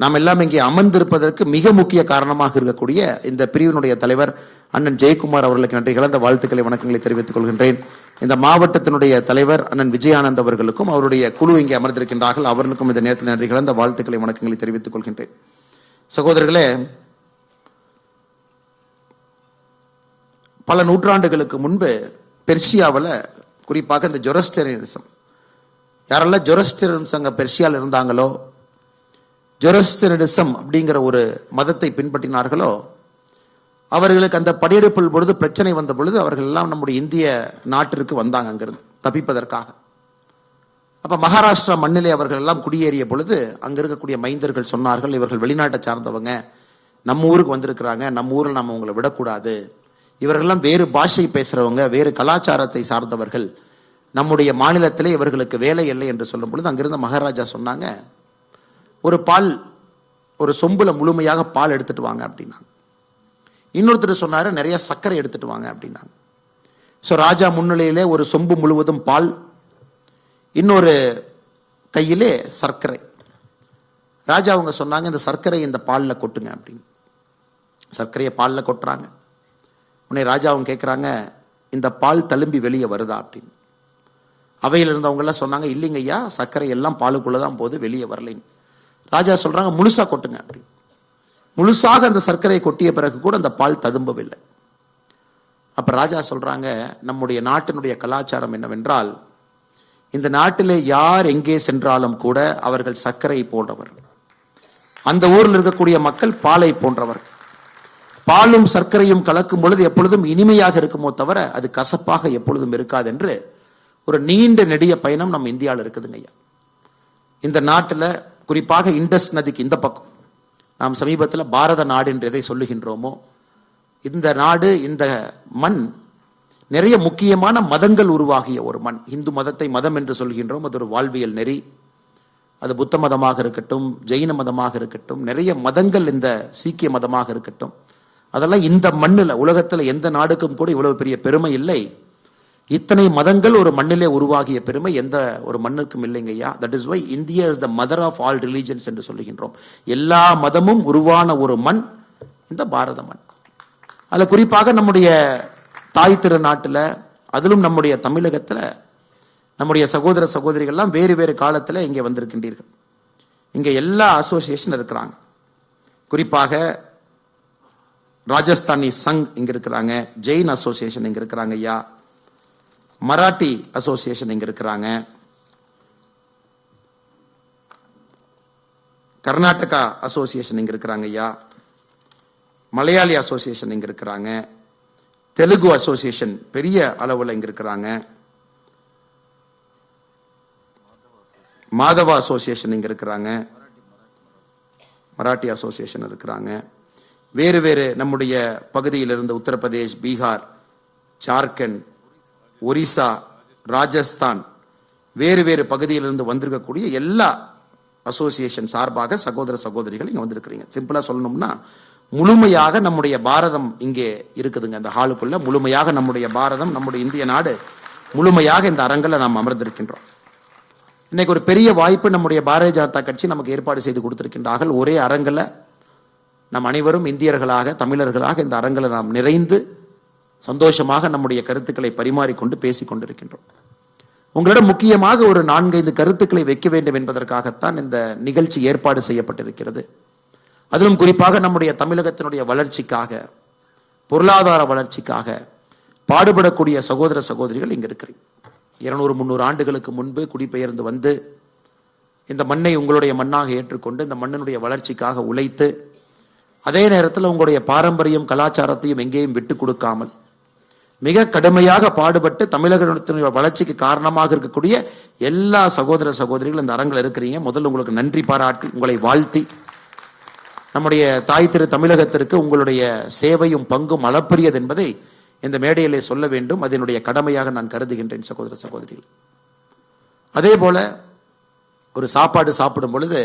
நாம் எல்லாம் இங்கே அமர்ந்திருப்பதற்கு மிக முக்கிய காரணமாக இருக்கக்கூடிய இந்த பிரிவினுடைய தலைவர் அண்ணன் ஜெயக்குமார் அவர்களுக்கு நன்றி கலந்த வாழ்த்துக்களை, வணக்கங்களை தெரிவித்துக் கொள்கின்றேன். இந்த மாவட்டத்தினுடைய தலைவர் அண்ணன் விஜயானந்த் அவர்களுக்கும் அவருடைய குழு இங்கே அமர்ந்திருக்கின்றார்கள், அவர்களுக்கும் இந்த நேரத்தில் நன்றி கலந்த வாழ்த்துக்களை, வணக்கங்களை தெரிவித்துக் கொள்கின்றேன். சகோதரர்களே, பல நூற்றாண்டுகளுக்கு முன்பு பெர்சியாவில், குறிப்பாக இந்த ஜொரஸ்டரியனிசம், யாரெல்லாம் ஜொரஸ்டரியனிசம் அங்கே பெர்சியாவில் இருந்தாங்களோ, ஜொரஸ்டரியனிசம் அப்படிங்கிற ஒரு மதத்தை பின்பற்றினார்களோ, அவர்களுக்கு அந்த படையெடுப்பில் பொழுது பிரச்சனை வந்த பொழுது அவர்கள் எல்லாம் நம்முடைய இந்திய நாட்டிற்கு வந்தாங்க அங்கிருந்து தப்பிப்பதற்காக. அப்ப மகாராஷ்டிரா மண்ணிலே அவர்கள் எல்லாம் குடியேறிய பொழுது அங்க இருக்கக்கூடிய மைந்தர்கள் சொன்னார்கள், இவர்கள் வெளிநாட்டை சார்ந்தவங்க, நம்ம ஊருக்கு வந்திருக்கிறாங்க, நம்ம ஊரில் நம்ம உங்களை விடக்கூடாது, இவர்களெல்லாம் வேறு பாஷை பேசுறவங்க, வேறு கலாச்சாரத்தை சார்ந்தவர்கள், நம்முடைய மாநிலத்திலே இவர்களுக்கு வேலை இல்லை என்று சொல்லும் பொழுது அங்கிருந்த மகாராஜா சொன்னாங்க, ஒரு சொம்புல முழுமையாக பால் எடுத்துட்டு வாங்க அப்படின்னாங்க. இன்னொருத்தர் சொன்னாரு, நிறைய சர்க்கரை எடுத்துட்டு வாங்க அப்படின்னாங்க. ஸோ ராஜா முன்னிலையிலே ஒரு சொம்பு முழுவதும் பால், இன்னொரு கையிலே சர்க்கரை. ராஜா அவங்க சொன்னாங்க, இந்த சர்க்கரை இந்த பாலில் கொட்டுங்க அப்படின்னு. சர்க்கரையை பாலில் கொட்டுறாங்க. உடனே ராஜா அவங்க கேட்குறாங்க, இந்த பால் தழும்பி வெளியே வருதா அப்படின்னு. அவையில் இருந்தவங்க எல்லாம் சொன்னாங்க, இல்லைங்க ஐயா, சர்க்கரை எல்லாம் பாலுக்குள்ளதான் போது, வெளியே வரலைன்னு. ராஜா சொல்றாங்க, முழுசா கொட்டுங்க அப்படின்னு. முழுசாக அந்த சர்க்கரையை கொட்டிய பிறகு கூட அந்த பால் ததும்பவில்லை. அப்ப ராஜா சொல்றாங்க, நம்முடைய நாட்டினுடைய கலாச்சாரம் என்னவென்றால், இந்த நாட்டிலே யார் எங்கே சென்றாலும் கூட அவர்கள் சர்க்கரை போன்றவர், அந்த ஊரில் இருக்கக்கூடிய மக்கள் பாலை போன்றவர். பாலும் சர்க்கரையும் கலக்கும் பொழுது எப்பொழுதும் இனிமையாக இருக்குமோ தவிர அது கசப்பாக எப்பொழுதும் இருக்காது என்று ஒரு நீண்ட நெடிய பயணம் நம்ம இந்தியாவில் இருக்குதுங்க ஐயா. இந்த நாட்டில் குறிப்பாக இண்டஸ் நதிக்கு இந்த பக்கம், நாம் சமீபத்தில் பாரத நாடு என்று எதை சொல்லுகின்றோமோ, இந்த நாடு, இந்த மண் நிறைய முக்கியமான மதங்கள் உருவாகிய ஒரு மண். இந்து மதத்தை மதம் என்று சொல்கின்றோம், அது ஒரு வாழ்வியல் நெறி. அது புத்த மதமாக இருக்கட்டும், ஜெயின மதமாக இருக்கட்டும், நிறைய மதங்கள், இந்த சீக்கிய மதமாக இருக்கட்டும், அதெல்லாம் இந்த மண்ணில், உலகத்தில் எந்த நாடுக்கும் கூட இவ்வளவு பெரிய பெருமை இல்லை. இத்தனை மதங்கள் ஒரு மண்ணிலே உருவாகிய பெருமை எந்த ஒரு மண்ணுக்கும் இல்லைங்க ஐயா. That is why India is the mother of all religions என்று சொல்லுகின்றோம். எல்லா மதமும் உருவான ஒரு மண் இந்த பாரத மண். அதில் குறிப்பாக நம்முடைய தாய் திருநாட்டில், அதிலும் நம்முடைய தமிழகத்தில் நம்முடைய சகோதர சகோதரிகள்லாம் வேறு வேறு காலத்தில் இங்கே வந்திருக்கின்றீர்கள். இங்கே எல்லா அசோசியேஷன் இருக்கிறாங்க. குறிப்பாக ராஜஸ்தானி சங் இங்க இருக்கிறாங்க, ஜெயின் அசோசியேஷன் இங்க இருக்கிறாங்க ஐயா, மராட்டி அசோசியேஷன் இங்க இருக்கிறாங்க, கர்நாடகா அசோசியேஷன் இங்க இருக்கிறாங்க ஐயா, மலையாளி அசோசியேஷன் இங்க இருக்கிறாங்க, தெலுங்கு அசோசியேஷன் பெரிய அளவில் இங்க இருக்கிறாங்க, மாதவா அசோசியேஷன் இங்க இருக்கிறாங்க, மராட்டி அசோசியேஷன் இருக்கிறாங்க. வேறு வேறு நம்முடைய பகுதியிலிருந்து உத்தரப்பிரதேஷ், பீகார், ஜார்க்கண்ட், ஒரிசா, ராஜஸ்தான், வேறு வேறு பகுதியிலிருந்து வந்திருக்கக்கூடிய எல்லா அசோசியேஷன் சார்பாக சகோதர சகோதரிகள் இங்க வந்திருக்கிறீங்க. சிம்பிளா சொல்லணும்னா முழுமையாக நம்முடைய பாரதம் இங்கே இருக்குதுங்க. இந்த ஹாலுக்குள்ள முழுமையாக நம்முடைய பாரதம், நம்முடைய இந்திய நாடு முழுமையாக இந்த அரங்கில் நாம் அமர்ந்திருக்கின்றோம். இன்னைக்கு ஒரு பெரிய வாய்ப்பு நம்முடைய பாரதிய ஜனதா கட்சி நமக்கு ஏற்பாடு செய்து கொடுத்திருக்கின்றார்கள். ஒரே அரங்கில் நம் அனைவரும் இந்தியர்களாக, தமிழர்களாக இந்த அரங்கில் நாம் நிறைந்து சந்தோஷமாக நம்முடைய கருத்துக்களை பரிமாறிக்கொண்டு பேசிக் கொண்டிருக்கின்றோம். உங்களிடம் முக்கியமாக ஒரு 4-5 கருத்துக்களை வைக்க வேண்டும் என்பதற்காகத்தான் இந்த நிகழ்ச்சி ஏற்பாடு செய்யப்பட்டிருக்கிறது. அதிலும் குறிப்பாக நம்முடைய தமிழகத்தினுடைய வளர்ச்சிக்காக, பொருளாதார வளர்ச்சிக்காக பாடுபடக்கூடிய சகோதர சகோதரிகள் இங்க இருக்கிறீங்க. 200-300 ஆண்டுகளுக்கு முன்பு குடிபெயர்ந்து வந்து இந்த மண்ணை உங்களுடைய மண்ணாக ஏற்றுக்கொண்டு இந்த மண்ணினுடைய வளர்ச்சிக்காக உழைத்து, அதே நேரத்தில் உங்களுடைய பாரம்பரியம் கலாச்சாரத்தையும் எங்கேயும் விட்டு கொடுக்காமல் மிக கடுமையாக பாடுபட்டு தமிழகத்தினுடைய வளர்ச்சிக்கு காரணமாக இருக்கக்கூடிய எல்லா சகோதர சகோதரிகள் இந்த அரங்கில் இருக்கிறீங்க. முதல்ல உங்களுக்கு நன்றி பாராட்டி, உங்களை வாழ்த்தி, நம்முடைய தாய் திரு தமிழகத்திற்கு உங்களுடைய சேவையும் பங்கும் அளப்பரியது என்பதை இந்த மேடையிலே சொல்ல வேண்டும். அதனுடைய கடமையாக நான் கருதுகின்றேன் சகோதர சகோதரிகள். அதே போல ஒரு சாப்பாடு சாப்பிடும் பொழுது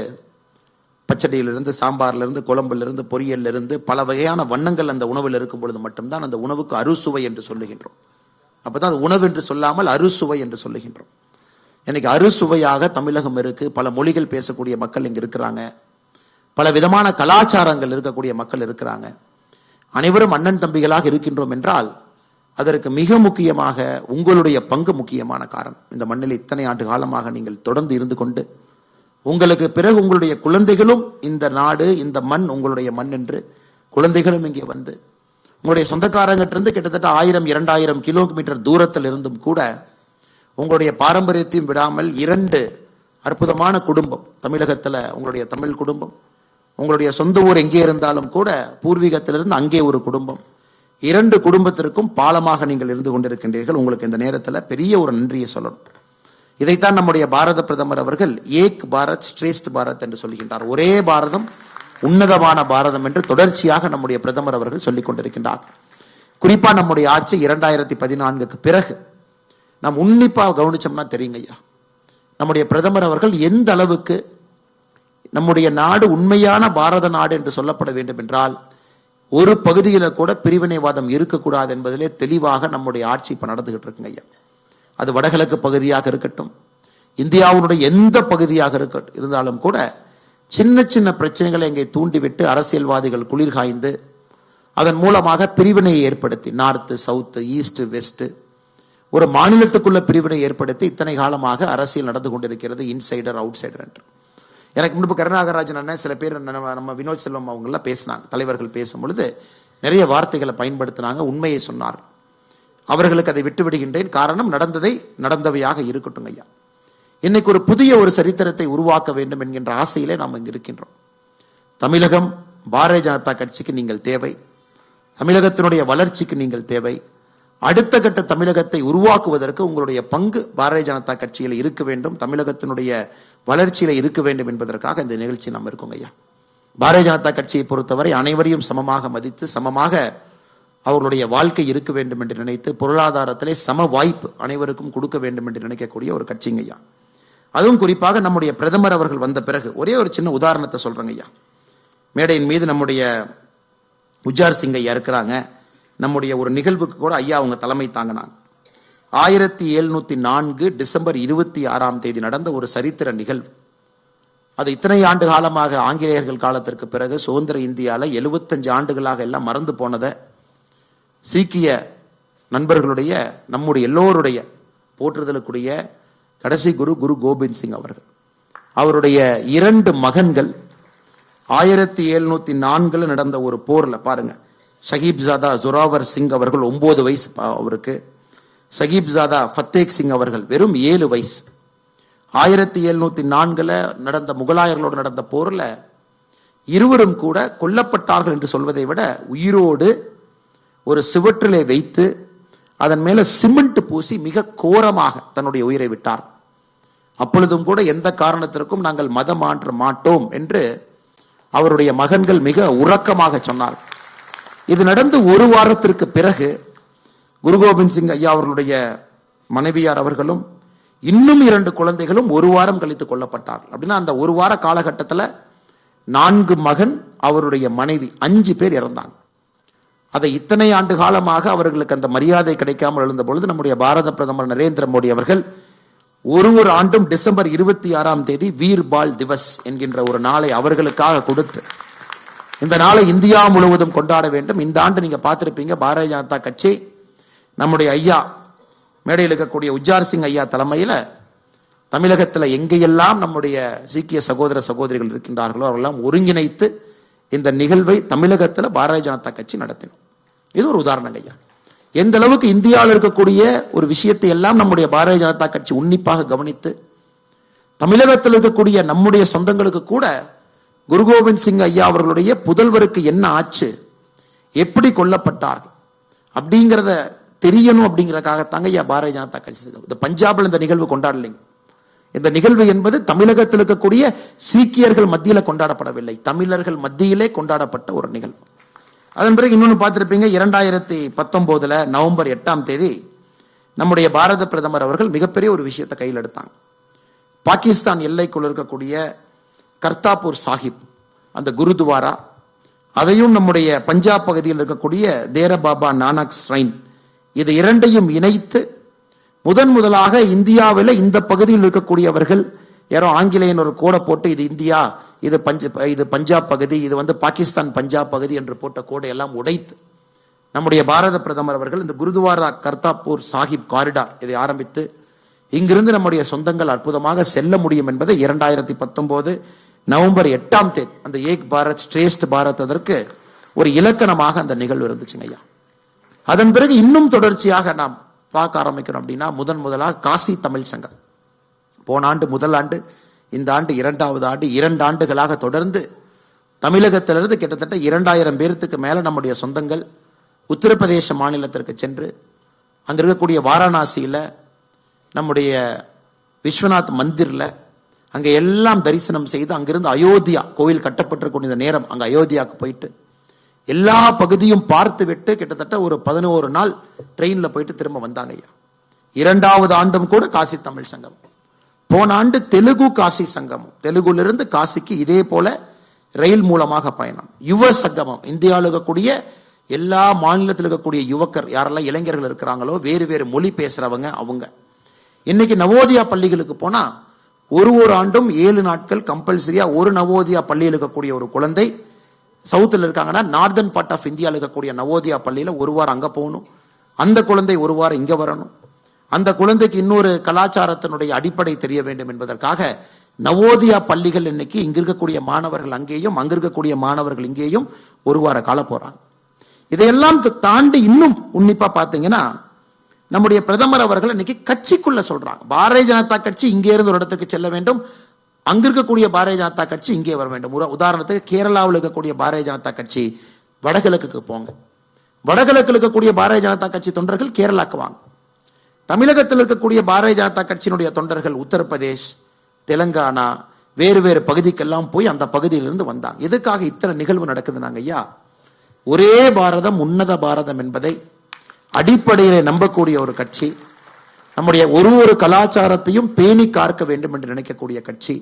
பச்சடியிலிருந்து, சாம்பார்லிருந்து, குழம்பிலிருந்து, பொரியலிருந்து பல வகையான வண்ணங்கள் அந்த உணவில் இருக்கும் பொழுது மட்டும்தான் அந்த உணவுக்கு அறுசுவை என்று சொல்லுகின்றோம். அப்பதான் அது உணவு என்று சொல்லாமல் அறுசுவை என்று சொல்லுகின்றோம். இன்னைக்கு அறுசுவையாக தமிழகம் இருக்கு. பல மொழிகள் பேசக்கூடிய மக்கள் இங்க இருக்கிறாங்க. பல விதமான கலாச்சாரங்கள் இருக்கக்கூடிய மக்கள் இருக்கிறாங்க. அனைவரும் அண்ணன் தம்பிகளாக இருக்கின்றோம் என்றால் அதற்கு மிக முக்கியமாக உங்களுடைய பங்கு முக்கியமான காரணம். இந்த மண்ணில் இத்தனை ஆண்டு காலமாக நீங்கள் தொடர்ந்து இருந்து கொண்டு, உங்களுக்கு பிறகு உங்களுடைய குழந்தைகளும் இந்த நாடு, இந்த மண் உங்களுடைய மண் என்று குழந்தைகளும் இங்கே வந்து உங்களுடைய சொந்தக்காரங்கிட்டிருந்து கிட்டத்தட்ட 1000-2000 கிலோமீட்டர் தூரத்தில் இருந்தும் கூட உங்களுடைய பாரம்பரியத்தையும் விடாமல் 2 அற்புதமான குடும்பம் தமிழகத்தில், உங்களுடைய தமிழ் குடும்பம், உங்களுடைய சொந்த ஊர் எங்கே இருந்தாலும் கூட பூர்வீகத்திலிருந்து அங்கே ஒரு குடும்பம், 2 குடும்பத்திற்கும் பாலமாக நீங்கள் இருந்து கொண்டிருக்கின்றீர்கள். உங்களுக்கு இந்த நேரத்தில் பெரிய ஒரு நன்றியை சொல்லணும். இதைத்தான் நம்முடைய பாரத பிரதமர் அவர்கள் ஏக் பாரத் ஸ்ரேஷ்ட் பாரத் என்று சொல்கின்றார். ஒரே பாரதம், உன்னதமான பாரதம் என்று தொடர்ச்சியாக நம்முடைய பிரதமர் அவர்கள் சொல்லிக் கொண்டிருக்கின்றார். குறிப்பா நம்முடைய ஆட்சி 2014க்கு பிறகு நாம் உன்னிப்பா கவனிச்சோம்னா தெரியுங்க ஐயா, நம்முடைய பிரதமர் அவர்கள் எந்த அளவுக்கு நம்முடைய நாடு உண்மையான பாரத நாடு என்று சொல்லப்பட வேண்டும் என்றால் ஒரு பகுதியில கூட பிரிவினைவாதம் இருக்கக்கூடாது என்பதிலே தெளிவாக நம்முடைய ஆட்சி இப்ப நடந்துகிட்டு இருக்குங்க ஐயா. அது வடகிழக்கு பகுதியாக இருக்கட்டும், இந்தியாவுடைய எந்த பகுதியாக இருந்தாலும் கூட சின்ன சின்ன பிரச்சனைகளை இங்கே தூண்டிவிட்டு அரசியல்வாதிகள் குளிர்காய்ந்து அதன் மூலமாக பிரிவினையை ஏற்படுத்தி, நார்த்து சவுத்து, ஈஸ்ட் வெஸ்ட், ஒரு மாநிலத்துக்குள்ள பிரிவினை ஏற்படுத்தி இத்தனை காலமாக அரசியல் நடந்து கொண்டிருக்கிறது. இன்சைடர் அவுட் சைடர் என்று. எனக்கு முன்பு கருணாகராஜன் அண்ணன், சில பேர் நம்ம வினோத் செல்வம் அவங்கெல்லாம் பேசினாங்க. தலைவர்கள் பேசும் பொழுது நிறைய வார்த்தைகளை பயன்படுத்தினாங்க, உண்மையை சொன்னார். அவர்களுக்கு அதை விட்டு விடுகின்றேன். காரணம், நடந்ததை நடந்தவையாக இருக்கட்டும் ஐயா. இன்னைக்கு ஒரு புதிய ஒரு சரித்திரத்தை உருவாக்க வேண்டும் என்கின்ற ஆசையிலே நாம் இங்கு இருக்கின்றோம். தமிழகம், பாரதிய ஜனதா கட்சிக்கு நீங்கள் தேவை. தமிழகத்தினுடைய வளர்ச்சிக்கு நீங்கள் தேவை. அடுத்த கட்ட தமிழகத்தை உருவாக்குவதற்கு உங்களுடைய பங்கு பாரதிய ஜனதா கட்சியில் இருக்க வேண்டும், தமிழகத்தினுடைய வளர்ச்சியில இருக்க வேண்டும் என்பதற்காக இந்த நிகழ்ச்சி நாம் இருக்கோங்க ஐயா. பாரதிய ஜனதா கட்சியை பொறுத்தவரை அனைவரையும் சமமாக மதித்து, சமமாக அவர்களுடைய வாழ்க்கை இருக்க வேண்டும் என்று நினைத்து, பொருளாதாரத்திலே சம வாய்ப்பு அனைவருக்கும் கொடுக்க வேண்டும் என்று நினைக்கக்கூடிய ஒரு கட்சிங்க ஐயா. அதுவும் குறிப்பாக நம்முடைய பிரதமர் அவர்கள் வந்த பிறகு ஒரே ஒரு சின்ன உதாரணத்தை சொல்றேங்க ஐயா. மேடையின் மீது நம்முடைய உஜார் சிங் ஐயா இருக்கிறாங்க. நம்முடைய ஒரு நிகழ்வுக்கு கூட ஐயா அவங்க தலைமை தாங்கினாங்க. 1704 டிசம்பர் 26 நடந்த ஒரு சரித்திர நிகழ்வு. அது இத்தனை ஆண்டு காலமாக ஆங்கிலேயர்கள் காலத்திற்கு பிறகு சுதந்திர இந்தியாவில் 75 ஆண்டுகளாக எல்லாம் மறந்து போனதை சீக்கிய நண்பர்களுடைய, நம்முடைய எல்லோருடைய போற்றுதலுக்குரிய கடைசி குரு குரு கோபிந்த் சிங் அவர்கள். அவருடைய 2 மகன்கள் 1704 நடந்த ஒரு போர்ல பாருங்க, ஷஹீப்ஜாதா ஜொராவர் சிங் அவர்கள் 9 வயசு அவருக்கு, ஷஹீப்ஜாதா ஃபத்தேக் சிங் அவர்கள் வெறும் 7 வயசு. 1704 நடந்த முகலாயர்களோடு நடந்த போர்ல இருவரும் கூட கொல்லப்பட்டார்கள் என்று சொல்வதை விட உயிரோடு ஒரு சுவற்றிலே வைத்து அதன் மேல சிமெண்ட் பூசி மிக கோரமாக தன்னுடைய உயிரை விட்டார். அப்பொழுதும் கூட எந்த காரணத்திற்கும் நாங்கள் மதம் மாற்ற மாட்டோம் என்று அவருடைய மகன்கள் மிக உறக்கமாக சொன்னார். இது நடந்து 1 வாரத்திற்கு பிறகு குரு கோபிந்த் சிங் ஐயா அவர்களுடைய மனைவியார் அவர்களும் இன்னும் 2 குழந்தைகளும் 1 வாரம் கழித்து கொல்லப்பட்டார். அப்படின்னா அந்த 1 வார காலகட்டத்தில் 4 மகன், அவருடைய மனைவி 5 பேர் இறந்தாங்க. அதை இத்தனை ஆண்டு காலமாக அவர்களுக்கு அந்த மரியாதை கிடைக்காமல் எழுந்த பொழுது நம்முடைய பாரத பிரதமர் நரேந்திர மோடி அவர்கள் ஒரு ஆண்டும் டிசம்பர் 26ஆம் தேதி வீர் பால் திவஸ் என்கின்ற ஒரு நாளை அவர்களுக்காக கொடுத்து இந்த நாளை இந்தியா முழுவதும் கொண்டாட வேண்டும். இந்த ஆண்டு நீங்க பார்த்திருப்பீங்க, பாரதிய ஜனதா கட்சி நம்முடைய ஐயா மேடையில் இருக்கக்கூடிய உஜ்ஜார் சிங் ஐயா தலைமையில தமிழகத்தில் எங்கெல்லாம் நம்முடைய சீக்கிய சகோதர சகோதரிகள் இருக்கின்றார்களோ அவரெல்லாம் ஒருங்கிணைத்து இந்த நிகழ்வை தமிழகத்தில் பாரதிய ஜனதா கட்சி நடத்தினோம். இது ஒரு உதாரணம் ஐயா. எந்த அளவுக்கு இந்தியாவில் இருக்கக்கூடிய ஒரு விஷயத்தை எல்லாம் நம்முடைய பாரதிய ஜனதா கட்சி உன்னிப்பாக கவனித்து தமிழகத்தில் இருக்கக்கூடிய நம்முடைய சொந்தங்களுக்கு கூட குரு கோபிந்த் சிங் ஐயா அவர்களுடைய புதல்வருக்கு என்ன ஆச்சு, எப்படி கொல்லப்பட்டார்கள் அப்படிங்கிறத தெரியணும் அப்படிங்கிறதுக்காகத்தாங்க ஐயா பாரதிய ஜனதா கட்சி. இந்த பஞ்சாபில் இந்த நிகழ்வு கொண்டாடலைங்க. இந்த நிகழ்வு என்பது தமிழகத்தில் இருக்கக்கூடிய சீக்கியர்கள் மத்தியில் கொண்டாடப்படவில்லை, தமிழர்கள் மத்தியிலே கொண்டாடப்பட்ட ஒரு நிகழ்வு. அதன் பிறகு இன்னொன்று பார்த்திருப்பீங்க, 2019 நவம்பர் 8ஆம் தேதி நம்முடைய பாரத பிரதமர் அவர்கள் மிகப்பெரிய ஒரு விஷயத்தை கையில் எடுத்தாங்க. பாகிஸ்தான் எல்லைக்குள் இருக்கக்கூடிய கர்த்தாப்பூர் சாஹிப் அந்த குருத்வாரா, அதையும் நம்முடைய பஞ்சாப் பகுதியில் இருக்கக்கூடிய தேர பாபா நானக் ஸ்ரைன், இது 2ஐயும் இணைத்து முதலாக இந்தியாவில் இந்த பகுதியில் இருக்கக்கூடியவர்கள் யாரோ ஆங்கிலேயன் ஒரு கோடை போட்டு இது இந்தியா, இது பஞ்சாப் பகுதி, இது பாகிஸ்தான் பஞ்சாப் பகுதி என்று போட்ட கோடை எல்லாம் உடைத்து நம்முடைய பாரத பிரதமர் அவர்கள் இந்த குருத்வாரா கர்த்தாப்பூர் சாஹிப் காரிடார் இதை ஆரம்பித்து இங்கிருந்து நம்முடைய சொந்தங்கள் அற்புதமாக செல்ல முடியும் என்பதை 2019 நவம்பர் 8ஆம் தேதி அந்த ஏக் பாரத் ஸ்ரேஷ்ட் பாரத் அதற்கு ஒரு இலக்கணமாக அந்த நிகழ்வு இருந்துச்சுங்க ஐயா. அதன் பிறகு இன்னும் தொடர்ச்சியாக நாம் பார்க்க ஆரம்பிக்கிறோம் அப்படின்னா முதலாக காசி தமிழ் சங்கம் போன ஆண்டு முதல் ஆண்டு, இந்த ஆண்டு 2வது ஆண்டு, 2 ஆண்டுகளாக தொடர்ந்து தமிழகத்திலிருந்து கிட்டத்தட்ட 2000 பேருக்கு மேல நம்முடைய சொந்தங்கள் உத்தரப்பிரதேச மாநிலத்திற்கு சென்று அங்க இருக்கக்கூடிய வாரணாசியில நம்முடைய விஸ்வநாத் மந்திர்ல அங்க எல்லாம் தரிசனம் செய்து அங்கிருந்து அயோத்தியா கோவில் கட்டப்பட்டிருக்கூடிய நேரம் அங்க அயோத்தியாவுக்கு போயிட்டு எல்லா பகுதியும் பார்த்து விட்டு கிட்டத்தட்ட ஒரு 11 நாள் ட்ரெயின்ல போயிட்டு திரும்ப வந்தாங்க ஐயா. 2வது ஆண்டும் கூட காசி தமிழ் சங்கம், போன ஆண்டு தெலுங்கு காசி சங்கமம், தெலுங்குலிருந்து காசிக்கு இதே போல ரயில் மூலமாக பயணம். யுவ சங்கமம், இந்தியாவில் இருக்கக்கூடிய எல்லா மாநிலத்தில் இருக்கக்கூடிய யுவக்கர் யாரெல்லாம் இளைஞர்கள் இருக்கிறாங்களோ, வேறு வேறு மொழி பேசுறவங்க அவங்க இன்னைக்கு நவோதயா பள்ளிகளுக்கு போனா ஒரு ஆண்டும் 7 நாட்கள் கம்பல்சரியா ஒரு நவோதயா பள்ளியில் இருக்கக்கூடிய ஒரு குழந்தை சவுத்தில் இருக்காங்கன்னா நார்தன் பார்ட் ஆஃப் இந்தியாவில் இருக்கக்கூடிய நவோதயா பள்ளியில 1 வாரம் அங்க போகணும், அந்த குழந்தை 1 வாரம் இங்க வரணும், அந்த குழந்தைக்கு இன்னொரு கலாச்சாரத்தினுடைய அடிப்படை தெரிய வேண்டும் என்பதற்காக நவோதயா பள்ளிகள் இன்னைக்கு இங்க இருக்கக்கூடிய மாணவர்கள் அங்கேயும் அங்க இருக்கக்கூடிய மாணவர்கள் இங்கேயும் 1 வார காலம் போறாங்க. இதையெல்லாம் தாண்டி இன்னும் உன்னிப்பா பாத்தீங்கன்னா நம்முடைய பிரதமர் அவர்கள் இன்னைக்கு கட்சிக்குள்ள சொல்றாங்க, பாரதிய ஜனதா கட்சி இங்கே இருந்து ஒரு இடத்துக்கு செல்ல வேண்டும், அங்க இருக்கக்கூடிய பாரதிய ஜனதா கட்சி இங்கே வர வேண்டும். உதாரணத்துக்கு கேரளாவில் இருக்கக்கூடிய பாரதிய ஜனதா கட்சி வடகிழக்குக்கு போங்க, வடகிழக்கில் இருக்கக்கூடிய பாரதிய ஜனதா கட்சி தொண்டர்கள் கேரளாக்கு வாங்க, தமிழகத்தில் இருக்கக்கூடிய பாரதிய ஜனதா கட்சியினுடைய தொண்டர்கள் உத்தரப்பிரதேஷ், தெலுங்கானா, வேறு வேறு பகுதிக்கெல்லாம் போய் அந்த பகுதியிலிருந்து வந்தாங்க. எதுக்காக இத்தனை நிகழ்வு நடக்குதுனாங்க ஐயா? ஒரே பாரதம் உன்னத பாரதம் என்பதை அடிப்படையில் நம்பக்கூடிய ஒரு கட்சி, நம்முடைய ஒரு கலாச்சாரத்தையும் பேணி காக்க வேண்டும் என்று நினைக்கக்கூடிய கட்சி,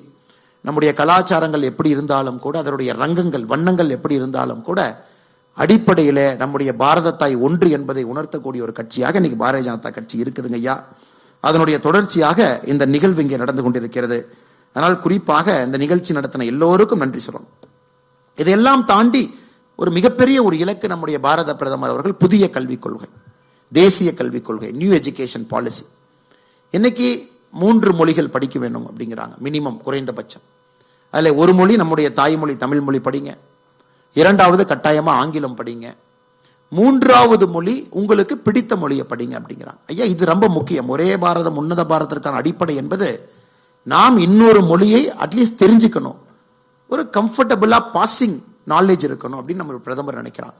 நம்முடைய கலாச்சாரங்கள் எப்படி இருந்தாலும் கூட அதனுடைய ரங்கங்கள் வண்ணங்கள் எப்படி இருந்தாலும் கூட அடிப்படையில நம்முடைய பாரத தாய் ஒன்று என்பதை உணர்த்தக்கூடிய ஒரு கட்சியாக இன்னைக்கு பாரதிய ஜனதா கட்சி இருக்குதுங்க ஐயா. அதனுடைய தொடர்ச்சியாக இந்த நிகழ்வு இங்கே நடந்து கொண்டிருக்கிறது. அதனால் குறிப்பாக இந்த நிகழ்ச்சி நடத்தின எல்லோருக்கும் நன்றி சொல்லணும். இதையெல்லாம் தாண்டி ஒரு மிகப்பெரிய ஒரு இலக்கு நம்முடைய பாரத பிரதமர் அவர்கள் புதிய கல்விக் கொள்கை, தேசிய கல்விக் கொள்கை, நியூ எஜுகேஷன் பாலிசி. இன்னைக்கு 3 மொழிகள் படிக்க வேண்டும் அப்படிங்கிறாங்க, மினிமம் குறைந்தபட்சம். அதில் ஒரு மொழி நம்முடைய தாய்மொழி தமிழ் மொழி படிங்க, 2வது கட்டாயமா ஆங்கிலம் படிங்க, 3வது மொழி உங்களுக்கு பிடித்த மொழியை படிங்க அப்படிங்கிறாங்க. ஐயா, இது ரொம்ப முக்கியம். ஒரே பாரதம் உன்னத பாரதத்திற்கான அடிப்படை என்பது நாம் இன்னொரு மொழியை அட்லீஸ்ட் தெரிஞ்சுக்கணும், ஒரு கம்ஃபர்டபுளா பாசிங் நாலேஜ் இருக்கணும் அப்படின்னு நம்ம பிரதமர் நினைக்கிறாங்க.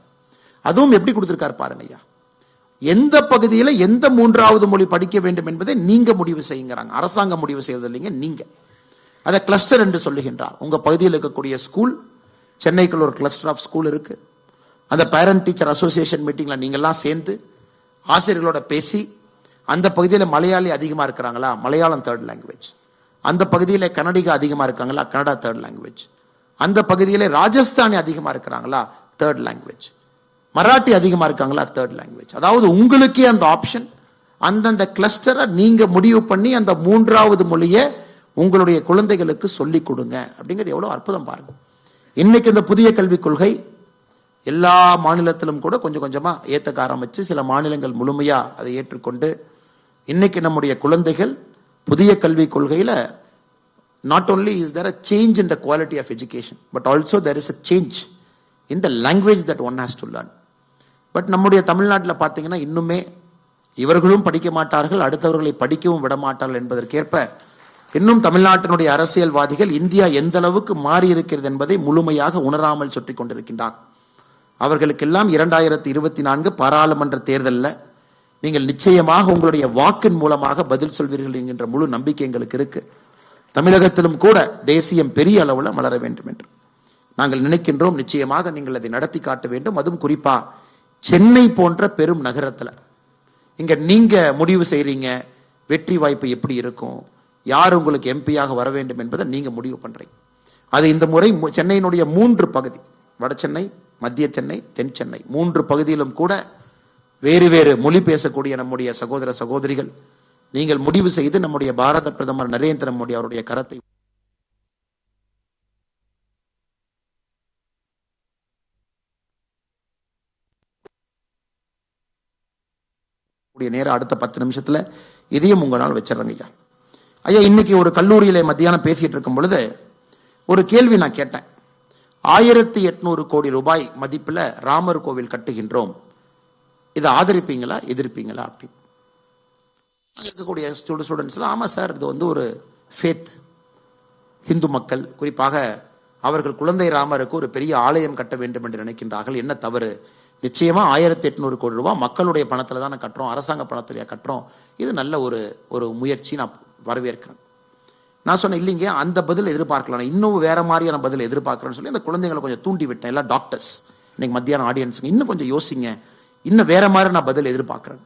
அதுவும் எப்படி கொடுத்திருக்காரு பாருங்க ஐயா. எந்த பகுதியில் எந்த 3வது மொழி படிக்க வேண்டும் என்பதை நீங்க முடிவு செய்யுங்கிறாங்க. அரசாங்கம் முடிவு செய்வது இல்லைங்க, நீங்க. அதை கிளஸ்டர் என்று சொல்லுகின்றார். உங்க பகுதியில் இருக்கக்கூடிய ஸ்கூல், சென்னைக்குள்ள ஒரு கிளஸ்டர் ஆஃப் ஸ்கூல் இருக்கு, அந்த பேரண்ட் டீச்சர் அசோசியேஷன் மீட்டிங்ல நீங்கெல்லாம் சேர்ந்து ஆசிரியர்களோட பேசி, அந்த பகுதியில் மலையாளி அதிகமா இருக்கிறாங்களா, மலையாளம் 3rd லாங்குவேஜ், அந்த பகுதியில் கன்னடிகா அதிகமா இருக்காங்களா, கன்னடா 3rd லாங்குவேஜ், அந்த பகுதியில் ராஜஸ்தானி அதிகமா இருக்கிறாங்களா, 3rd லாங்குவேஜ், மராட்டி அதிகமா இருக்காங்களா, 3rd லாங்குவேஜ். அதாவது உங்களுக்கே அந்த ஆப்ஷன், அந்தந்த கிளஸ்டரை நீங்க முடிவு பண்ணி அந்த 3வது மொழியை உங்களுடைய குழந்தைகளுக்கு சொல்லிக் கொடுங்க அப்படிங்கிறது எவ்வளவு அற்புதம் பாருங்க. இன்னைக்கு இந்த புதிய கல்விக் கொள்கை எல்லா மாநிலத்திலும் கூட கொஞ்சம் கொஞ்சமா ஏத்துக்க ஆரம்பிச்சு, சில மாநிலங்கள் முழுமையா அதை ஏற்றுக்கொண்டு இன்னைக்கு நம்முடைய குழந்தைகள் புதிய கல்விக் கொள்கையில not only is there a change in the quality of education, but also there is a change in the language that one has to learn. But நம்முடைய தமிழ்நாட்டில் பார்த்தீங்கன்னா இன்னுமே இவர்களும் படிக்க மாட்டார்கள், அடுத்தவர்களை படிக்கவும் விட மாட்டார்கள் என்பதற்கேற்ப இன்னும் தமிழ்நாட்டினுடைய அரசியல்வாதிகள் இந்தியா எந்த அளவுக்கு மாறி இருக்கிறது என்பதை முழுமையாக உணராமல் சுற்றி கொண்டிருக்கின்றார். அவர்களுக்கெல்லாம் 2024 பாராளுமன்ற தேர்தலில் நீங்கள் நிச்சயமாக உங்களுடைய வாக்கின் மூலமாக பதில் சொல்வீர்கள் என்கின்ற முழு நம்பிக்கை எங்களுக்கு இருக்கு. தமிழகத்திலும் கூட தேசியம் பெரிய அளவில் வளர வேண்டும் என்று நாங்கள் நினைக்கின்றோம். நிச்சயமாக நீங்கள் அதை நடத்தி காட்ட வேண்டும். அதுவும் குறிப்பா சென்னை போன்ற பெரும் நகரத்தில் இங்க நீங்க முடிவு செய்றீங்க வெற்றி வாய்ப்பு எப்படி இருக்கும், யார் உங்களுக்கு எம்பியாக வர வேண்டும் என்பதை நீங்க முடிவு பண்றீங்க. அது இந்த முறை சென்னையினுடைய 3 பகுதி, வட சென்னை, மத்திய சென்னை, தென் சென்னை 3 பகுதியிலும் கூட வேறு வேறு மொழி பேசக்கூடிய நம்முடைய சகோதர சகோதரிகள் நீங்கள் முடிவு செய்து நம்முடைய பாரத பிரதமர் நரேந்திர மோடி அவருடைய கரத்தை நேரம் அடுத்த 10 நிமிஷத்துல இதையும் உங்களால் வச்சிடறங்க ஐயா. ஐயா, இன்னைக்கு ஒரு கல்லூரியில மத்தியானம் பேசிட்டு இருக்கும் பொழுது ஒரு கேள்வி நான் கேட்டேன். 1800 கோடி ரூபாய் மதிப்புல ராமர் கோவில் கட்டுகின்றோம், இதை ஆதரிப்பீங்களா எதிர்ப்பீங்களா அப்படி இருக்கக்கூடிய ஸ்டூடெண்ட்ஸ்லாம் ஆமா சார், இது வந்து ஒரு ஃபேத், ஹிந்து மக்கள் குறிப்பாக அவர்கள் குழந்தை ராமருக்கு ஒரு பெரிய ஆலயம் கட்ட வேண்டும் என்று நினைக்கின்றார்கள், என்ன தவறு, நிச்சயமா 1800 கோடி ரூபாய் மக்களுடைய பணத்துல தானே கட்டுறோம், அரசாங்க பணத்திலேயே கட்டுறோம், இது நல்ல ஒரு முயற்சி, நான் வரவேற்கிறேன். நான் சொன்னேன் இல்லைங்க, அந்த பதில் எதிர்பார்க்கலாம், இன்னும் வேற மாதிரியான பதில் எதிர்பார்க்கிறேன்னு சொல்லி அந்த குழந்தைங்களை கொஞ்சம் தூண்டி விட்டேன். எல்லாம் டாக்டர்ஸ் இன்னைக்கு மத்தியானம் ஆடியன்ஸுங்க இன்னும் கொஞ்சம் யோசிங்க, இன்னும் வேற மாதிரி நான் பதில் எதிர்பார்க்கிறேன்.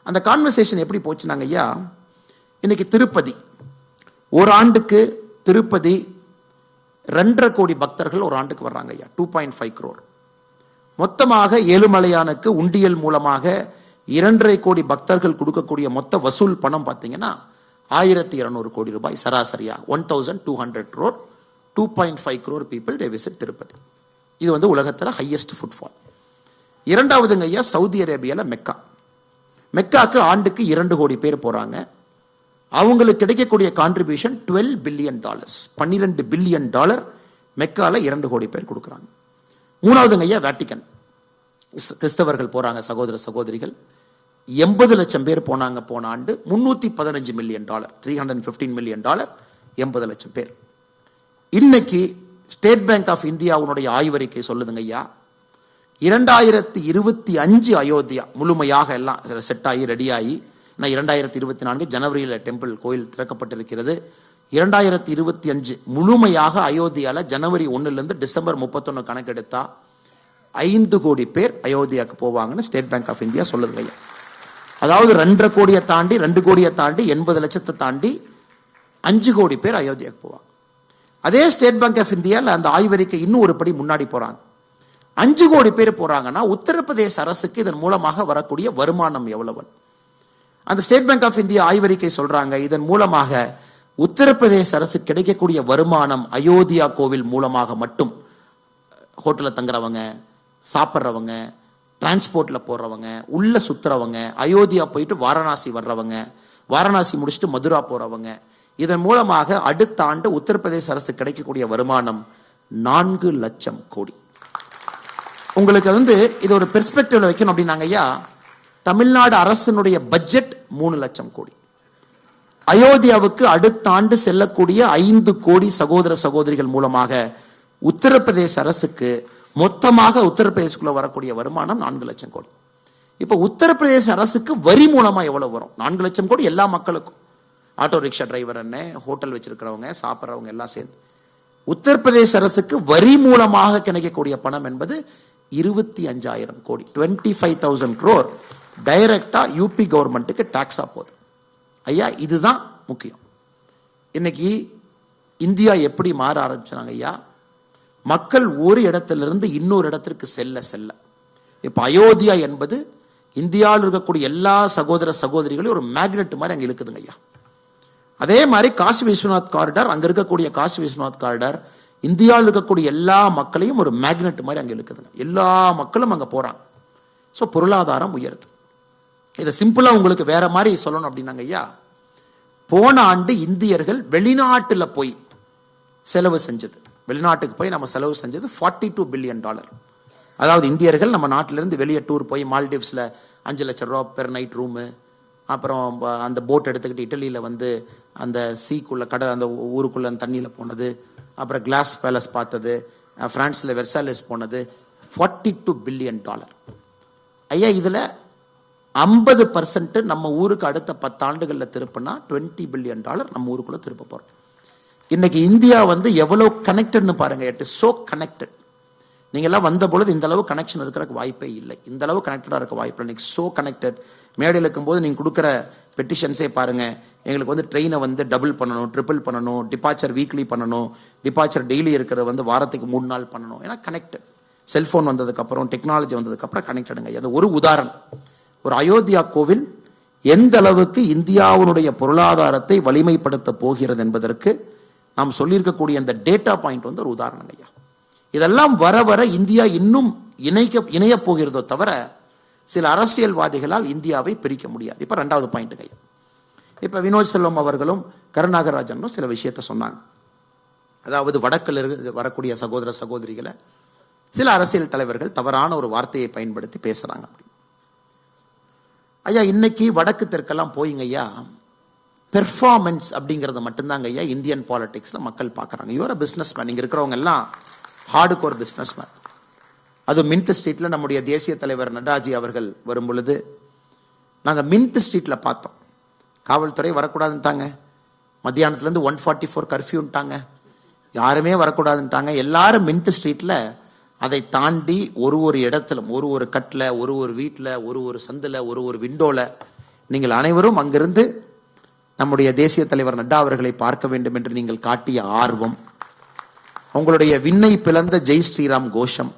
அந்த கான்வர்சேஷன் எப்படி போச்சுனாங்க ஐயா, இன்னைக்கு திருப்பதி ஒரு ஆண்டுக்கு திருப்பதி 2.5 கோடி பக்தர்கள் ஒரு ஆண்டுக்கு வர்றாங்க ஐயா, 2.5 crore. மொத்தமாக ஏழுமலையானுக்கு உண்டியல் மூலமாக 2.5 கோடி பக்தர்கள் கொடுக்கக்கூடிய மொத்த வசூல் பணம் பார்த்தீங்கன்னா 1200 கோடி ரூபாய் சராசரியா, 1200 crore, 2.5 crore people they visit Tirupati. இது வந்து உலகத்தில் ஹையஸ்ட் ஃபுட்ஃபால். இரண்டாவதுங்க ஐயா சவுதி அரேபியால மெக்காக்கு ஆண்டுக்கு 2 கோடி பேர் போறாங்க. அவங்களுக்கு கிடைக்கக்கூடிய கான்ட்ரிபியூஷன் $12 billion, $12 billion மெக்கால 2 கோடி பேர் கொடுக்குறாங்க. மூணாவதுங்க ஐயா வேட்டிக்கன், கிறிஸ்தவர்கள் போறாங்க சகோதர சகோதரிகள், 80 லட்சம் பேர் போனாங்க போன ஆண்டு, $315 million, $315 million, 80 லட்சம் பேர். இன்னைக்கு ஸ்டேட் பேங்க் ஆஃப் இந்தியாவுடைய ஆய்வறிக்கை சொல்லுதுங்க ஐயா, 2025 அயோத்தியா முழுமையாக எல்லாம் செட் ஆகி ரெடி ஆகி, 2024 ஜனவரியில் டெம்பிள் கோயில் திறக்கப்பட்டிருக்கிறது. 2025 முழுமையாக அயோத்தியால ஜனவரி 1 டிசம்பர் 31 கணக்கெடுத்தா 5 கோடி பேர் அயோத்தியாவுக்கு போவாங்கன்னு ஸ்டேட் பேங்க் ஆஃப் இந்தியா சொல்லுதுங்க ஐயா. அதாவது 2.5 கோடியை தாண்டி 2 கோடியை தாண்டி 80 லட்சத்தை தாண்டி 5 கோடி பேர் அயோத்தியாவுக்கு போவாங்க. அதே ஸ்டேட் பேங்க் ஆஃப் இந்தியாவில் அந்த ஆய்வறிக்கை இன்னும் ஒரு படி முன்னாடி போறாங்க. 5 கோடி பேர் போறாங்கன்னா உத்தரப்பிரதேச அரசுக்கு இதன் மூலமாக வரக்கூடிய வருமானம் எவ்வளவு? அந்த ஸ்டேட் பேங்க் ஆஃப் இந்தியா ஆய்வறிக்கை சொல்றாங்க, இதன் மூலமாக உத்தரப்பிரதேச அரசு கிடைக்கக்கூடிய வருமானம் அயோத்தியா கோவில் மூலமாக மட்டும், ஹோட்டலில் தங்குறவங்க, சாப்பிட்றவங்க, டிரான்ஸ்போர்ட்ல போறவங்க, உள்ள சுத்துறவங்க, அயோத்தியா போயிட்டு வாரணாசி வர்றவங்க, வாரணாசி முடிச்சுட்டு மதுரா போறவங்க, இதன் மூலமாக அடுத்த ஆண்டு உத்தரப்பிரதேச அரசு கிடைக்கக்கூடிய வருமானம் 4 லட்சம் கோடி. உங்களுக்கு வந்து இது ஒரு பெர்ஸ்பெக்டிவ்ல வைக்கணும் அப்படின்னாங்க ஐயா, தமிழ்நாடு அரசினுடைய பட்ஜெட் 3 லட்சம் கோடி. அயோத்தியாவுக்கு அடுத்த ஆண்டு செல்லக்கூடிய 5 கோடி சகோதர சகோதரிகள் மூலமாக உத்தரப்பிரதேச அரசுக்கு மொத்தமாக உத்தரப்பிரதேசக்குள்ள வரக்கூடிய வருமானம் 4 லட்சம் கோடி. இப்ப உத்தரப்பிரதேச அரசுக்கு வரி மூலமா எவ்வளவு வரும்? 4 லட்சம் கோடி எல்லா மக்களுக்கும், ஆட்டோ ரிக்ஷா டிரைவர் என்ன, ஹோட்டல் வச்சிருக்கிறவங்க, சாப்பிட்றவங்க எல்லாம் சேர்ந்து. உத்தரப்பிரதேச அரசுக்கு வரி மூலமாக கிடைக்கக்கூடிய பணம் என்பது 25,000 கோடி, 25,000 crore டைரக்டா யூபி கவர்மெண்ட்டுக்கு டாக்ஸா போகுது. ஐயா இதுதான் முக்கியம். இன்னைக்கு இந்தியா எப்படி மாற ஆரம்பிச்சாங்க ஐயா, மக்கள் ஒரு இடத்திலிருந்து இன்னொரு இடத்திற்கு செல்ல செல்ல. இப்ப அயோத்தியா என்பது இந்தியாவில் இருக்கக்கூடிய எல்லா சகோதர சகோதரிகளையும் ஒரு மேக்னெட் மாதிரி அங்க இருக்குதுங்க ஐயா. அதே மாதிரி காசி விஸ்வநாத் காரிடார், அங்க இருக்கக்கூடிய காசி விஸ்வநாத் காரிடார் இந்தியாவில் இருக்கக்கூடிய எல்லா மக்களையும் ஒரு மேக்னெட் மாதிரி அங்க இருக்குதுங்க. எல்லா மக்களும் அங்க போறாங்க. ஸோ பொருளாதாரம் உயருது. இதை சிம்பிளா உங்களுக்கு வேற மாதிரி சொல்லணும் அப்படின்னாங்க ஐயா, போன ஆண்டு இந்தியர்கள் வெளிநாட்டுல போய் செலவு செஞ்சது, வெளிநாட்டுக்கு போய் நம்ம செலவு செஞ்சது $42 பில்லியன். அதாவது இந்தியர்கள் நம்ம நாட்டிலிருந்து வெளியே டூர் போய் மால்டீவ்ஸ்ல 5 லட்சம் ரூபா பெர் நைட் ரூமு, அப்புறம் அந்த போட் எடுத்துக்கிட்டு இட்டலியில வந்து அந்த சீக்குள்ள கடல் அந்த ஊருக்குள்ள அந்த தண்ணியில போனது, அப்புறம் கிளாஸ் பேலஸ் பார்த்தது, பிரான்ஸ்ல வெர்சாலிஸ் போனது, $42 பில்லியன். ஐயா இதுல 50% நம்ம ஊருக்கு அடுத்த 10 ஆண்டுகள்ல திருப்பினா $20 பில்லியன் நம்ம ஊருக்குள்ள திருப்ப போறோம். இன்னைக்கு இந்தியா வந்து எவ்வளவு கனெக்டட்னு பாருங்க. It is so connected. நீங்க எல்லாம் வந்த பொழுது இந்த அளவு கனெக்ஷன் இருக்கிறதுக்கு வாய்ப்பே இல்லை. இந்த அளவு கனெக்டடா இருக்க வாய்ப்பு இல்லை. இன்னைக்கு சோ கனெக்டட். மேடையில் இருக்கும்போது நீங்க கொடுக்குற பெட்டிஷன்ஸே பாருங்க, எங்களுக்கு வந்து ட்ரெயினை வந்து டபுள் பண்ணணும், ட்ரிபிள் பண்ணணும், டிபார்ச்சர் வீக்லி பண்ணணும், டிபார்ச்சர் டெய்லி இருக்கிறது வந்து வாரத்துக்கு 3 நாள் பண்ணணும். ஏன்னா கனெக்டட். செல்போன் வந்ததுக்கு அப்புறம், டெக்னாலஜி வந்ததுக்கு அப்புறம் கனெக்டடுங்க. அது ஒரு உதாரணம். ஒரு அயோத்தியா கோவில் எந்த அளவுக்கு இந்தியாவுடைய பொருளாதாரத்தை வலிமைப்படுத்த போகிறது என்பதற்கு நாம் சொல்லியிருக்கக்கூடிய அந்த டேட்டா பாயிண்ட் வந்து ஒரு உதாரணம் ஐயா. இதெல்லாம் வர வர இந்தியா இன்னும் இணைய போகிறதோ தவிர சில அரசியல்வாதிகளால் இந்தியாவை பிரிக்க முடியாது. இப்ப 2வது பாயிண்ட் ஐயா. இப்ப வினோத் செல்வம் அவர்களும் கருணாகராஜனும் சில விஷயத்த சொன்னாங்க. அதாவது வடக்கில் வரக்கூடிய சகோதர சகோதரிகளை சில அரசியல் தலைவர்கள் தவறான ஒரு வார்த்தையை பயன்படுத்தி பேசுறாங்க. ஐயா இன்னைக்கு வடக்கு தெற்கெல்லாம் போயிங்க ஐயா, பெர்ஃபார்மன்ஸ் அப்படிங்கறத மட்டும்தாங்க ஐயா இந்தியன் பாலிடிக்ஸ்ல மக்கள் பாக்குறாங்க. You're business man. இங்க இருக்கிறவங்க எல்லாம் ஹார்டு கோர் பிசினஸ் மேன். அது மின்ட் ஸ்ட்ரீட்ல நம்முடைய தேசிய தலைவர் நட்டாஜி அவர்கள் வரும் பொழுது நாங்க மின்ட் ஸ்ட்ரீட்ல பார்த்தோம். காவல்துறை வரக்கூடாதுன்ட்டாங்க. மத்தியானத்துல இருந்து 144 கர்ஃபியூன்ட்டாங்க. யாருமே வரக்கூடாதுன்ட்டாங்க. எல்லாரும் மின்ட் ஸ்ட்ரீட்ல அதை தாண்டி ஒரு இடத்திலும், ஒரு கட்ல, ஒரு வீட்டுல, ஒரு சந்தில, ஒரு விண்டோல நீங்கள் அனைவரும் அங்கிருந்து நம்முடைய தேசிய தலைவர் நட்டா அவர்களை பார்க்க வேண்டும் என்று நீங்கள் காட்டிய ஆர்வம், உங்களுடைய விண்ணை பிளந்த ஜெய் ஸ்ரீராம் கோஷம்,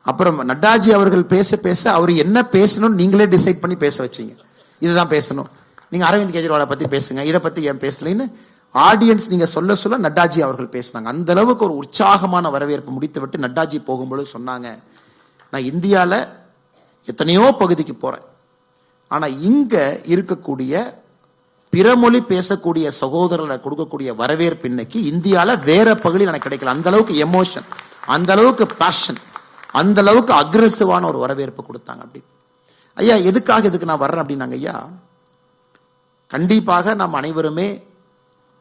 அப்புறம் நட்டாஜி அவர்கள் பேச பேச அவர் என்ன பேசணும் நீங்களே டிசைட் பண்ணி பேச வச்சீங்க. இதுதான் பேசணும், நீங்க அரவிந்த் கெஜ்ரிவாலை பத்தி பேசுங்க, இதை பத்தி ஏன் பேசலைன்னு ஆடியன்ஸ் நீங்க சொல்ல சொல்ல நட்டாஜி அவர்கள் பேசினாங்க. அந்த அளவுக்கு ஒரு உற்சாகமான வரவேற்பு முடித்து விட்டு நட்டாஜி போகும்போது சொன்னாங்க, நான் இந்தியால எத்தனையோ பகுதிக்கு போறேன், ஆனா இங்க இருக்கக்கூடிய பிறமொழி பேசக்கூடிய சகோதரர்களை கொடுக்கக்கூடிய வரவேற்பு இன்னைக்கு இந்தியால வேற பகுதியில் எனக்கு கிடைக்கல. அந்த அளவுக்கு எமோஷன், அந்த அளவுக்கு பேஷன், அந்த அளவுக்கு அக்ரெசிவான ஒரு வரவேற்பு கொடுத்தாங்க. அப்படி ஐயா எதுக்காக இதுக்கு நான் வர்றேன் அப்படின்னாங்க ஐயா, கண்டிப்பாக நாம் அனைவருமே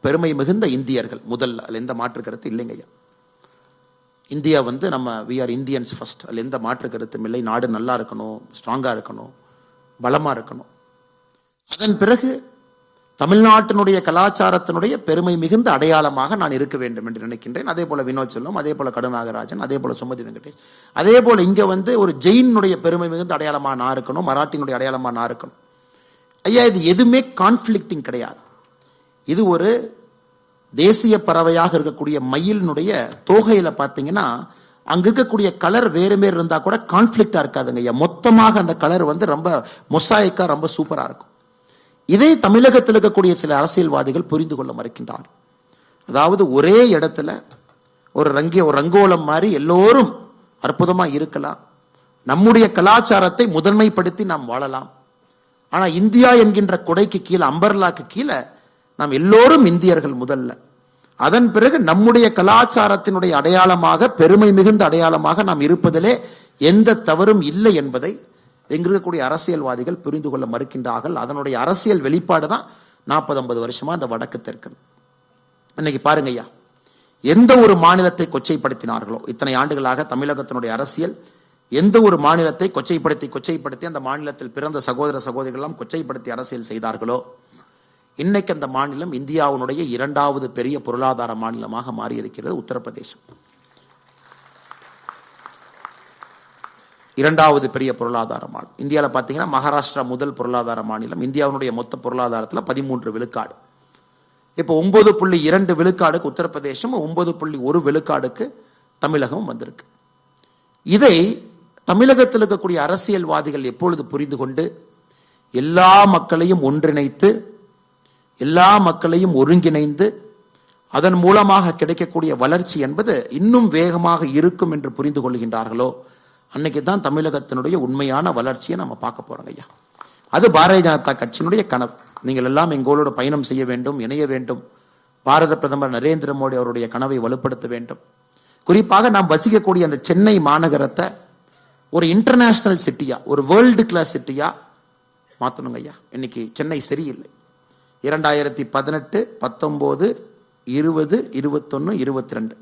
பெருமை மிகுந்த இந்தியர்கள். முதல்ல அதுல எந்த மாற்று கருத்து இல்லைங்க ஐயா. இந்தியா வந்து நம்ம வி ஆர் இந்தியன்ஸ் ஃபர்ஸ்ட், அதுல எந்த மாற்று கருத்தும் இல்லை. நாடு நல்லா இருக்கணும், ஸ்ட்ராங்கா இருக்கணும், பலமா இருக்கணும். அதன் பிறகு தமிழ்நாட்டினுடைய கலாச்சாரத்தினுடைய பெருமை மிகுந்த அடையாளமாக நான் இருக்க வேண்டும் என்று நினைக்கின்றேன். அதே போல வினோத் செல்வம், அதே போல கருணாகராஜன், அதே போல சுமதி வெங்கடேஷ், அதே போல இங்க வந்து ஒரு ஜெயினுடைய பெருமை மிகுந்த அடையாளமா நான் இருக்கணும், மராட்டினுடைய அடையாளமா நான் இருக்கணும். ஐயா இது எதுவுமே கான்ஃபிளிக்டிங் கிடையாது. இது ஒரு தேசிய பறவையாக இருக்கக்கூடிய மயிலினுடைய தோகையில பாத்தீங்கன்னா அங்க இருக்கக்கூடிய கலர் வேற வேறு இருந்தா கூட கான்ஃபிளிக்டா இருக்காதுங்க ஐயா. மொத்தமாக அந்த கலர் வந்து ரொம்ப மொசாய்க்கா ரொம்ப சூப்பரா இருக்கும். இதை தமிழகத்தில் இருக்கக்கூடிய சில அரசியல்வாதிகள் புரிந்து கொள்ள மறுக்கின்றார். அதாவது ஒரே இடத்துல ஒரு ரங்கோலம் மாதிரி எல்லோரும் அற்புதமா இருக்கலாம், நம்முடைய கலாச்சாரத்தை முதன்மைப்படுத்தி நாம் வாழலாம். ஆனா இந்தியா என்கின்ற கொடைக்கு கீழே, அம்பர்லாக்கு கீழே நாம் எல்லோரும் இந்தியர்கள் முதல்ல. அதன் பிறகு நம்முடைய கலாச்சாரத்தினுடைய அடையாளமாக, பெருமை மிகுந்த அடையாளமாக நாம் இருப்பதிலே எந்த தவறும் இல்லை என்பதை எங்கிருக்கக்கூடிய அரசியல்வாதிகள் புரிந்து கொள்ள மறுக்கின்றார்கள். அதனுடைய அரசியல் வெளிப்பாடு தான் 40-50 வருஷமா அந்த வடக்கு தெற்கு. இன்னைக்கு பாருங்க ஐயா, எந்த ஒரு மாநிலத்தை கொச்சைப்படுத்தினார்களோ, இத்தனை ஆண்டுகளாக தமிழகத்தினுடைய அரசியல் எந்த ஒரு மாநிலத்தை கொச்சைப்படுத்தி அந்த மாநிலத்தில் பிறந்த சகோதர சகோதரிகள் எல்லாம் கொச்சைப்படுத்தி அரசியல் செய்தார்களோ, இன்னைக்கு அந்த மாநிலம் இந்தியாவுடைய 2வது பெரிய பொருளாதார மாநிலமாக மாறி இருக்கிறது உத்தரப்பிரதேசம். 2வது பெரிய பொருளாதார மாநிலம். இந்தியாவில் பார்த்தீங்கன்னா மகாராஷ்டிரா முதல் பொருளாதார மாநிலம். இந்தியாவுடைய மொத்த பொருளாதாரத்தில் 13 விழுக்காடு. இப்போ 9.2 விழுக்காடுக்கு உத்தரப்பிரதேசம், 9.1 விழுக்காடுக்கு தமிழகம் வந்திருக்கு. இதை தமிழகத்தில் இருக்கக்கூடிய அரசியல்வாதிகள் எப்பொழுது புரிந்து கொண்டு எல்லா மக்களையும் ஒன்றிணைத்து, எல்லா மக்களையும் ஒருங்கிணைந்து அதன் மூலமாக கிடைக்கக்கூடிய வளர்ச்சி என்பது இன்னும் வேகமாக இருக்கும் என்று புரிந்து கொள்கின்றார்களோ, அன்னைக்கு தான் தமிழகத்தினுடைய உண்மையான வளர்ச்சியை நம்ம பார்க்க போறோங்க ஐயா. அது பாரதிய ஜனதா கட்சியினுடைய கனவு. நீங்கள் எல்லாம் எங்களோடு பயணம் செய்ய வேண்டும், இணைய வேண்டும். பாரத பிரதமர் நரேந்திர மோடி அவருடைய கனவை வலுப்படுத்த வேண்டும். குறிப்பாக நாம் வசிக்கக்கூடிய அந்த சென்னை மாநகரத்தை ஒரு இன்டர்நேஷனல் சிட்டியா, ஒரு வேர்ல்டு கிளாஸ் சிட்டியா மாற்றணுங்க ஐயா. இன்னைக்கு சென்னை சரியில்லை. 2018, 19, 20, 21, 22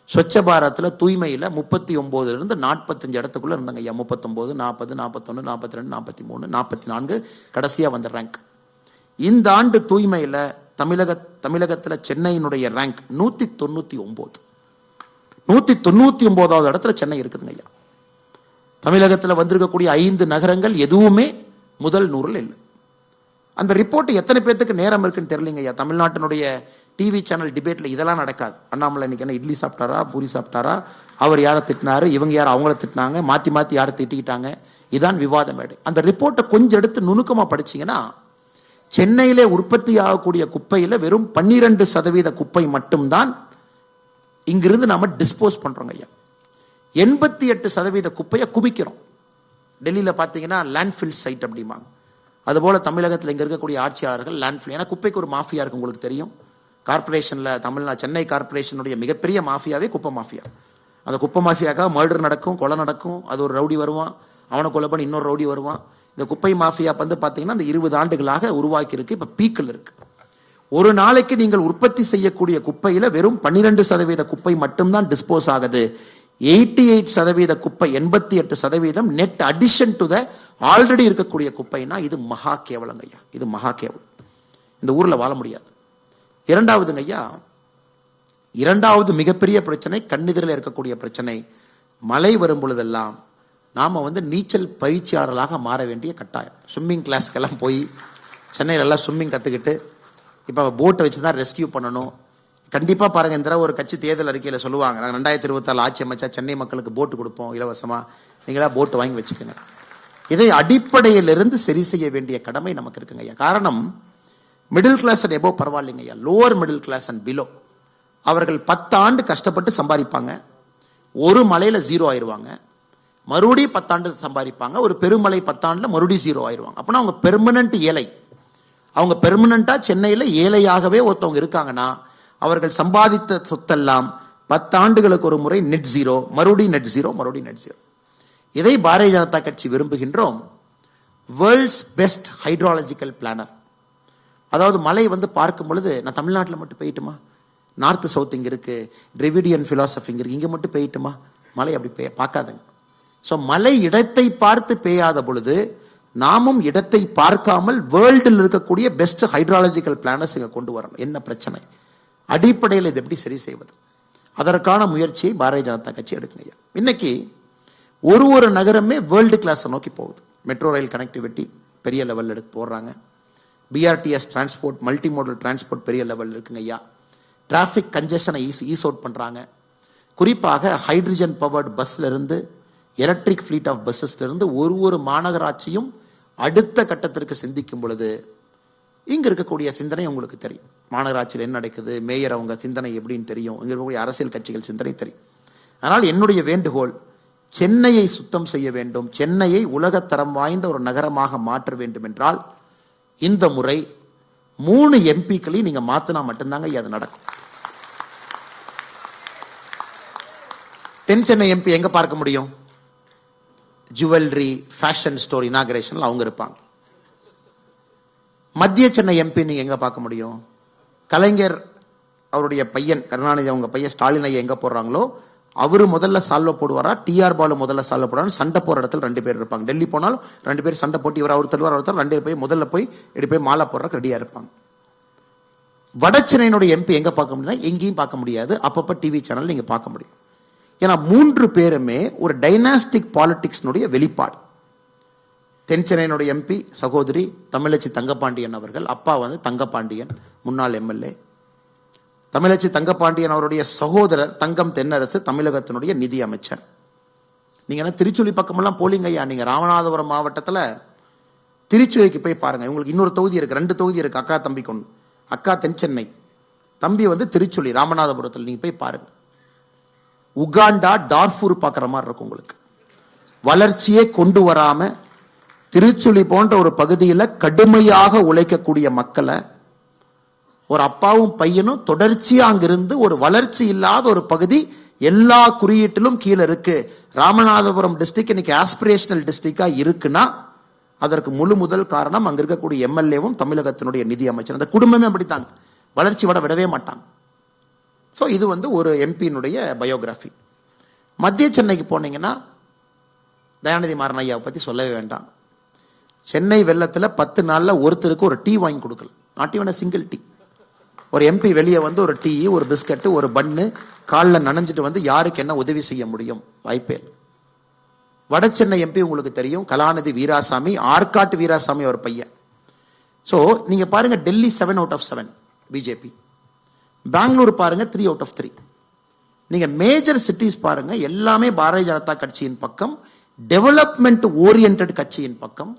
ஸ்வச்ச பாரத்தில் தூய்மையில் 39 45 இடத்துக்குள்ள இருந்தாங்க ஐயா. 39, 40, 41, 42, 43, 44 கடைசியா வந்த ரேங்க். இந்த ஆண்டு தூய்மையில் தமிழகத்தில் சென்னையினுடைய ரேங்க் 199. 199வது இடத்துல சென்னை இருக்குதுங்க ஐயா. தமிழகத்தில் வந்திருக்கக்கூடிய 5 நகரங்கள் எதுவுமே முதல் 100 இல்லை. அந்த ரிப்போர்ட் எத்தனை பேருக்கு நேரம் இருக்குன்னு தெரியலங்க ஐயா. தமிழ்நாட்டினுடைய டிவி சேனல் டிபேட்ல இதெல்லாம் நடக்காது. அண்ணாமலை இன்னைக்கு என்ன இட்லி சாப்பிட்டாரா, பூரி சாப்பிட்டாரா, அவர் யாரை திட்டினாரு, இவங்க யார் அவங்கள திட்டினாங்க, மாத்தி மாத்தி யாரை திட்டிக்கிட்டாங்க, இதான் விவாத மேடை. அந்த ரிப்போர்ட்டை கொஞ்சம் எடுத்து நுணுக்கமா படிச்சீங்கன்னா, சென்னையிலே உற்பத்தி ஆகக்கூடிய குப்பையில வெறும் 12% குப்பை மட்டும்தான் இங்கிருந்து நாம டிஸ்போஸ் பண்றோங்க ஐயா. 88% குப்பையை குவிக்கிறோம். டெல்லியில பாத்தீங்கன்னா லேண்ட்ஃபில் சைட் அப்படிம்பாங்க. அதுபோல தமிழகத்தில் இங்க இருக்கக்கூடிய ஆட்சியாளர்கள் லேண்ட்ஃபில், ஏன்னா குப்பைக்கு ஒரு மாஃபியா இருக்கு, உங்களுக்கு தெரியும். கார்பரேஷன்ல சென்னை கார்பரேஷனுடைய மிகப்பெரிய மாஃபியாவே குப்பை மாஃபியா. அந்த குப்பை மாஃபியாக்காக மர்டர் நடக்கும், கொலை நடக்கும். அது ஒரு ரவுடி வருவான், அவனை கொலை பண்ணி இன்னொரு ரவுடி வருவான். இந்த குப்பை மாஃபியா வந்து பாத்தீங்கன்னா அந்த 20 ஆண்டுகளாக உருவாக்கி இருக்கு. இப்ப பீக்கில் இருக்கு. ஒரு நாளைக்கு நீங்கள் உற்பத்தி செய்யக்கூடிய குப்பையில வெறும் 12% குப்பை மட்டும்தான் டிஸ்போஸ் ஆகுது. 88% குப்பை, 88% net addition to the already இருக்கக்கூடிய குப்பைனா இது மகா கேவலங்க ஐயா. இது மகா கேவலம். இந்த ஊர்ல வாழ முடியாது. இரண்டாவதுங்க ஐயா, இரண்டாவது மிகப்பெரிய பிரச்சனை கண்ணெதிரில் இருக்கக்கூடிய பிரச்சனை. மழை வரும் பொழுதெல்லாம் நாம வந்து நீச்சல் பயிற்சியாளர்களாக மாற வேண்டிய கட்டாயம். ஸ்விம்மிங் கிளாஸ்க்கெல்லாம் போய் சென்னையில எல்லாம் ஸ்விம்மிங் கத்துக்கிட்டு இப்ப போட்டை வச்சுதான் ரெஸ்கியூ பண்ணணும். கண்டிப்பா பாருங்க, இந்த ஒரு கட்சி தேர்தல் அறிக்கையில சொல்லுவாங்க, நாங்கள் 2024 ஆட்சி அமைச்சா சென்னை மக்களுக்கு போட்டு கொடுப்போம் இலவசமா, நீங்களா போட்டு வாங்கி வச்சுக்கோங்க. இதை அடிப்படையிலிருந்து சரி செய்ய வேண்டிய கடமை நமக்கு இருக்குங்க ஐயா. காரணம், மிடில் கிளாஸ் அண்ட் எபோவ் பரவாயில்லைங்க ஐயா. Lower middle class and below அவர்கள் 10 ஆண்டு கஷ்டப்பட்டு சம்பாதிப்பாங்க. ஒரு மலையில 0 ஆயிடுவாங்க. மறுபடியும் 10 ஆண்டு சம்பாதிப்பாங்க. ஒரு பெருமலை 10 ஆண்டுல மறுபடியும் 0 ஆயிடுவாங்க. அப்படின்னா அவங்க பெர்மனன்ட் ஏழை. அவங்க பெர்மனண்டா சென்னையில ஏழையாகவே ஒருத்தவங்க இருக்காங்கன்னா, அவர்கள் சம்பாதித்த சொத்தெல்லாம் 10 ஆண்டுகளுக்கு ஒரு முறை நெட் 0, மறுபடியும் நெட் 0, மறுபடியும் நெட் 0. இதை பாரதிய ஜனதா கட்சி விரும்புகின்றோம். World's best hydrological planar. அதாவது மலை வந்து பார்க்கும் பொழுது, நான் தமிழ்நாட்டில் மட்டும் பெய்யட்டுமா, நார்த் சவுத் இங்க இருக்கு, டிரிவிடியன் பிலாசபி இங்க இருக்கு, இங்க மட்டும் பெய்யட்டுமா, மலை அப்படி பார்க்காதுங்க. ஸோ மலை இடத்தை பார்த்து பெய்யாத பொழுது நாமும் இடத்தை பார்க்காமல் வேர்ல்டில் இருக்கக்கூடிய பெஸ்ட் ஹைட்ராலஜிக்கல் பிளானர்ஸ் இங்க கொண்டு வரணும். என்ன பிரச்சனை, அடிப்படையில் இது எப்படி சரி செய்வது, அதற்கான முயற்சியை பாரதிய ஜனதா கட்சி எடுக்குங்க. இன்னைக்கு ஒரு நகரமே வேர்ல்டு கிளாஸ் நோக்கி போகுது. மெட்ரோ ரயில் கனெக்டிவிட்டி பெரிய லெவலில் எடுத்து போடுறாங்க. BRTS transport, multi modal transport பெரிய லெவலில் இருக்குங்க ஐயா. டிராஃபிக் கன்ஜெஷனை ஈஸ் அவுட் பண்றாங்க. குறிப்பாக ஹைட்ரஜன் பவர்டு பஸ்ல இருந்து, எலக்ட்ரிக் ஃபிளீட் ஆஃப் பஸ்ஸஸ்ல இருந்து ஒரு மாநகராட்சியும் அடுத்த கட்டத்திற்கு சிந்திக்கும் பொழுது இங்க இருக்கக்கூடிய சிந்தனை உங்களுக்கு தெரியும். மாநகராட்சியில் என்ன நடக்குது, மேயர் அவங்க சிந்தனை எப்படின்னு தெரியும், இங்க இருக்கக்கூடிய அரசியல் கட்சிகள் சிந்தனை தெரியும். ஆனால் என்னுடைய வேண்டுகோள், சென்னையை சுத்தம் செய்ய வேண்டும், சென்னையை உலகத்தரம் வாய்ந்த ஒரு நகரமாக மாற்ற வேண்டும் என்றால் இந்த முறை 3 எம்பிக்களையும் நீங்க மாத்தினா மட்டும்தாங்க அது நடக்கும். தென் சென்னை எம்பி எங்க பார்க்க முடியும்? ஜுவல்லரி, ஃபேஷன் ஸ்டோர் இனாகரேஷன்ல அவங்க இருப்பாங்க. மத்திய சென்னை எம்பி நீங்க எங்க பார்க்க முடியும்? கலைஞர் அவருடைய பையன் கருணாநிதி அவங்க பையன் ஸ்டாலின் ஐயா எங்க போடுறாங்களோ அவரு முதல்ல சால்வ போடுவாரா, டிஆர் பாலு முதல்ல சால்வ போடுவாரு, சண்டை போற இடத்துல 2 பேர் இருப்பாங்க. டெல்லி போனாலும் 2 பேர் சண்டை போட்டு இவர் அவர் தருவார், அவர் 2 பேர் போய் முதல்ல போய் எடுத்து போய் மாலா போடுறதுக்கு ரெடியா இருப்பாங்க. வடசென்னையினுடைய எம்பி எங்க பார்க்க முடியும்னா எங்கேயும் பார்க்க முடியாது, அப்பப்ப டிவி சேனல் நீங்க பார்க்க முடியும். ஏன்னா 3 பேருமே ஒரு டைனாஸ்டிக் பாலிடிக்ஸ்னுடைய வெளிப்பாடு. தென் சென்னையினுடைய எம்பி சகோதரி தமிழச்சி தங்கப்பாண்டியன் அவர்கள், அப்பா தங்கப்பாண்டியன் முன்னாள் எம்எல்ஏ. தமிழச்சி தங்கப்பாண்டியன் அவருடைய சகோதரர் தங்கம் தென்னரசு தமிழகத்தினுடைய நிதி அமைச்சர். நீங்க திருச்சுழி பக்கமெல்லாம் போலிங்க ஐயா, நீங்க ராமநாதபுரம் மாவட்டத்தில் திருச்சுழிக்கு போய் பாருங்க. உங்களுக்கு இன்னொரு தொகுதி இருக்கு, 2 தொகுதி இருக்கு, அக்கா தம்பி கொண்டு. அக்கா தென் சென்னை, தம்பி திருச்சுழி ராமநாதபுரத்தில். நீங்க போய் பாருங்க, உகாண்டா டார்ஃபூர் பார்க்குற மாதிரி இருக்கும் உங்களுக்கு. வளர்ச்சியே கொண்டு வராம திருச்சுழி போன்ற ஒரு பகுதியில் கடுமையாக உழைக்கக்கூடிய மக்களை ஒரு அப்பாவும் பையனும் தொடர்ச்சியா அங்கிருந்து ஒரு வளர்ச்சி இல்லாத ஒரு பகுதி எல்லா குறியீட்டிலும் கீழே இருக்கு. ராமநாதபுரம் டிஸ்ட்ரிக்ட் இன்னைக்கு ஆஸ்பிரேஷனல் டிஸ்ட்ரிக்டா இருக்குன்னா அதற்கு முதல் காரணம் அங்க இருக்கக்கூடிய எம்எல்ஏவும் தமிழகத்தினுடைய நிதி அமைச்சர். அந்த குடும்பமே அப்படித்தாங்க, வளர்ச்சி விடவே மாட்டாங்க. ஸோ இது ஒரு எம்பியினுடைய பயோகிராஃபி. மத்திய சென்னைக்கு போனீங்கன்னா தயாநிதி மாறன் ஐயாவை பற்றி சொல்லவே வேண்டாம். சென்னை வெள்ளத்தில் 10 நாளில் ஒருத்தருக்கு ஒரு டீ வாங்கி கொடுக்கல, நாட் ஈவன் சிங்கிள் டீ. ஒரு எம்பி வெளியே ஒரு டீ, ஒரு பிஸ்கட்டு, ஒரு பன்னு காலில் நனைஞ்சிட்டு யாருக்கு என்ன உதவி செய்ய முடியும்? வாய்ப்பே இல்லை. வட சென்னை எம்பி உங்களுக்கு தெரியும், கலாநிதி வீராசாமி, ஆற்காட்டு வீராசாமி ஒரு பையன். ஸோ நீங்க பாருங்க, Delhi 7 out of 7 BJP, Bangalore பாருங்க 3 out of 3. நீங்க மேஜர் சிட்டிஸ் பாருங்க, எல்லாமே பாரதிய ஜனதா கட்சியின் பக்கம், டெவலப்மெண்ட் ஓரியன்ட் கட்சியின் பக்கம்.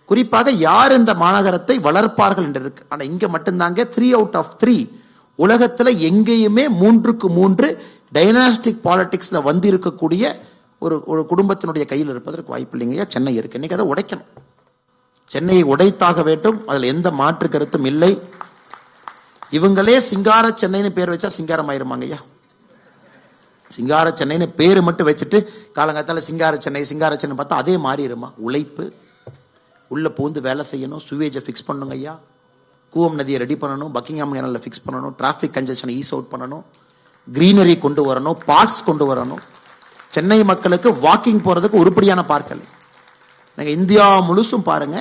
குறிப்பாக யார் இந்த மாநகரத்தை வளர்ப்பார்கள் என்று இருக்கு. ஆனா இங்க மட்டும்தாங்க 3 out of 3. உலகத்துல எங்கேயுமே 3க்கு 3 டைனாஸ்டிக் பாலிடிக்ஸ்ல இருக்கக்கூடிய ஒரு குடும்பத்தினுடைய கையில் இருப்பதற்கு வாய்ப்பு இல்லைங்க. சென்னை இருக்கு, இன்னைக்கு அதை உடைக்கணும். சென்னையை உடைத்தாக வேண்டும், அதில் எந்த மாற்று கருத்தும் இல்லை. இவங்களே சிங்கார சென்னைன்னு பேர் வச்சா சிங்காரம் ஆயிருமாங்க ஐயா. சிங்கார சென்னைன்னு பேரு மட்டும் வச்சுட்டு காலங்காத்தால சிங்கார சென்னை பார்த்தா அதே மாறிடுமா? உழைப்பு, உள்ள பூந்து வேலை செய்யணும், சுவேஜை ஃபிக்ஸ் பண்ணுங்க ஐயா, கூவம் நதியை ரெடி பண்ணணும், பக்கிங்ஹாம் கேனல்ல ஃபிக்ஸ் பண்ணணும், டிராஃபிக் கன்ஜெஷனை ஈஸ் அவுட் பண்ணணும், கிரீனரி கொண்டு வரணும், பார்க்ஸ் கொண்டு வரணும். சென்னை மக்களுக்கு வாக்கிங் போறதுக்கு உருப்படியான பார்க்கல். நீங்க இந்தியா முழுசும் பாருங்க,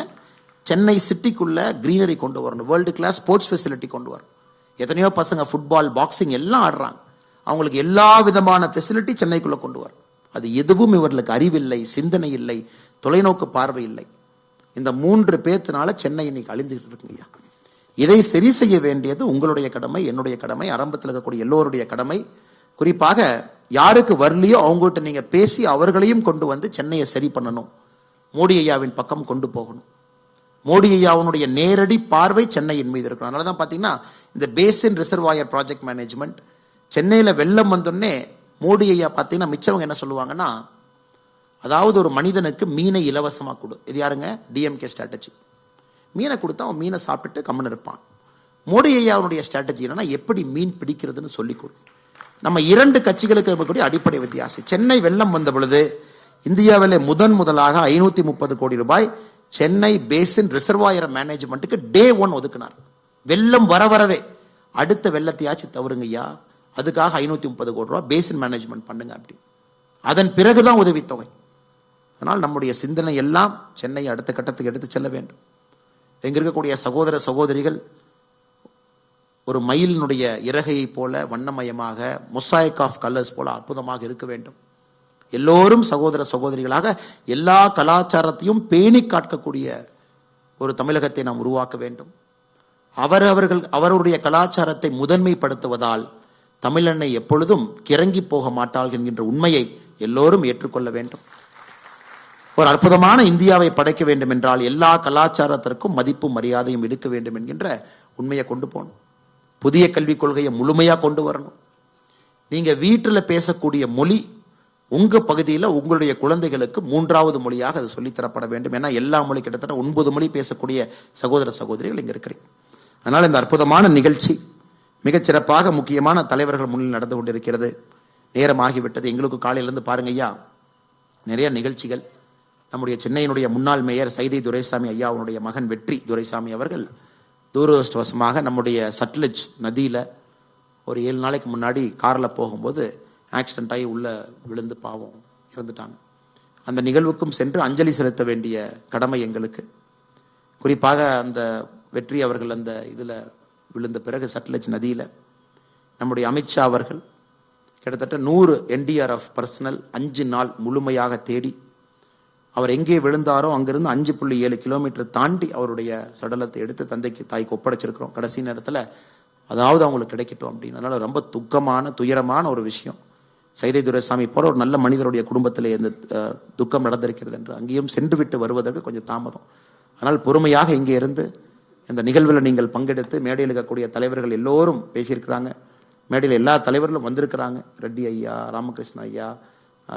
சென்னை சிட்டிக்குள்ள கிரீனரி கொண்டு வரணும், வேர்ல்டு கிளாஸ் ஸ்போர்ட்ஸ் ஃபெசிலிட்டி கொண்டு வரணும். எத்தனையோ பசங்க ஃபுட்பால், பாக்ஸிங் எல்லாம் ஆடுறாங்க. அவங்களுக்கு எல்லா விதமான ஃபெசிலிட்டி சென்னைக்குள்ள கொண்டு வரும். அது எதுவும் இவர்களுக்கு அறிவில்லை, சிந்தனை இல்லை, தொலைநோக்கு பார்வை இல்லை. இந்த 3 பேர்த்தினால சென்னை இன்னைக்கு அழிந்துகிட்டு இருக்குங்கய்யா. இதை சரி செய்ய வேண்டியது உங்களுடைய கடமை, என்னுடைய கடமை, ஆரம்பத்தில் இருக்கக்கூடிய எல்லோருடைய கடமை. குறிப்பாக யாருக்கு வரலையோ அவங்ககிட்ட நீங்க பேசி அவர்களையும் கொண்டு சென்னையை சரி பண்ணணும், மோடி ஐயாவின் பக்கம் கொண்டு போகணும். மோடி ஐயாவுடைய நேரடி பார்வை சென்னையின் மீது இருக்கணும். அதனாலதான் பாத்தீங்கன்னா இந்த பேசின் ரிசர்வாயர் ப்ராஜெக்ட் மேனேஜ்மெண்ட், சென்னையில வெள்ளம் வந்தோடனே மோடி ஐயா பாத்தீங்கன்னா மிச்சவங்க என்ன சொல்லுவாங்கன்னா, அதாவது ஒரு மனிதனுக்கு மீனை இலவசமா கொடு. இது யாருங்க? DMK strategy. மீனை கொடுத்தா அவன் மீனை சாப்பிட்டுட்டு கம்மன் இருப்பான். மோடி ஐயாவுடைய ஸ்ட்ராட்டஜி என்னன்னா, எப்படி மீன் பிடிக்கிறதுன்னு சொல்லிக் கொடு. நம்ம 2 கட்சிகளுக்கு இருக்கக்கூடிய அடிப்படை வித்தியாசம். சென்னை வெள்ளம் வந்த பொழுது இந்தியாவிலே முதலாக 530 கோடி ரூபாய் சென்னை பேசின் ரிசர்வாயர் மேனேஜ்மெண்ட்டுக்கு டே 1 ஒதுக்கினார். வெள்ளம் வரவே அடுத்த வெள்ளத்தையாச்சு தவறுங்க ஐயா, அதுக்காக 530 கோடி ரூபாய் பேசின் மேனேஜ்மெண்ட் பண்ணுங்க அப்படி. அதன் பிறகுதான் உதவித்தொகை. அதனால் நம்முடைய சிந்தனை எல்லாம் சென்னையை அடுத்த கட்டத்துக்கு எடுத்து செல்ல வேண்டும். எங்க இருக்கக்கூடிய சகோதர சகோதரிகள் ஒரு மயிலினுடைய இறகையை போல வண்ணமயமாக, மொசாய்க் ஆஃப் கலர்ஸ் போல அற்புதமாக இருக்க வேண்டும். எல்லோரும் சகோதர சகோதரிகளாக எல்லா கலாச்சாரத்தையும் பேணி காக்கக்கூடிய ஒரு தமிழகத்தை நாம் உருவாக்க வேண்டும். அவருடைய கலாச்சாரத்தை முதன்மைப்படுத்துவதால் தமிழனை எப்பொழுதும் கிறங்கி போக மாட்டாள் என்கின்ற உண்மையை எல்லோரும் ஏற்றுக்கொள்ள வேண்டும். ஒரு அற்புதமான இந்தியாவை படைக்க வேண்டும் என்றால் எல்லா கலாச்சாரத்திற்கும் மதிப்பும் மரியாதையும் எடுக்க வேண்டும் என்கின்ற உண்மையை கொண்டு போகணும். புதிய கல்விக் கொள்கையை முழுமையா கொண்டு வரணும். நீங்க வீட்டில் பேசக்கூடிய மொழி உங்க பகுதியில் உங்களுடைய குழந்தைகளுக்கு 3வது மொழியாக அது சொல்லித்தரப்பட வேண்டும். ஏன்னா எல்லா மொழி கிட்டத்தட்ட 9 மொழி பேசக்கூடிய சகோதர சகோதரிகள் இங்க இருக்கிறீங்க. அதனால இந்த அற்புதமான நிகழ்ச்சி மிகச்சிறப்பாக முக்கியமான தலைவர்கள் முன்னில் நடந்து கொண்டிருக்கிறது. நேரமாகிவிட்டது. எங்களுக்கு காலையிலிருந்து பாருங்க ஐயா, நிறைய நிகழ்ச்சிகள். நம்முடைய சென்னையினுடைய முன்னாள் மேயர் சைதை துரைசாமி ஐயாவுடைய மகன் வெற்றி துரைசாமி அவர்கள் துரதிருஷ்டவசமாக நம்முடைய சட்லஜ் நதியில ஒரு 7 நாளைக்கு முன்னாடி கார்ல போகும்போது ஆக்சிடென்ட் ஆகி உள்ள விழுந்து பாவம் இறந்துட்டாங்க. அந்த நிகழ்வுக்கும் சென்று அஞ்சலி செலுத்த வேண்டிய கடமை எங்களுக்கு. குறிப்பாக அந்த வெற்றி அவர்கள் அந்த இதுல விழுந்த பிறகு சட்லஜ் நதியில நம்முடைய அமித்ஷா அவர்கள் கிட்டத்தட்ட 100 NDRF பர்சனல் 5 நாள் முழுமையாக தேடி அவர் எங்கே விழுந்தாரோ அங்கிருந்து 5.7 கிலோமீட்டர் தாண்டி அவருடைய சடலத்தை எடுத்து தந்தைக்கு தாய்க்கு ஒப்படைச்சிருக்கிறோம். கடைசி நேரத்தில் அதாவது அவங்களுக்கு கிடைக்கட்டும் அப்படின்னு. அதனால ரொம்ப துக்கமான துயரமான ஒரு விஷயம். சைதை துரைசாமி போற ஒரு நல்ல மனிதருடைய குடும்பத்திலே இந்த துக்கம் நடந்திருக்கிறது என்று அங்கேயும் சென்று விட்டு வருவதற்கு கொஞ்சம் தாமதம். ஆனால் பொறுமையாக இங்கே இருந்து இந்த நிகழ்வில் நீங்கள் பங்கெடுத்து மேடையில் இருக்கக்கூடிய தலைவர்கள் எல்லோரும் பேசியிருக்கிறாங்க. மேடையில் எல்லா தலைவர்களும் வந்திருக்கிறாங்க. ரெட்டி ஐயா, ராமகிருஷ்ண ஐயா,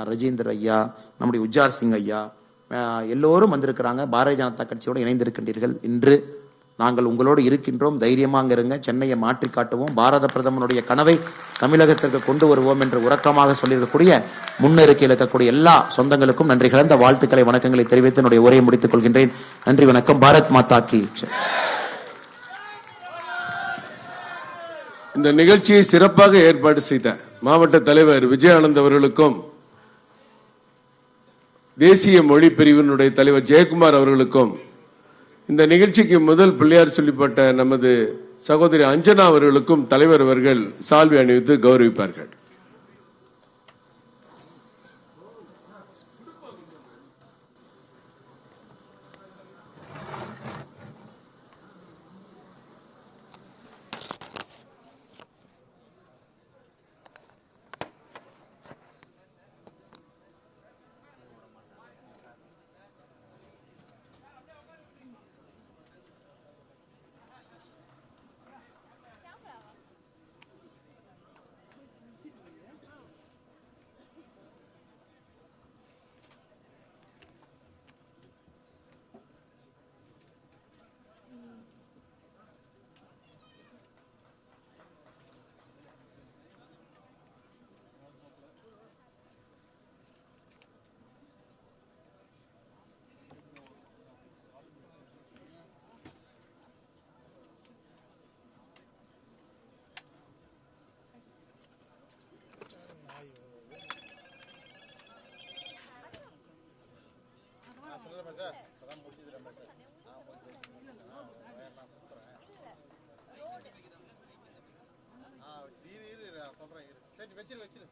ரஜீந்தர் ஐயா, நம்முடைய உஜ்ஜார் சிங் ஐயா எல்லோரும் வந்திருக்கிறாங்க. பாரதிய ஜனதா கட்சியோடு இணைந்திருக்கின்றீர்கள். இன்று நாங்கள் உங்களோடு இருக்கின்றோம். தைரியமாக இருங்க. சென்னையை மாற்றி காட்டுவோம். பாரத பிரதமருடைய கனவை தமிழகத்திற்கு கொண்டு வருவோம் என்று உறக்கமாக சொல்லியிருக்கக்கூடிய முன்னெருக்கையில் இருக்கக்கூடிய எல்லா சொந்தங்களுக்கும் நன்றி கலந்த வாழ்த்துக்களை வணக்கங்களை தெரிவித்து என்னுடைய உரையை முடித்துக் கொள்கின்றேன். நன்றி, வணக்கம். பாரத் மாதா கி. இந்த நிகழ்ச்சியை சிறப்பாக ஏற்பாடு செய்த மாவட்ட தலைவர் விஜயானந்த் அவர்களுக்கும் தேசிய மொழி பிரிவினுடைய தலைவர் ஜெயக்குமார் அவர்களுக்கும் இந்த நிகழ்ச்சிக்கு முதல் பிள்ளையார் சொல்லிப்பட்ட நமது சகோதரி அஞ்சனா அவர்களுக்கும் தலைவர் அவர்கள் சால்வை அணிவித்து கௌரவிப்பார்கள். வச்சிரு